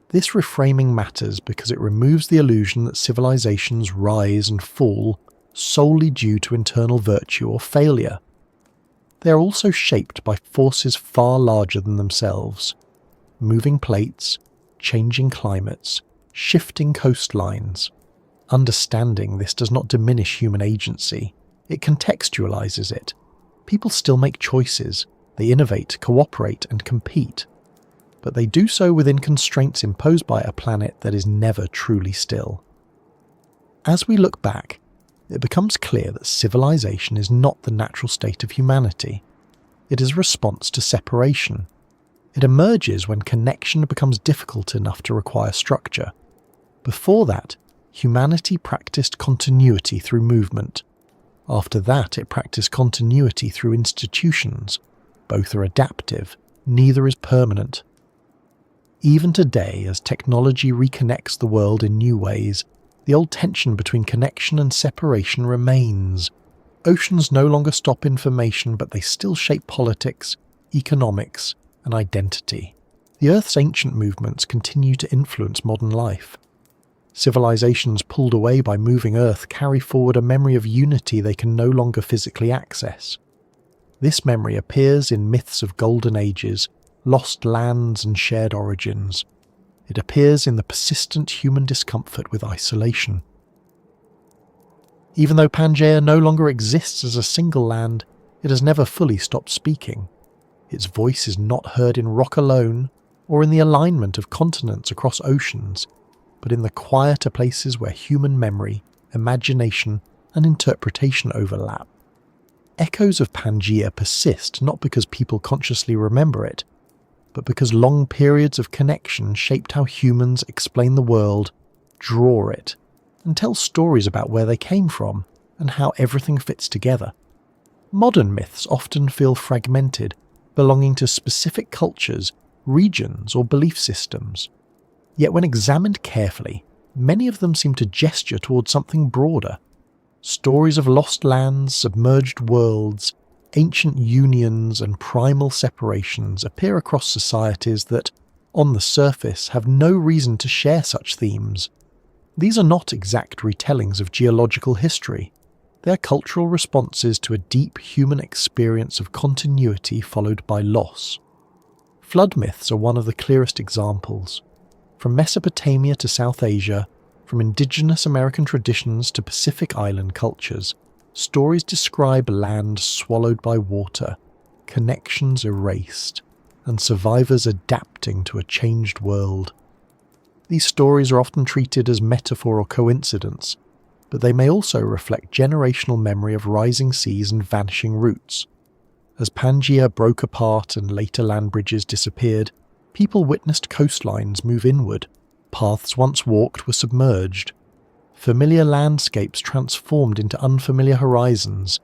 This reframing matters because it removes the illusion that civilizations rise and fall solely due to internal virtue or failure. They are also shaped by forces far larger than themselves. Moving plates, changing climates, shifting coastlines. Understanding this does not diminish human agency, it contextualizes it. People still make choices, they innovate, cooperate, and compete. But they do so within constraints imposed by a planet that is never truly still. As we look back, it becomes clear that civilization is not the natural state of humanity. It is a response to separation. It emerges when connection becomes difficult enough to require structure. Before that, humanity practiced continuity through movement. After that, it practiced continuity through institutions. Both are adaptive, neither is permanent. Even today, as technology reconnects the world in new ways, the old tension between connection and separation remains. Oceans no longer stop information, but they still shape politics, economics, and identity. The Earth's ancient movements continue to influence modern life. Civilizations pulled away by moving Earth carry forward a memory of unity they can no longer physically access. This memory appears in myths of golden ages, lost lands and shared origins. It appears in the persistent human discomfort with isolation. Even though Pangea no longer exists as a single land, it has never fully stopped speaking. Its voice is not heard in rock alone, or in the alignment of continents across oceans, but in the quieter places where human memory, imagination, and interpretation overlap. Echoes of Pangea persist not because people consciously remember it, but because long periods of connection shaped how humans explain the world, draw it, and tell stories about where they came from and how everything fits together. Modern myths often feel fragmented, belonging to specific cultures, regions, or belief systems. Yet when examined carefully, many of them seem to gesture towards something broader. Stories of lost lands, submerged worlds, ancient unions, and primal separations appear across societies that, on the surface, have no reason to share such themes. These are not exact retellings of geological history. They are cultural responses to a deep human experience of continuity followed by loss. Flood myths are one of the clearest examples. From Mesopotamia to South Asia, from indigenous American traditions to Pacific Island cultures, stories describe land swallowed by water, connections erased, and survivors adapting to a changed world. These stories are often treated as metaphor or coincidence, but they may also reflect generational memory of rising seas and vanishing roots. As Pangea broke apart and later land bridges disappeared, people witnessed coastlines move inward. Paths once walked were submerged. Familiar landscapes transformed into unfamiliar horizons.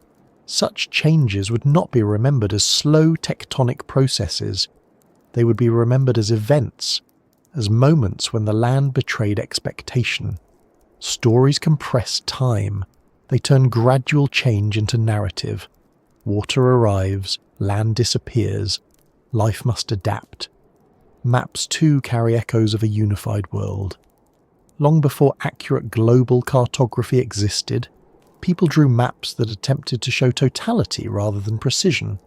Such changes would not be remembered as slow tectonic processes. They would be remembered as events, as moments when the land betrayed expectation. Stories compress time. They turn gradual change into narrative. Water arrives, land disappears, life must adapt. Maps too carry echoes of a unified world. Long before accurate global cartography existed, people drew maps that attempted to show totality rather than precision.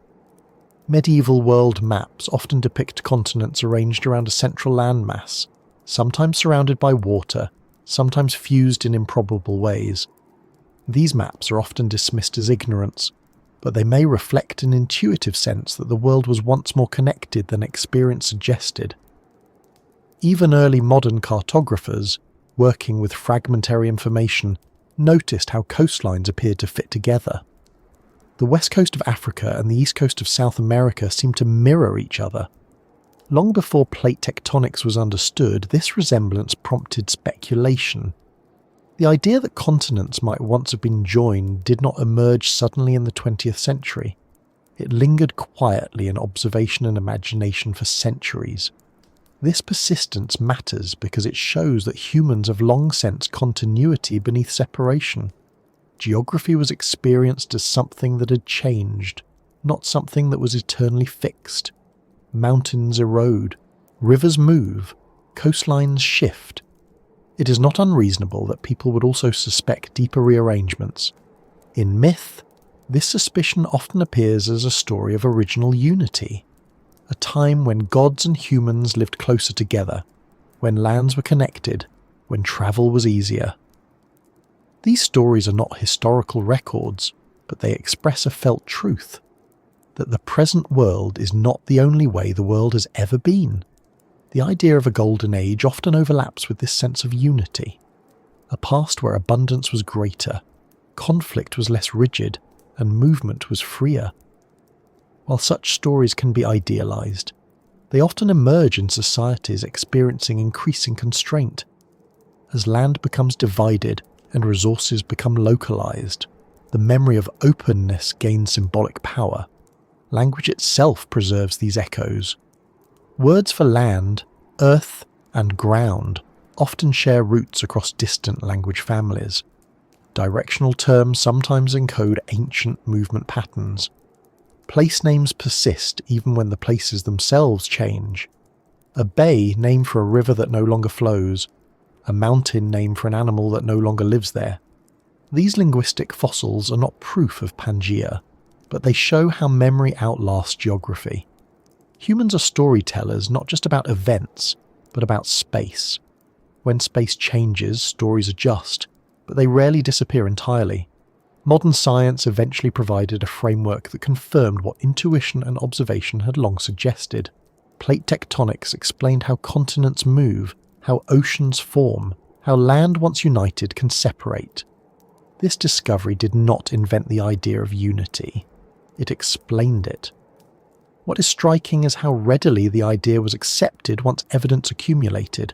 Medieval world maps often depict continents arranged around a central landmass, sometimes surrounded by water, sometimes fused in improbable ways. These maps are often dismissed as ignorance, but they may reflect an intuitive sense that the world was once more connected than experience suggested. Even early modern cartographers, working with fragmentary information, noticed how coastlines appeared to fit together. The west coast of Africa and the east coast of South America seemed to mirror each other. Long before plate tectonics was understood, this resemblance prompted speculation. The idea that continents might once have been joined did not emerge suddenly in the 20th century. It lingered quietly in observation and imagination for centuries. This persistence matters because it shows that humans have long sensed continuity beneath separation. Geography was experienced as something that had changed, not something that was eternally fixed. Mountains erode, rivers move, coastlines shift. It is not unreasonable that people would also suspect deeper rearrangements. In myth, this suspicion often appears as a story of original unity, a time when gods and humans lived closer together, when lands were connected, when travel was easier. These stories are not historical records, but they express a felt truth, that the present world is not the only way the world has ever been. The idea of a golden age often overlaps with this sense of unity, a past where abundance was greater, conflict was less rigid, and movement was freer. While such stories can be idealized, they often emerge in societies experiencing increasing constraint. As land becomes divided and resources become localized, the memory of openness gains symbolic power. Language itself preserves these echoes. Words for land, earth, and ground often share roots across distant language families. Directional terms sometimes encode ancient movement patterns. Place names persist even when the places themselves change. A bay named for a river that no longer flows, a mountain named for an animal that no longer lives there. These linguistic fossils are not proof of Pangea, but they show how memory outlasts geography. Humans are storytellers not just about events, but about space. When space changes, stories adjust, but they rarely disappear entirely. Modern science eventually provided a framework that confirmed what intuition and observation had long suggested. Plate tectonics explained how continents move, how oceans form, how land once united can separate. This discovery did not invent the idea of unity. It explained it. What is striking is how readily the idea was accepted once evidence accumulated.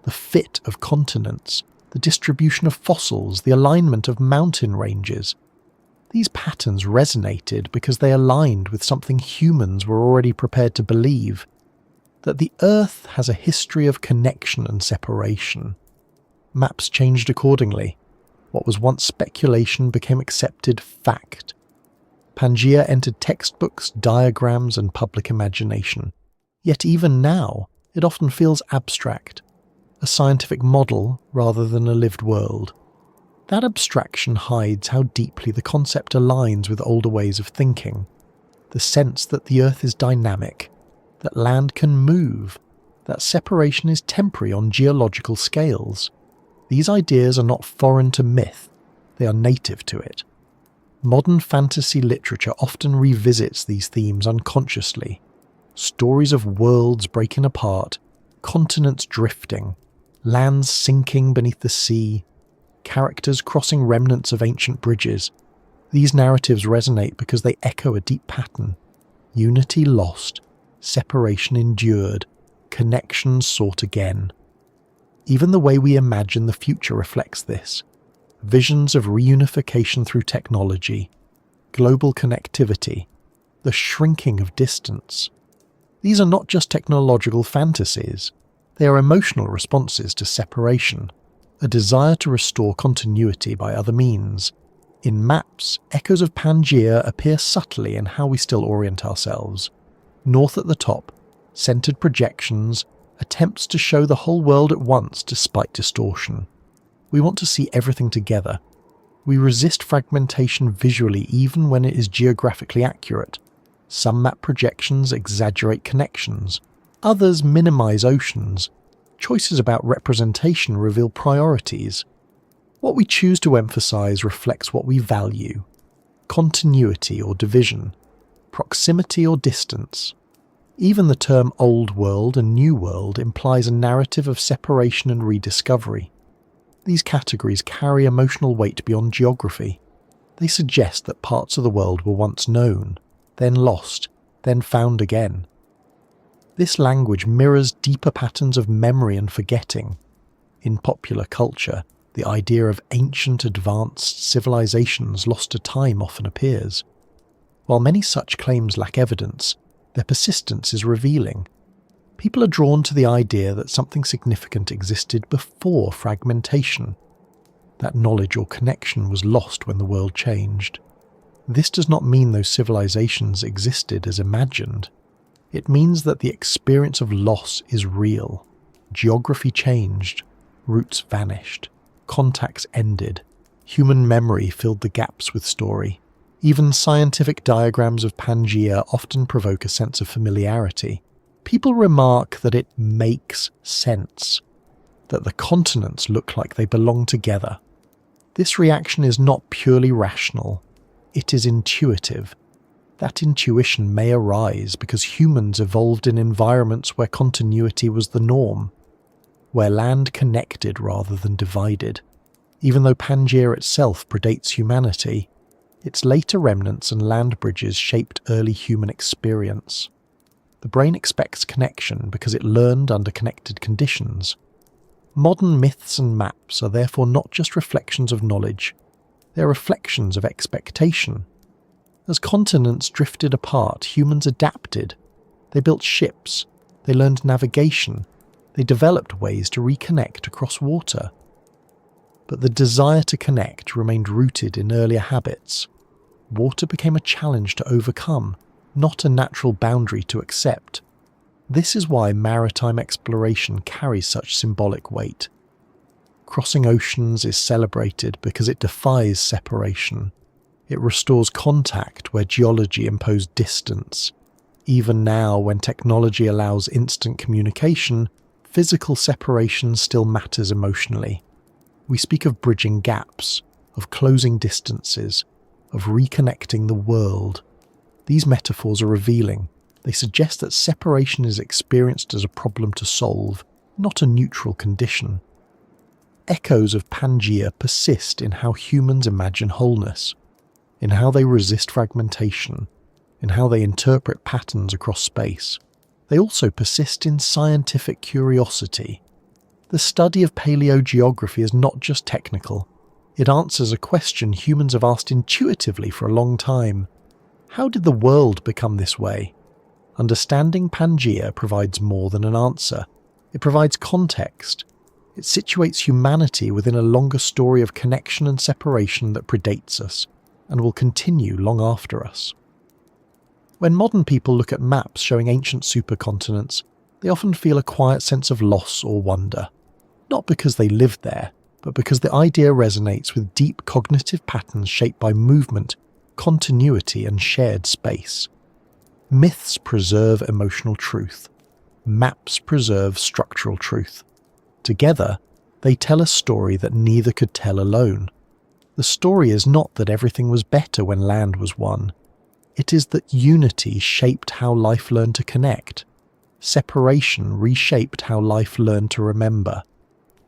The fit of continents, the distribution of fossils, the alignment of mountain ranges. These patterns resonated because they aligned with something humans were already prepared to believe, that the Earth has a history of connection and separation. Maps changed accordingly. What was once speculation became accepted fact. Pangea entered textbooks, diagrams, and public imagination. Yet even now, it often feels abstract, a scientific model rather than a lived world. That abstraction hides how deeply the concept aligns with older ways of thinking. The sense that the Earth is dynamic, that land can move, that separation is temporary on geological scales. These ideas are not foreign to myth, they are native to it. Modern fantasy literature often revisits these themes unconsciously. Stories of worlds breaking apart, continents drifting, lands sinking beneath the sea, characters crossing remnants of ancient bridges. These narratives resonate because they echo a deep pattern. Unity lost, separation endured, connection sought again. Even the way we imagine the future reflects this. Visions of reunification through technology, global connectivity, the shrinking of distance. These are not just technological fantasies, they are emotional responses to separation, a desire to restore continuity by other means. In maps, echoes of Pangea appear subtly in how we still orient ourselves. North at the top, centered projections, attempts to show the whole world at once despite distortion. We want to see everything together. We resist fragmentation visually even when it is geographically accurate. Some map projections exaggerate connections. Others minimize oceans. Choices about representation reveal priorities. What we choose to emphasize reflects what we value: continuity or division, proximity or distance. Even the term Old World and New World implies a narrative of separation and rediscovery. These categories carry emotional weight beyond geography. They suggest that parts of the world were once known, then lost, then found again. This language mirrors deeper patterns of memory and forgetting. In popular culture, the idea of ancient advanced civilizations lost to time often appears. While many such claims lack evidence, their persistence is revealing. People are drawn to the idea that something significant existed before fragmentation, that knowledge or connection was lost when the world changed. This does not mean those civilizations existed as imagined. It means that the experience of loss is real. Geography changed, roots vanished, contacts ended, human memory filled the gaps with story. Even scientific diagrams of Pangea often provoke a sense of familiarity. People remark that it makes sense, that the continents look like they belong together. This reaction is not purely rational, it is intuitive. That intuition may arise because humans evolved in environments where continuity was the norm, where land connected rather than divided. Even though Pangea itself predates humanity, its later remnants and land bridges shaped early human experience. The brain expects connection because it learned under connected conditions. Modern myths and maps are therefore not just reflections of knowledge, they are reflections of expectation. As continents drifted apart, humans adapted. They built ships, they learned navigation, they developed ways to reconnect across water. But the desire to connect remained rooted in earlier habits. Water became a challenge to overcome, not a natural boundary to accept. This is why maritime exploration carries such symbolic weight. Crossing oceans is celebrated because it defies separation. It restores contact where geology imposed distance. Even now, when technology allows instant communication, physical separation still matters emotionally. We speak of bridging gaps, of closing distances, of reconnecting the world. These metaphors are revealing. They suggest that separation is experienced as a problem to solve, not a neutral condition. Echoes of Pangea persist in how humans imagine wholeness, in how they resist fragmentation, in how they interpret patterns across space. They also persist in scientific curiosity. The study of paleogeography is not just technical. It answers a question humans have asked intuitively for a long time. How did the world become this way? Understanding Pangea provides more than an answer. It provides context. It situates humanity within a longer story of connection and separation that predates us, and will continue long after us. When modern people look at maps showing ancient supercontinents, they often feel a quiet sense of loss or wonder. Not because they lived there, but because the idea resonates with deep cognitive patterns shaped by movement, continuity, and shared space. Myths preserve emotional truth. Maps preserve structural truth. Together, they tell a story that neither could tell alone. The story is not that everything was better when land was won. It is that unity shaped how life learned to connect. Separation reshaped how life learned to remember.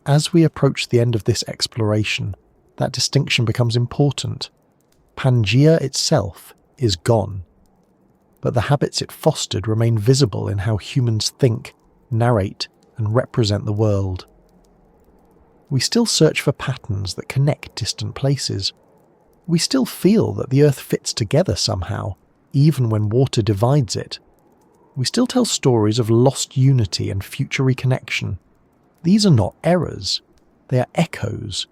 As we approach the end of this exploration, that distinction becomes important. Pangea itself is gone, but the habits it fostered remain visible in how humans think, narrate, and represent the world. We still search for patterns that connect distant places. We still feel that the Earth fits together somehow, even when water divides it. We still tell stories of lost unity and future reconnection. These are not errors, they are echoes.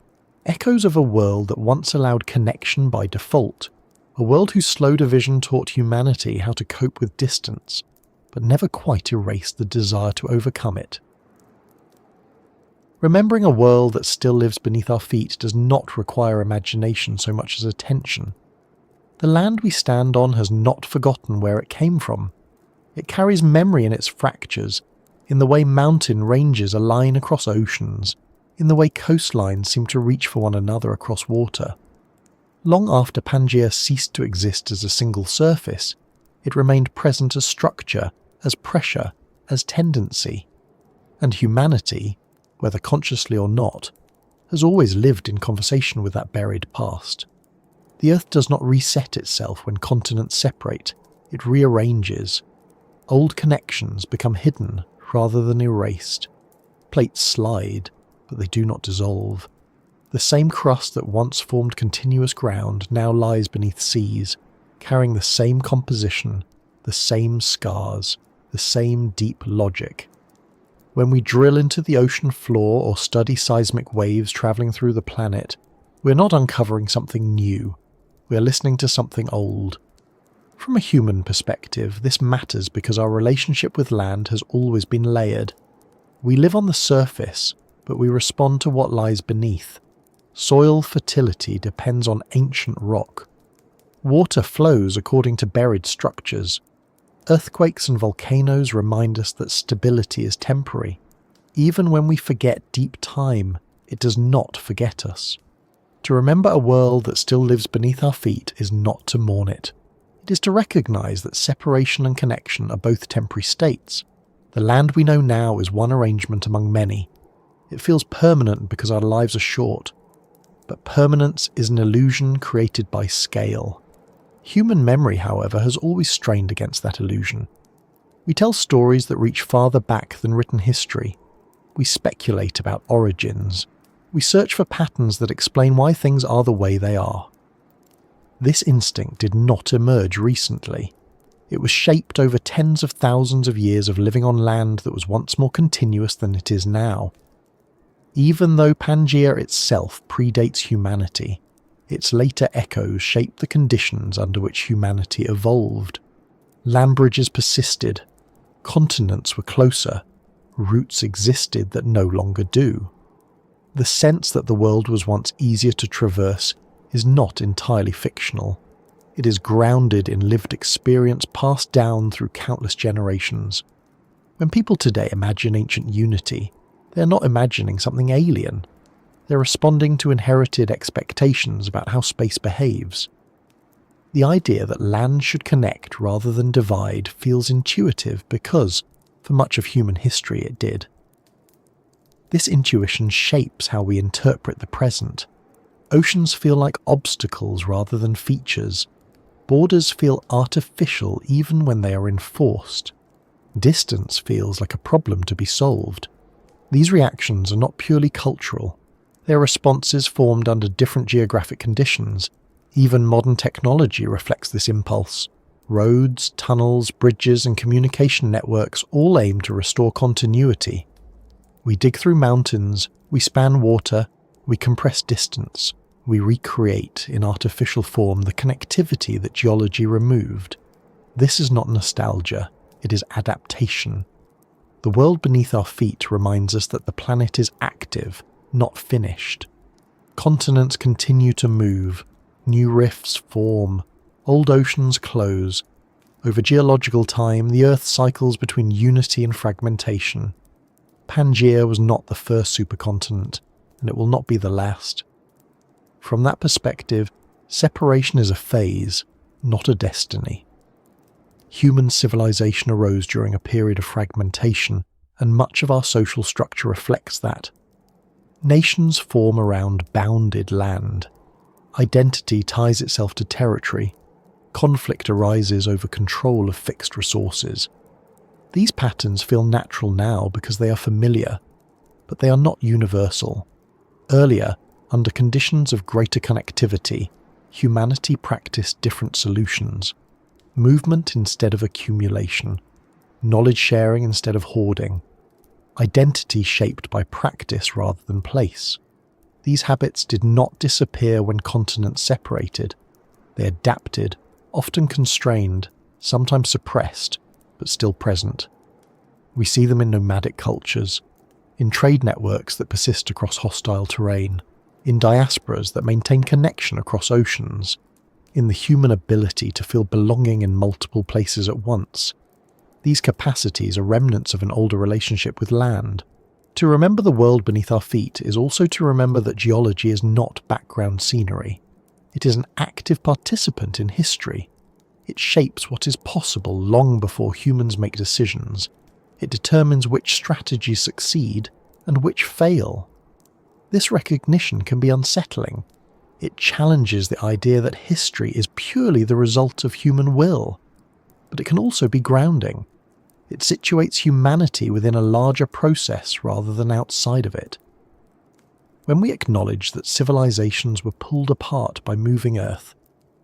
Echoes of a world that once allowed connection by default, a world whose slow division taught humanity how to cope with distance, but never quite erased the desire to overcome it. Remembering a world that still lives beneath our feet does not require imagination so much as attention. The land we stand on has not forgotten where it came from. It carries memory in its fractures, in the way mountain ranges align across oceans, in the way coastlines seem to reach for one another across water. Long after Pangea ceased to exist as a single surface, it remained present as structure, as pressure, as tendency. And humanity, whether consciously or not, has always lived in conversation with that buried past. The Earth does not reset itself when continents separate, it rearranges. Old connections become hidden rather than erased. Plates slide, but they do not dissolve. The same crust that once formed continuous ground now lies beneath seas, carrying the same composition, the same scars, the same deep logic. When we drill into the ocean floor or study seismic waves travelling through the planet, we're not uncovering something new, we're listening to something old. From a human perspective, this matters because our relationship with land has always been layered. We live on the surface, but we respond to what lies beneath. Soil fertility depends on ancient rock. Water flows according to buried structures. Earthquakes and volcanoes remind us that stability is temporary. Even when we forget deep time, it does not forget us. To remember a world that still lives beneath our feet is not to mourn it. It is to recognise that separation and connection are both temporary states. The land we know now is one arrangement among many. It feels permanent because our lives are short. But permanence is an illusion created by scale. Human memory, however, has always strained against that illusion. We tell stories that reach farther back than written history. We speculate about origins. We search for patterns that explain why things are the way they are. This instinct did not emerge recently. It was shaped over tens of thousands of years of living on land that was once more continuous than it is now. Even though Pangea itself predates humanity, its later echoes shape the conditions under which humanity evolved. Land bridges persisted, continents were closer, roots existed that no longer do. The sense that the world was once easier to traverse is not entirely fictional. It is grounded in lived experience passed down through countless generations. When people today imagine ancient unity, they are not imagining something alien. They're responding to inherited expectations about how space behaves. The idea that land should connect rather than divide feels intuitive because, for much of human history, it did. This intuition shapes how we interpret the present. Oceans feel like obstacles rather than features. Borders feel artificial even when they are enforced. Distance feels like a problem to be solved. These reactions are not purely cultural. They are responses formed under different geographic conditions. Even modern technology reflects this impulse. Roads, tunnels, bridges, and communication networks all aim to restore continuity. We dig through mountains, we span water, we compress distance, we recreate in artificial form the connectivity that geology removed. This is not nostalgia, it is adaptation. The world beneath our feet reminds us that the planet is active, not finished. Continents continue to move, new rifts form, old oceans close. Over geological time, the Earth cycles between unity and fragmentation. Pangea was not the first supercontinent, and it will not be the last. From that perspective, separation is a phase, not a destiny. Human civilization arose during a period of fragmentation, and much of our social structure reflects that. Nations form around bounded land. Identity ties itself to territory. Conflict arises over control of fixed resources. These patterns feel natural now because they are familiar, but they are not universal. Earlier, under conditions of greater connectivity, humanity practiced different solutions. Movement instead of accumulation. Knowledge sharing instead of hoarding. Identity shaped by practice rather than place. These habits did not disappear when continents separated. They adapted, often constrained, sometimes suppressed, but still present. We see them in nomadic cultures, in trade networks that persist across hostile terrain, in diasporas that maintain connection across oceans, in the human ability to feel belonging in multiple places at once. These capacities are remnants of an older relationship with land. To remember the world beneath our feet is also to remember that geology is not background scenery. It is an active participant in history. It shapes what is possible long before humans make decisions. It determines which strategies succeed and which fail. This recognition can be unsettling. It challenges the idea that history is purely the result of human will. But it can also be grounding. It situates humanity within a larger process rather than outside of it. When we acknowledge that civilizations were pulled apart by moving Earth,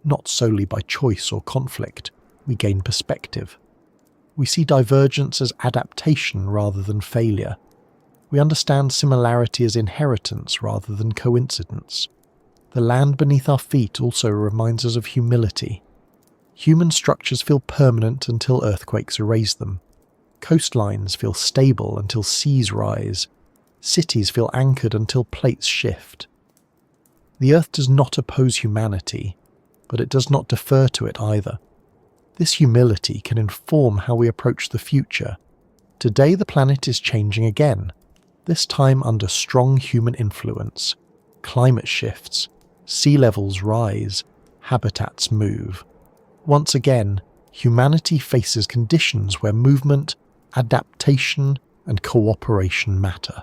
not solely by choice or conflict, we gain perspective. We see divergence as adaptation rather than failure. We understand similarity as inheritance rather than coincidence. The land beneath our feet also reminds us of humility. Human structures feel permanent until earthquakes erase them. Coastlines feel stable until seas rise. Cities feel anchored until plates shift. The Earth does not oppose humanity, but it does not defer to it either. This humility can inform how we approach the future. Today the planet is changing again, this time under strong human influence. Climate shifts, sea levels rise, habitats move. Once again, humanity faces conditions where movement, adaptation, and cooperation matter.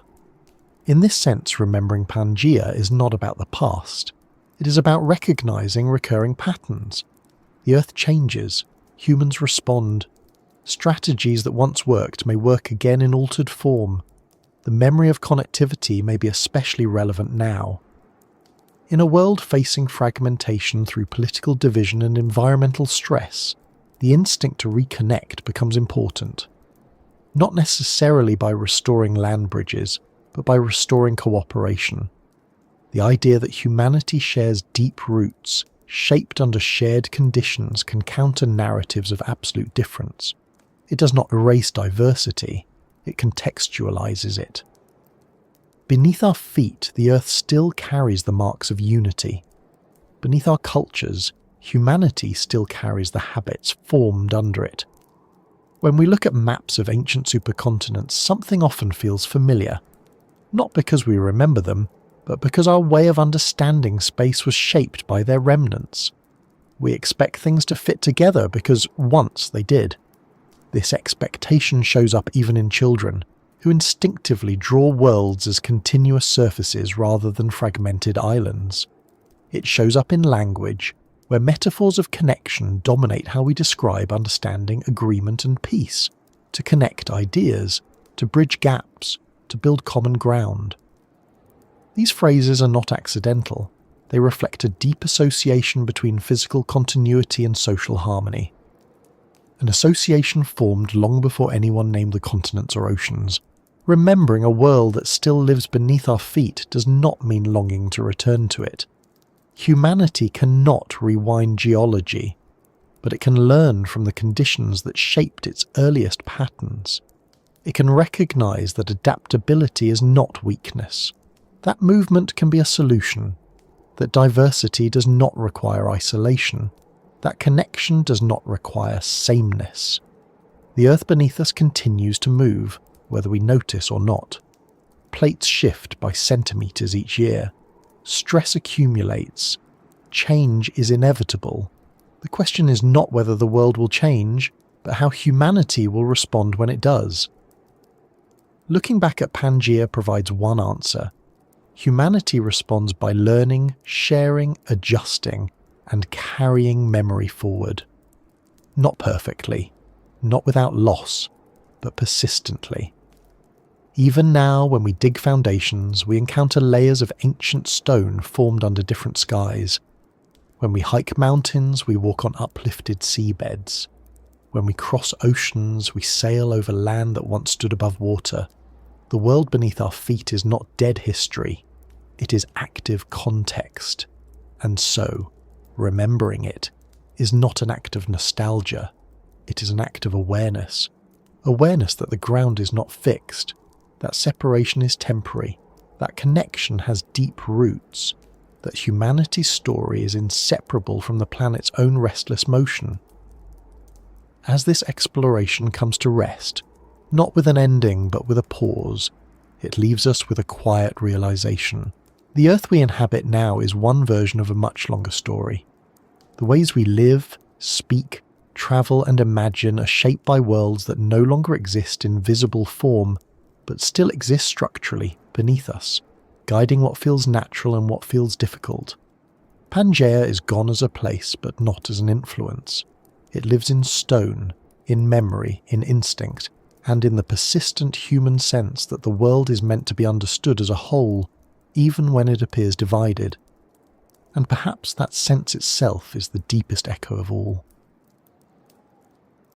In this sense, remembering Pangea is not about the past. It is about recognizing recurring patterns. The Earth changes, humans respond. Strategies that once worked may work again in altered form. The memory of connectivity may be especially relevant now. In a world facing fragmentation through political division and environmental stress, the instinct to reconnect becomes important. Not necessarily by restoring land bridges, but by restoring cooperation. The idea that humanity shares deep roots, shaped under shared conditions, can counter narratives of absolute difference. It does not erase diversity, it contextualizes it. Beneath our feet, the Earth still carries the marks of unity. Beneath our cultures, humanity still carries the habits formed under it. When we look at maps of ancient supercontinents, something often feels familiar. Not because we remember them, but because our way of understanding space was shaped by their remnants. We expect things to fit together because once they did. This expectation shows up even in children, who instinctively draw worlds as continuous surfaces rather than fragmented islands. It shows up in language, where metaphors of connection dominate how we describe understanding, agreement, and peace, to connect ideas, to bridge gaps, to build common ground. These phrases are not accidental. They reflect a deep association between physical continuity and social harmony. An association formed long before anyone named the continents or oceans. Remembering a world that still lives beneath our feet does not mean longing to return to it. Humanity cannot rewind geology, but it can learn from the conditions that shaped its earliest patterns. It can recognize that adaptability is not weakness, that movement can be a solution, that diversity does not require isolation, that connection does not require sameness. The Earth beneath us continues to move, whether we notice or not. Plates shift by centimeters each year. Stress accumulates. Change is inevitable. The question is not whether the world will change, but how humanity will respond when it does. Looking back at Pangea provides one answer. Humanity responds by learning, sharing, adjusting, and carrying memory forward. Not perfectly, not without loss, but persistently. Even now, when we dig foundations, we encounter layers of ancient stone formed under different skies. When we hike mountains, we walk on uplifted seabeds. When we cross oceans, we sail over land that once stood above water. The world beneath our feet is not dead history. It is active context. And so, remembering it is not an act of nostalgia. It is an act of awareness. Awareness that the ground is not fixed, that separation is temporary, that connection has deep roots, that humanity's story is inseparable from the planet's own restless motion. As this exploration comes to rest, not with an ending but with a pause, it leaves us with a quiet realization. The Earth we inhabit now is one version of a much longer story. The ways we live, speak, travel and imagine are shaped by worlds that no longer exist in visible form, but still exist structurally beneath us, guiding what feels natural and what feels difficult. Pangea is gone as a place, but not as an influence. It lives in stone, in memory, in instinct, and in the persistent human sense that the world is meant to be understood as a whole, even when it appears divided. And perhaps that sense itself is the deepest echo of all.